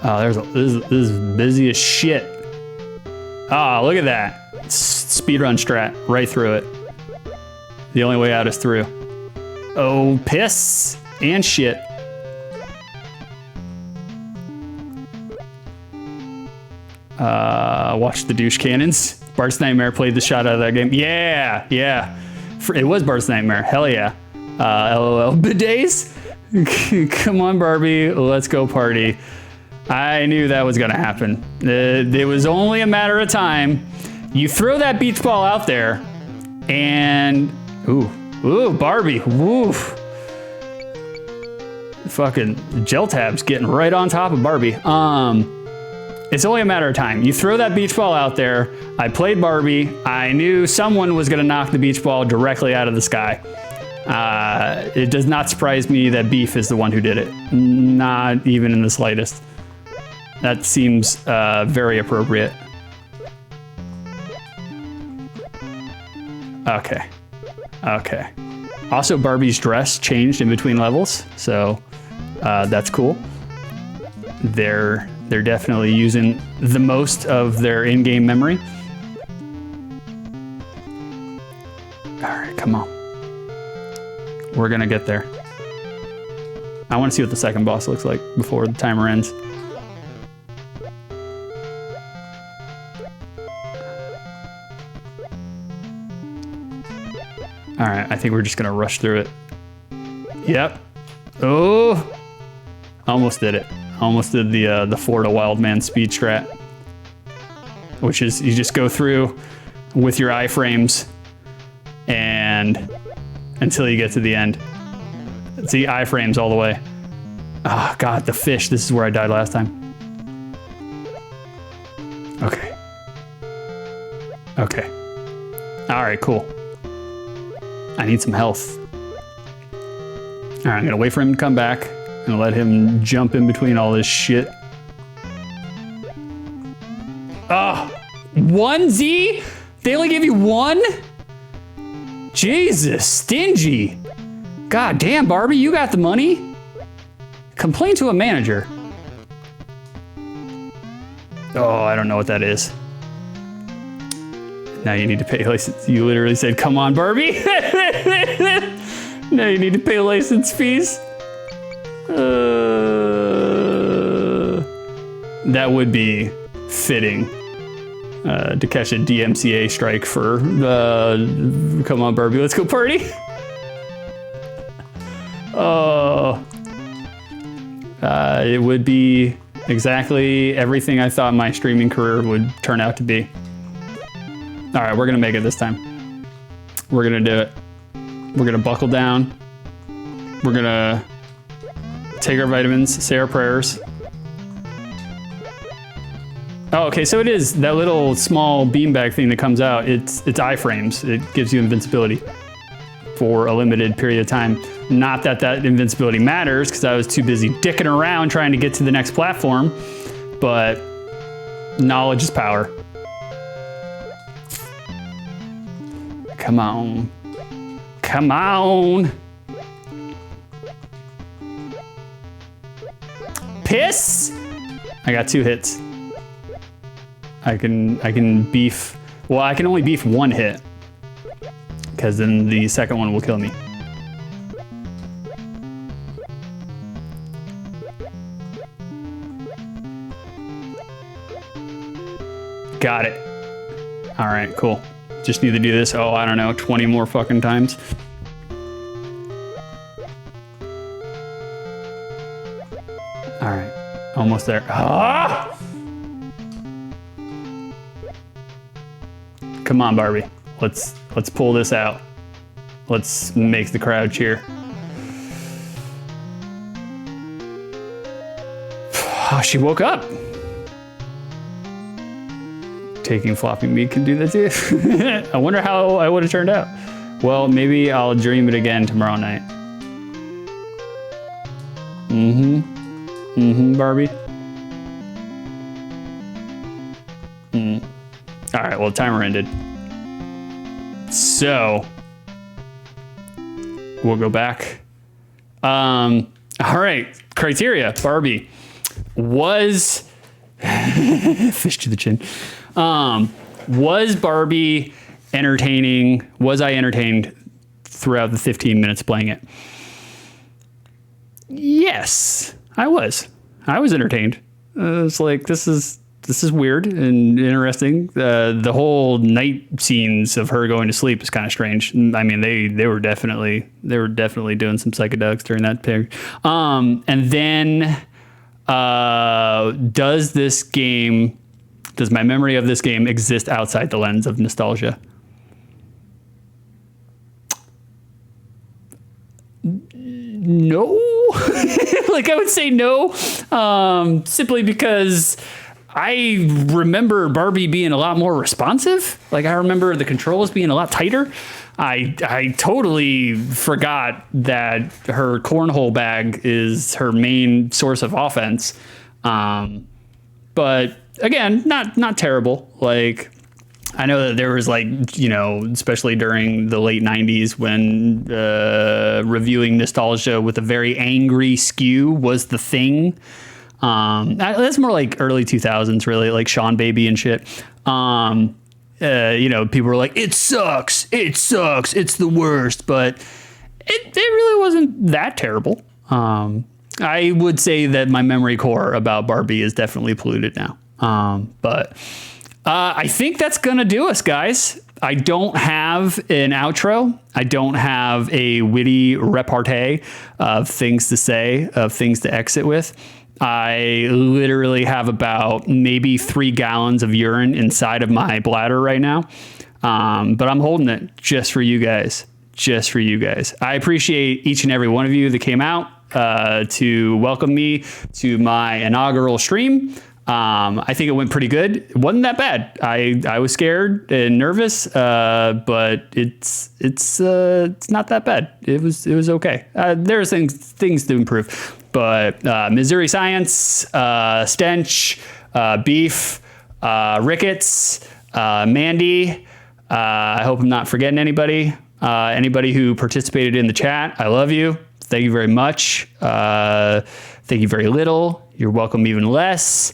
[SPEAKER 1] Oh, this is busy as shit. Ah, oh, look at that. Speedrun strat, right through it. The only way out is through. Oh, piss and shit. Watch the douche cannons. Bart's Nightmare played the shot out of that game. Yeah, yeah. It was Bart's Nightmare, hell yeah. LOL, bidets? Come on, Barbie, let's go party. I knew that was gonna happen. It was only a matter of time. You throw that beach ball out there, and ooh, Barbie, woof. Fucking gel tabs getting right on top of Barbie. It's only a matter of time. You throw that beach ball out there. I played Barbie. I knew someone was gonna knock the beach ball directly out of the sky. It does not surprise me that Beef is the one who did it. Not even in the slightest. That seems very appropriate. Okay. Okay. Also, Barbie's dress changed in between levels, so that's cool. They're definitely using the most of their in-game memory. All right, come on. We're gonna get there. I want to see what the second boss looks like before the timer ends. All right, I think we're just gonna rush through it. Yep. Oh, almost did it. Almost did the Florida Wild Man speed strat, which is you just go through with your iframes and until you get to the end. See, iframes all the way. Oh God, the fish. This is where I died last time. Okay. Okay. All right, cool. I need some health. All right, I'm gonna wait for him to come back and let him jump in between all this shit. Oh, 1Z? They only give you one? Jesus, stingy. God damn, Barbie, you got the money. Complain to a manager. Oh, I don't know what that is. Now you need to pay license. You literally said, come on, Barbie. Now you need to pay license fees. That would be fitting to catch a DMCA strike for come on, Barbie, let's go party. Oh, it would be exactly everything I thought my streaming career would turn out to be. All right, we're gonna make it this time. We're gonna do it. We're gonna buckle down. We're gonna take our vitamins, say our prayers. Oh, okay, so it is that little small beanbag thing that comes out. It's iframes. It gives you invincibility for a limited period of time. Not that that invincibility matters, because I was too busy dicking around trying to get to the next platform, but knowledge is power. Come on. Come on. Piss? I got 2 hits. I can beef, well, I can only beef 1 hit, because then the second one will kill me. Got it. All right, cool. Just need to do this, oh, I don't know, 20 more fucking times. All right, almost there. Ah! Come on, Barbie. Let's pull this out. Let's make the crowd cheer. Oh, she woke up. Taking flopping meat can do that too. I wonder how I would have turned out. Well, maybe I'll dream it again tomorrow night. Barbie. All right, well, timer ended. So we'll go back. All right, criteria, Barbie was fish to the chin. Was Barbie entertaining? Was I entertained throughout the 15 minutes playing it? Yes, I was. I was entertained. It's like, this is weird and interesting. The whole night scenes of her going to sleep is kind of strange. I mean, they were definitely doing some psychedelics during that period. And then does my memory of this game exist outside the lens of nostalgia? No. Like, I would say no, simply because I remember Barbie being a lot more responsive. Like, I remember the controls being a lot tighter. I totally forgot that her cornhole bag is her main source of offense. But again, not terrible. Like, I know that there was, like, you know, especially during the late 90s when reviewing nostalgia with a very angry skew was the thing. That's more like early 2000s, really, like Sean Baby and shit. people were like, it sucks, it's the worst, but it really wasn't that terrible. I would say that my memory core about Barbie is definitely polluted now. But I think that's going to do us, guys. I don't have an outro. I don't have a witty repartee of things to say, of things to exit with. I literally have about maybe 3 gallons of urine inside of my bladder right now. But I'm holding it just for you guys. Just for you guys. I appreciate each and every one of you that came out to welcome me to my inaugural stream. I think it went pretty good. It wasn't that bad. I was scared and nervous, but it's not that bad. It was okay. There's things to improve, but Missouri Science, Stench, Beef, Ricketts, Mandy. I hope I'm not forgetting anybody. Anybody who participated in the chat, I love you. Thank you very much. Thank you very little. You're welcome even less.